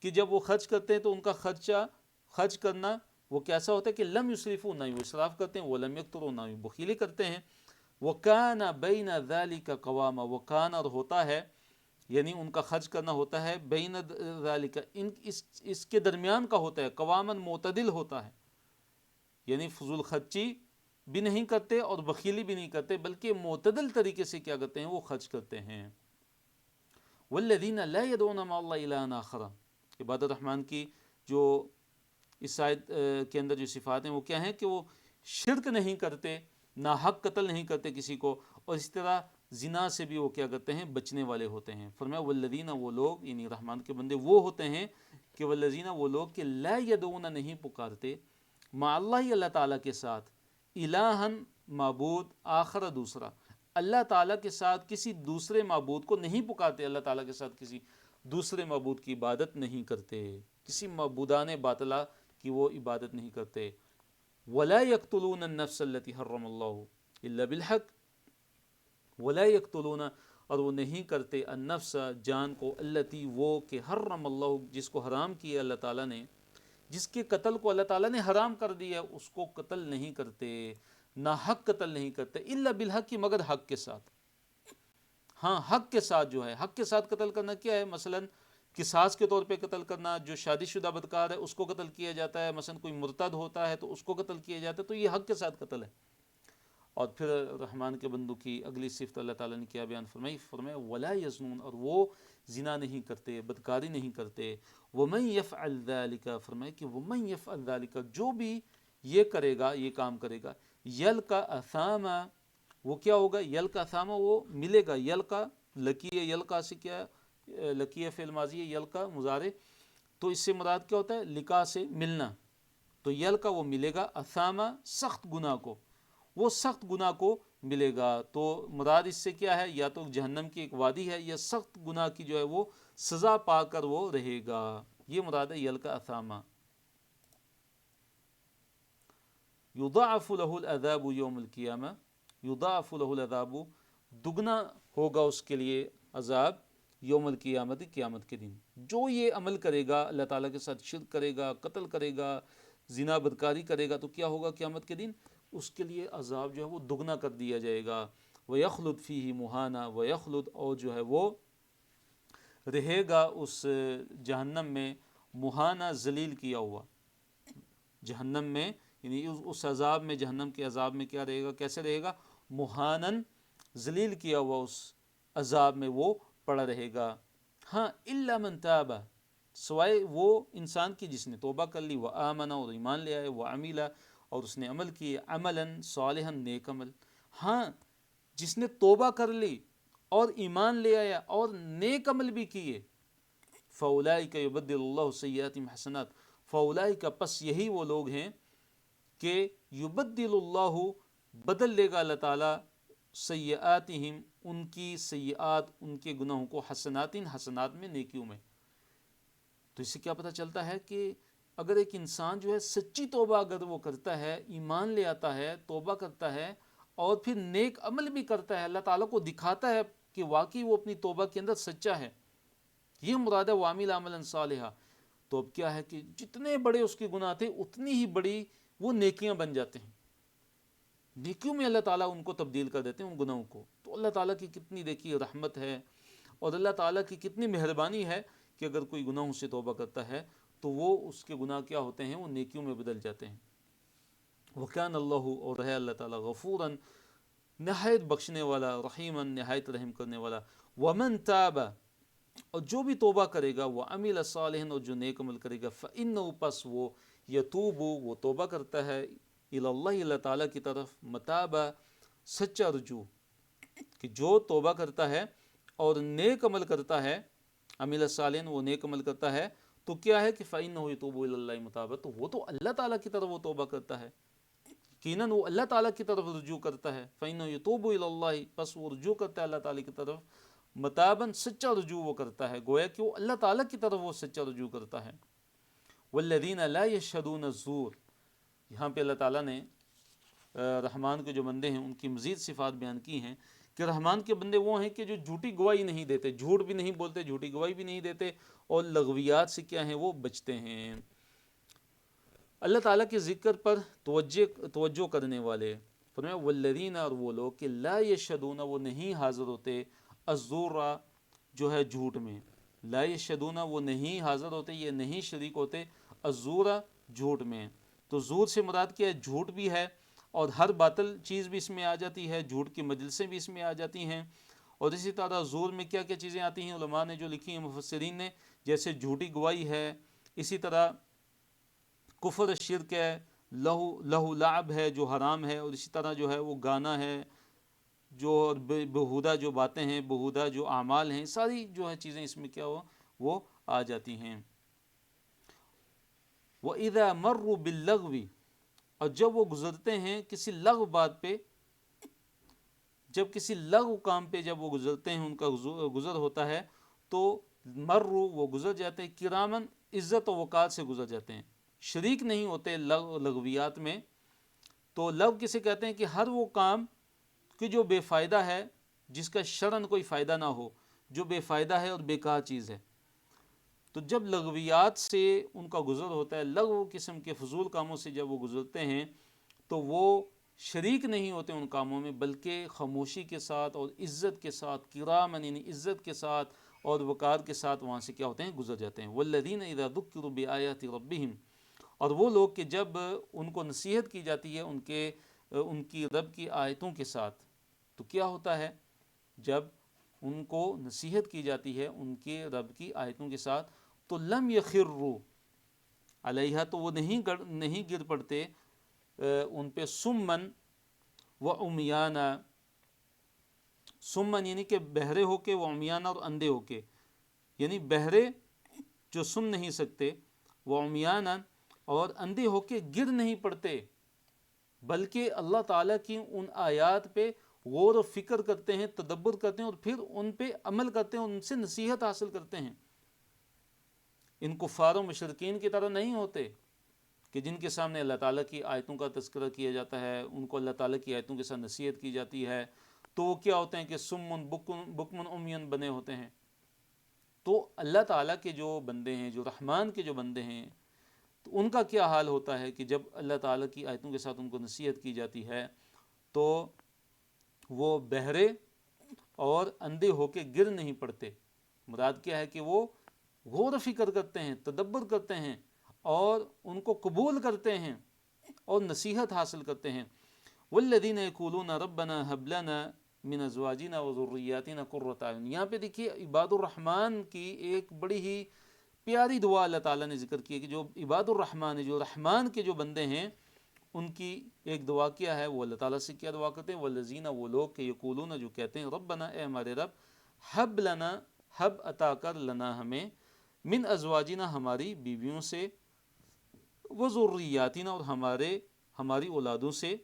A: کہ جب وہ خرچ کرتے ہیں تو ان کا خرچہ، خرچ کرنا وہ کیسا ہوتا ہے کہ لم یسرفوا، نہ ہی وہ اسراف کرتے ہیں، ولم یقتروا، نہ ہی بخیلی کرتے ہیں. وکان بین ذلک قواما، وکان، اور ہوتا ہے، یعنی ان کا خرچ کرنا ہوتا ہے، بین ذالک، اس کے درمیان کا ہوتا ہے، قواماً، معتدل ہوتا ہے. یعنی فضول خرچی بھی نہیں کرتے اور بخیلی بھی نہیں کرتے، بلکہ معتدل طریقے سے کیا کرتے ہیں، وہ خرچ کرتے ہیں. والذین لا يدعون مع اللہ الہا آخر، عباد الرحمن کی جو اس آیت کے اندر جو صفات ہیں وہ کیا ہیں کہ وہ شرک نہیں کرتے، ناحق قتل نہیں کرتے کسی کو، اور اس طرح زنا سے بھی وہ کیا کرتے ہیں، بچنے والے ہوتے ہیں. فرمایا والذین، وہ لوگ یعنی رحمان کے بندے وہ ہوتے ہیں کہ والذین، وہ لوگ کہ لا یدعون، نہیں پکارتے، مع اللہ، اللہ تعالیٰ کے ساتھ، الہن، معبود، آخر، دوسرا، اللہ تعالیٰ کے ساتھ کسی دوسرے معبود کو نہیں پکارتے، اللہ تعالیٰ کے ساتھ کسی دوسرے معبود کی عبادت نہیں کرتے، کسی معبودان باطلہ کی وہ عبادت نہیں کرتے. ولا یقتلون النفس التي حرم اللہ الا بالحق، ولا یقتلون، اور وہ نہیں کرتے، النفس، جان کو، التی، وہ کہ حرم اللہ، جس کو حرام کیا اللہ تعالیٰ نے، جس کے قتل کو اللہ تعالیٰ نے حرام کر دیا، اس کو قتل نہیں کرتے، نہ حق قتل نہیں کرتے، الا بالحق، مگر حق کے ساتھ. ہاں، حق کے ساتھ جو ہے، حق کے ساتھ قتل کرنا کیا ہے؟ مثلا قصاص کے طور پہ قتل کرنا، جو شادی شدہ بدکار ہے اس کو قتل کیا جاتا ہے، مثلا کوئی مرتد ہوتا ہے تو اس کو قتل کیا جاتا ہے، تو یہ حق کے ساتھ قتل ہے. اور پھر رحمان کے بندوں کی اگلی صفت اللہ تعالیٰ نے کیا بیان فرمائی؟ فرمایا ولا یزنون، اور وہ زنا نہیں کرتے، بدکاری نہیں کرتے. ومن یفعل ذلک، فرمایا کہ ومن یفعل ذلک، جو بھی یہ کرے گا، یہ کام کرے گا، یلقا اثاما، وہ کیا ہوگا؟ یلقا اثاما، وہ ملے گا. یلقا، لقیہ، یلقا سے کیا، لقیہ فعل ماضی ہے، یلقا مضارع، تو اس سے مراد کیا ہوتا ہے؟ لقا سے ملنا. تو یلقا، وہ ملے گا، اثاما، سخت گناہ کو، وہ سخت گناہ کو ملے گا. تو مراد اس سے کیا ہے؟ یا تو جہنم کی ایک وادی ہے، یا سخت گناہ کی جو ہے وہ سزا پا کر وہ رہے گا. یہ مراد ہے یلقا اثاما. یضاعف له العذاب یوم القیامہ، یضاعف له العذاب، دگنا ہوگا اس کے لیے عذاب، یوم القیامت، قیامت کے دن. جو یہ عمل کرے گا، اللہ تعالیٰ کے ساتھ شرک کرے گا، قتل کرے گا، زنا بدکاری کرے گا تو کیا ہوگا قیامت کے دن؟ اس کے لیے عذاب جو ہے وہ دگنا کر دیا جائے گا. وَيَخْلُدْ فِيهِ مُهَانًا وَيَخْلُدْ، اور جو ہے وہ رہے گا اس جہنم میں مہانہ ذلیل کیا ہوا. جہنم میں یعنی اس عذاب میں، جہنم کے عذاب میں کیا رہے گا، کیسے رہے گا؟ مہانن ذلیل کیا ہوا اس عذاب میں وہ پڑا رہے گا. ہاں الا من تاب، سوائے وہ انسان کی جس نے توبہ کر لی، وآمن، اور ایمان لے آئے، وعمل، اور اس نے عمل کیے، عملا صالحا، نیک عمل. ہاں جس نے توبہ کر لی اور ایمان لے آیا اور نیک عمل بھی کیے، فاولئک یبدل اللہ سیئاتہم حسنات، فاولئک، پس یہی وہ لوگ ہیں کہ یبدل اللہ، بدل لے گا اللہ تعالیٰ، سیئاتہم، ان کی سیئات، ان کے گناہوں کو، حسنات، حسنات میں، نیکیوں میں. تو اس سے کیا پتہ چلتا ہے کہ اگر ایک انسان جو ہے سچی توبہ اگر وہ کرتا ہے، ایمان لے آتا ہے، توبہ کرتا ہے اور پھر نیک عمل بھی کرتا ہے، اللہ تعالیٰ کو دکھاتا ہے کہ واقعی وہ اپنی توبہ کے اندر سچا ہے، یہ مراد ہے وعمل عملا صالحا. تو اب کیا ہے کہ جتنے بڑے اس کے گناہ تھے اتنی ہی بڑی وہ نیکیاں بن جاتے ہیں، نیکیوں میں اللہ تعالیٰ ان کو تبدیل کر دیتے ہیں ان گناہوں کو. تو اللہ تعالیٰ کی کتنی دیکھیے رحمت ہے اور اللہ تعالیٰ کی کتنی مہربانی ہے کہ اگر کوئی گناہوں سے توبہ کرتا ہے تو وہ اس کے گناہ کیا ہوتے ہیں، وہ نیکیوں میں بدل جاتے ہیں. وَكَانَ اللَّهُ، اور ہے اللہ تعالیٰ، غفوراً، نہایت بخشنے والا، رحیماً، نہایت رحم کرنے والا. وَمَن تَابَ، اور جو بھی توبہ کرے گا، وَعَمِلَ صَالِحًا، اور جو نیک عمل کرے گا، فَإِنَّهُ، پس وہ، یتوب، وہ توبہ کرتا ہے، الی اللہ، اللہ تعالیٰ کی طرف، متابہ، سچا رجوع. کہ جو توبہ کرتا ہے اور نیک عمل کرتا ہے، عمل صالحً، وہ نیک عمل کرتا ہے، تو کیا ہے کہ فَإِنَّهُ يَتُوبُ إِلَى اللَّهِ مَتَابًا، تو وہ تو اللہ تعالیٰ کی طرف وہ توبہ کرتا ہے، یقیناً وہ اللہ تعالیٰ کی طرف رجوع کرتا ہے. فَإِنَّهُ يَتُوبُ إِلَى اللَّهِ، پس وہ رجوع کرتا ہے اللہ تعالیٰ کی طرف، متابًا، سچا رجوع وہ کرتا ہے، گویا کہ وہ اللہ تعالیٰ کی طرف وہ سچا رجوع کرتا ہے. وَالَّذِينَ لَا يَشْهَدُونَ الزُّورَ، یہاں پہ اللہ تعالیٰ نے رحمان کے جو بندے ہیں ان کی مزید صفات بیان کی ہیں کہ رحمان کے بندے وہ ہیں کہ جو جھوٹی گواہی نہیں دیتے، جھوٹ بھی نہیں بولتے، جھوٹی گواہی بھی نہیں دیتے، اور لغویات سے کیا ہیں، وہ بچتے ہیں. اللہ تعالیٰ کے ذکر پر توجہ کرنے والے، فرمایا والذین، اور وہ لوگ کہ لا یشہدون، وہ نہیں حاضر ہوتے، الزور، جو ہے جھوٹ میں، لا یشہدون، وہ نہیں حاضر ہوتے، یہ نہیں شریک ہوتے، الزور، جھوٹ میں. تو زور سے مراد کیا ہے؟ جھوٹ بھی ہے، اور ہر باطل چیز بھی اس میں آ جاتی ہے، جھوٹ کی مجلسیں بھی اس میں آ جاتی ہیں. اور اسی طرح زور میں کیا کیا چیزیں آتی ہیں علماء نے جو لکھی ہیں، مفسرین نے، جیسے جھوٹی گواہی ہے، اسی طرح کفر شرک ہے، لہو لعب ہے جو حرام ہے، اور اسی طرح جو ہے وہ گانا ہے، جو بہودہ جو باتیں ہیں، بہودہ جو اعمال ہیں، ساری جو ہے چیزیں اس میں کیا ہو وہ آ جاتی ہیں. وَإِذَا مَرُّوا بِاللَّغْوِ، اور جب وہ گزرتے ہیں کسی لغو بات پہ، جب کسی لغو کام پہ جب وہ گزرتے ہیں، ان کا گزر ہوتا ہے، تو مرو، وہ گزر جاتے ہیں، کرامن، عزت و وقار سے گزر جاتے ہیں، شریک نہیں ہوتے لغویات میں. تو لغو کسے کہتے ہیں کہ ہر وہ کام کہ جو بے فائدہ ہے، جس کا شرعاً کوئی فائدہ نہ ہو، جو بے فائدہ ہے اور بیکار چیز ہے. تو جب لغویات سے ان کا گزر ہوتا ہے، لغو قسم کے فضول کاموں سے جب وہ گزرتے ہیں، تو وہ شریک نہیں ہوتے ان کاموں میں، بلکہ خاموشی کے ساتھ اور عزت کے ساتھ، کرامن، یعنی عزت کے ساتھ اور وقار کے ساتھ وہاں سے کیا ہوتے ہیں، گزر جاتے ہیں. والذین اذا ذکروا بآیات ربہم، اور وہ لوگ کہ جب ان کو نصیحت کی جاتی ہے ان کی رب کی آیتوں کے ساتھ، تو کیا ہوتا ہے؟ جب ان کو نصیحت کی جاتی ہے ان کے رب کی آیتوں کے ساتھ، تو لم یخروا علیہا، تو وہ نہیں گر پڑتے ان پہ، سمن و عمیانا، سمن یعنی کہ بہرے ہو کے، وہ عمیانا، اور اندھے ہو کے، یعنی بہرے جو سن نہیں سکتے، وہ عمیانا، اور اندھے ہو کے گر نہیں پڑتے، بلکہ اللہ تعالیٰ کی ان آیات پہ غور و فکر کرتے ہیں، تدبر کرتے ہیں، اور پھر ان پہ عمل کرتے ہیں، ان سے نصیحت حاصل کرتے ہیں. ان کفار و مشرکین کی طرح نہیں ہوتے کہ جن کے سامنے اللہ تعالیٰ کی آیتوں کا تذکرہ کیا جاتا ہے، ان کو اللہ تعالیٰ کی آیتوں کے ساتھ نصیحت کی جاتی ہے، تو وہ کیا ہوتے ہیں کہ سمن بکمن عمین بنے ہوتے ہیں. تو اللہ تعالیٰ کے جو بندے ہیں، جو رحمان کے جو بندے ہیں، تو ان کا کیا حال ہوتا ہے کہ جب اللہ تعالیٰ کی آیتوں کے ساتھ ان کو نصیحت کی جاتی ہے تو وہ بہرے اور اندھے ہو کے گر نہیں پڑتے۔ مراد کیا ہے کہ وہ غور و فکر کرتے ہیں، تدبر کرتے ہیں اور ان کو قبول کرتے ہیں اور نصیحت حاصل کرتے ہیں۔ والذین یقولون ربنا هب لنا من ازواجنا وذریاتنا قرۃ اعین، یہاں پہ دیکھیے عباد الرحمن کی ایک بڑی ہی پیاری دعا اللہ تعالیٰ نے ذکر کی ہے کہ جو عباد الرحمن ہے، جو رحمان کے جو بندے ہیں، ان کی ایک دعا کیا ہے، وہ اللہ تعالیٰ سے کیا دعا کرتے ہیں، والذین، وہ لوگ کہ یقولون، جو کہتے ہیں، ربنا، اے ہمارے رب، حب لنا، حب عطا کر، لنا ہمیں، من ازواجنا ہماری بیویوں سے، وذریاتنا اور ہماری اولادوں سے،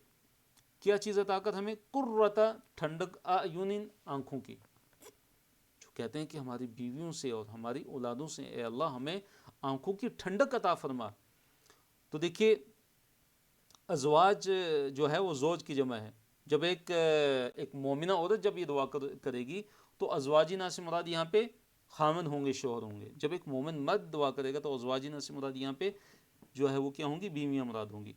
A: کیا چیز عطا کر ہمیں، قرۃ، ٹھنڈک، اعین، آنکھوں کی، جو کہتے ہیں کہ ہماری بیویوں سے اور ہماری اولادوں سے اے اللہ ہمیں آنکھوں کی ٹھنڈک عطا فرما۔ تو دیکھیے ازواج جو ہے وہ زوج کی جمع ہے۔ جب ایک مومنہ عورت جب یہ دعا کرے گی تو ازواجنا سے مراد یہاں پہ خامن ہوں گے، شوہر ہوں گے۔ جب ایک مومن مرد دعا کرے گا تو ازواجنا سے مراد یہاں پہ جو ہے وہ کیا ہوں گی، بیویاں مراد ہوں گی۔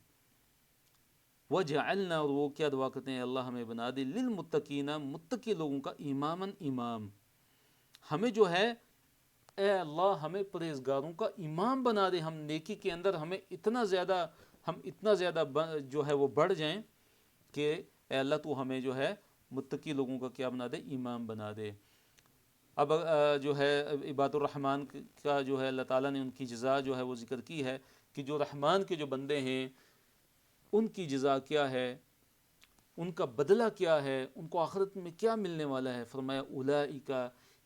A: وجعلنا، اور وہ کیا دعا کرتے ہیں، اللہ ہمیں بنا دے، للمتقین، متقی لوگوں کا، اماماً، امام، ہمیں جو ہے اے اللہ ہمیں پرہیزگاروں کا امام بنا دے، ہم نیکی کے اندر ہم اتنا زیادہ جو ہے وہ بڑھ جائیں کہ اے اللہ تو ہمیں جو ہے متقی لوگوں کا کیا بنا دے، امام بنا دے۔ اب جو ہے عباد الرحمن کا جو ہے اللہ تعالیٰ نے ان کی جزا جو ہے وہ ذکر کی ہے کہ جو رحمان کے جو بندے ہیں ان کی جزا کیا ہے، ان کا بدلہ کیا ہے، ان کو آخرت میں کیا ملنے والا ہے۔ فرمایا اولئک،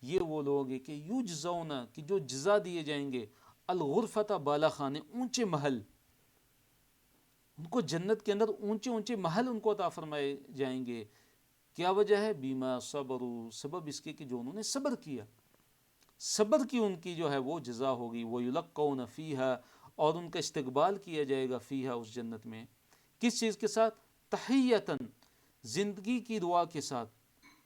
A: یہ وہ لوگ ہیں کہ یجزون، کہ جو جزا دیے جائیں گے، الغرفۃ، بالا خانے، اونچے محل، ان کو جنت کے اندر اونچے اونچے محل ان کو عطا فرمائے جائیں گے۔ کیا وجہ ہے، بیما صبروا، سبب اس کے کہ جو انہوں نے صبر کیا، صبر کی ان کی جو ہے وہ جزا ہوگی۔ وَيُلَقَّوْنَ فِيهَا، اور ان کا استقبال کیا جائے گا، فیہا، اس جنت میں، کس چیز کے ساتھ، تحیتاً، زندگی کی دعا کے ساتھ،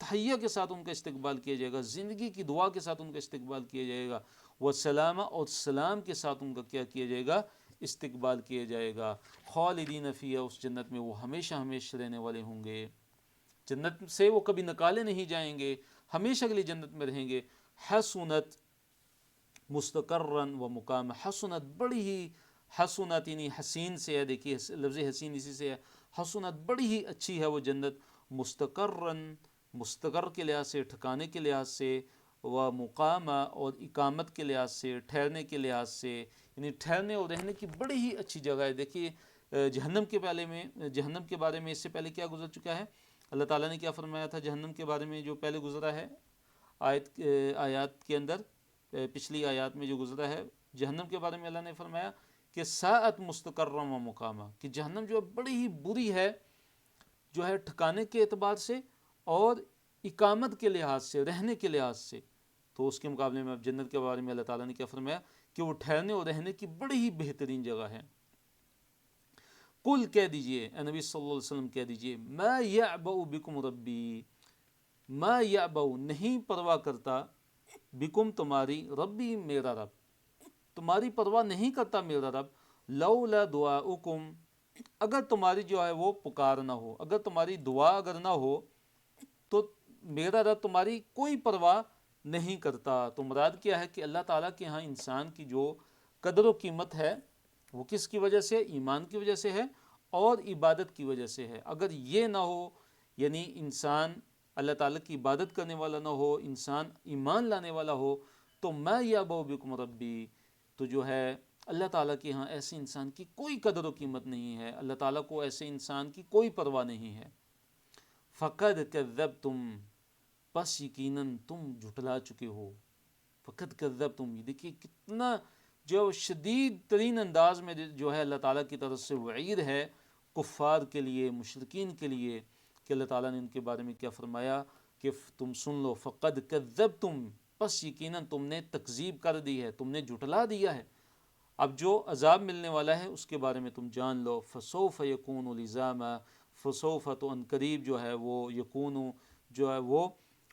A: تحیہ کے ساتھ ان کا استقبال کیا جائے گا، زندگی کی دعا کے ساتھ ان کا استقبال کیا جائے گا، وسلامہ، اور سلام کے ساتھ ان کا کیا کیا جائے گا، استقبال کیا جائے گا۔ خالدین فیہا، اس جنت میں وہ ہمیشہ ہمیشہ رہنے والے ہوں گے، جنت سے وہ کبھی نکالے نہیں جائیں گے، ہمیشہ کے لیے جنت میں رہیں گے۔ حسنت مستقرن و مقام، حسنت بڑی ہی، حسنت یعنی حسین سے ہے، دیکھیے لفظ حسین اسی سے ہے، حسنت بڑی ہی اچھی ہے وہ جنت، مستقرن، مستقر کے لحاظ سے، ٹھکانے کے لحاظ سے، و مقامہ، اور اقامت کے لحاظ سے، ٹھہرنے کے لحاظ سے، یعنی ٹھہرنے اور رہنے کی بڑی ہی اچھی جگہ ہے۔ دیکھیے جہنم کے بارے میں اس سے پہلے کیا گزر چکا ہے، اللہ تعالیٰ نے کیا فرمایا تھا جہنم کے بارے میں جو پہلے گزرا ہے آیات کے اندر، پچھلی آیات میں جو گزرا ہے جہنم کے بارے میں، اللہ نے فرمایا کہ ساعت مستقرم و مقامہ، کہ جہنم جو ہے بڑی ہی بری ہے، جو ہے ٹھکانے کے اعتبار سے اور اقامت کے لحاظ سے، رہنے کے لحاظ سے۔ تو اس کے مقابلے میں اب جنت کے بارے میں اللہ تعالیٰ نے کیا فرمایا کہ وہ ٹھہرنے اور رہنے کی بڑی ہی بہترین جگہ ہے۔ قل، کہہ دیجئے، اے نبی صلی اللہ علیہ وسلم کہہ دیجئے، ما یعبأ بکم ربی، ما یعبأ، نہیں پرواہ کرتا، بکم، تمہاری، ربی، میرا رب، تمہاری پرواہ نہیں کرتا میرا رب، لولا دعاؤکم، اگر تمہاری جو ہے وہ پکار نہ ہو، اگر تمہاری دعا اگر نہ ہو تو میرا رب تمہاری کوئی پرواہ نہیں کرتا۔ تو مراد کیا ہے کہ اللہ تعالیٰ کے ہاں انسان کی جو قدر و قیمت ہے وہ کس کی وجہ سے، ایمان کی وجہ سے ہے اور عبادت کی وجہ سے ہے۔ اگر یہ نہ ہو، یعنی انسان اللہ تعالیٰ کی عبادت کرنے والا نہ ہو، انسان ایمان لانے والا ہو، تو ما یعبأ بکم ربی، تو جو ہے اللہ تعالیٰ کے ہاں ایسے انسان کی کوئی قدر و قیمت نہیں ہے، اللہ تعالیٰ کو ایسے انسان کی کوئی پرواہ نہیں ہے۔ فقد کذبتم، پس یقیناً تم جھٹلا چکے ہو، فقد کذبتم، دیکھیے کتنا جو شدید ترین انداز میں جو ہے اللہ تعالیٰ کی طرف سے وعید ہے کفار کے لیے، مشرکین کے لیے، کہ اللہ تعالیٰ نے ان کے بارے میں کیا فرمایا کہ تم سن لو، فقد کذبتم، پس یقیناً تم نے تکذیب کر دی ہے، تم نے جھٹلا دیا ہے۔ اب جو عذاب ملنے والا ہے اس کے بارے میں تم جان لو، فسوف یکون لزاما، فسوف، تو ان قریب جو ہے وہ، یکون جو ہے وہ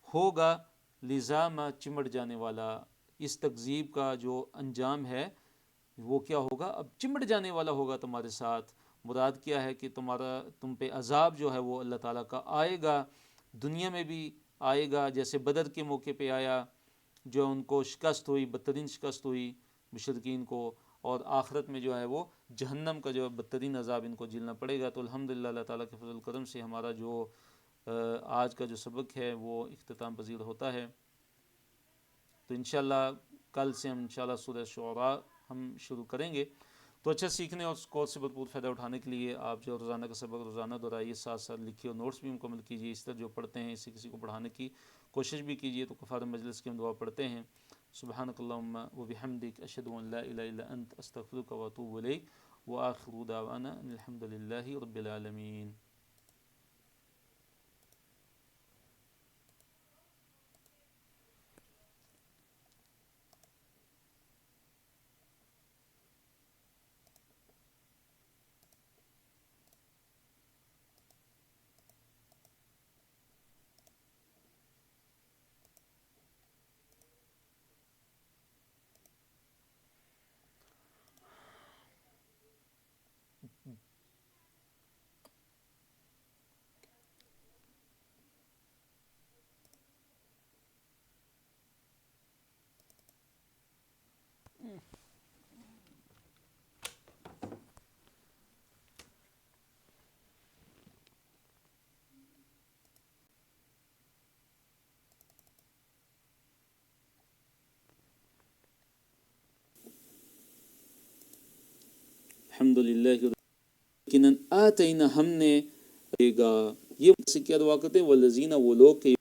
A: ہوگا، لزاما، چمٹ جانے والا، اس تکذیب کا جو انجام ہے وہ کیا ہوگا؟ اب چمٹ جانے والا ہوگا تمہارے ساتھ۔ مراد کیا ہے کہ تم پہ عذاب جو ہے وہ اللہ تعالیٰ کا آئے گا، دنیا میں بھی آئے گا، جیسے بدر کے موقع پہ آیا، جو ان کو شکست ہوئی، بدترین شکست ہوئی مشرکین کو، اور آخرت میں جو ہے وہ جہنم کا جو بدترین عذاب ان کو جھیلنا پڑے گا۔ تو الحمدللہ اللہ تعالیٰ کے فضل و کرم سے ہمارا جو آج کا جو سبق ہے وہ اختتام پذیر ہوتا ہے۔ تو انشاءاللہ کل سے ہم انشاءاللہ سورہ شعراء ہم شروع کریں گے۔ تو اچھا سیکھنے اور اس کورس سے بھرپور فائدہ اٹھانے کے لیے آپ جو روزانہ کا سبق روزانہ دہرائیے، ساتھ ساتھ لکھیے اور نوٹس بھی مکمل کیجیے۔ اس طرح جو پڑھتے ہیں اسے کسی کو پڑھانے کی کوشش بھی کیجیے۔ تو کفارہ مجلس کی ہم دعا پڑھتے ہیں، سبحانک اللہم و بحمدک، اشہد ان لا الہ الا انت، استغفرک و اتوب الیک، وآخر دعوانا ان الحمد للہ رب العالمین۔ الحمدللہ یقیناً آتینا ہم نے دے گا، یہ سے کیا دعا کرتے ہیں، والذین وہ لوگ کہ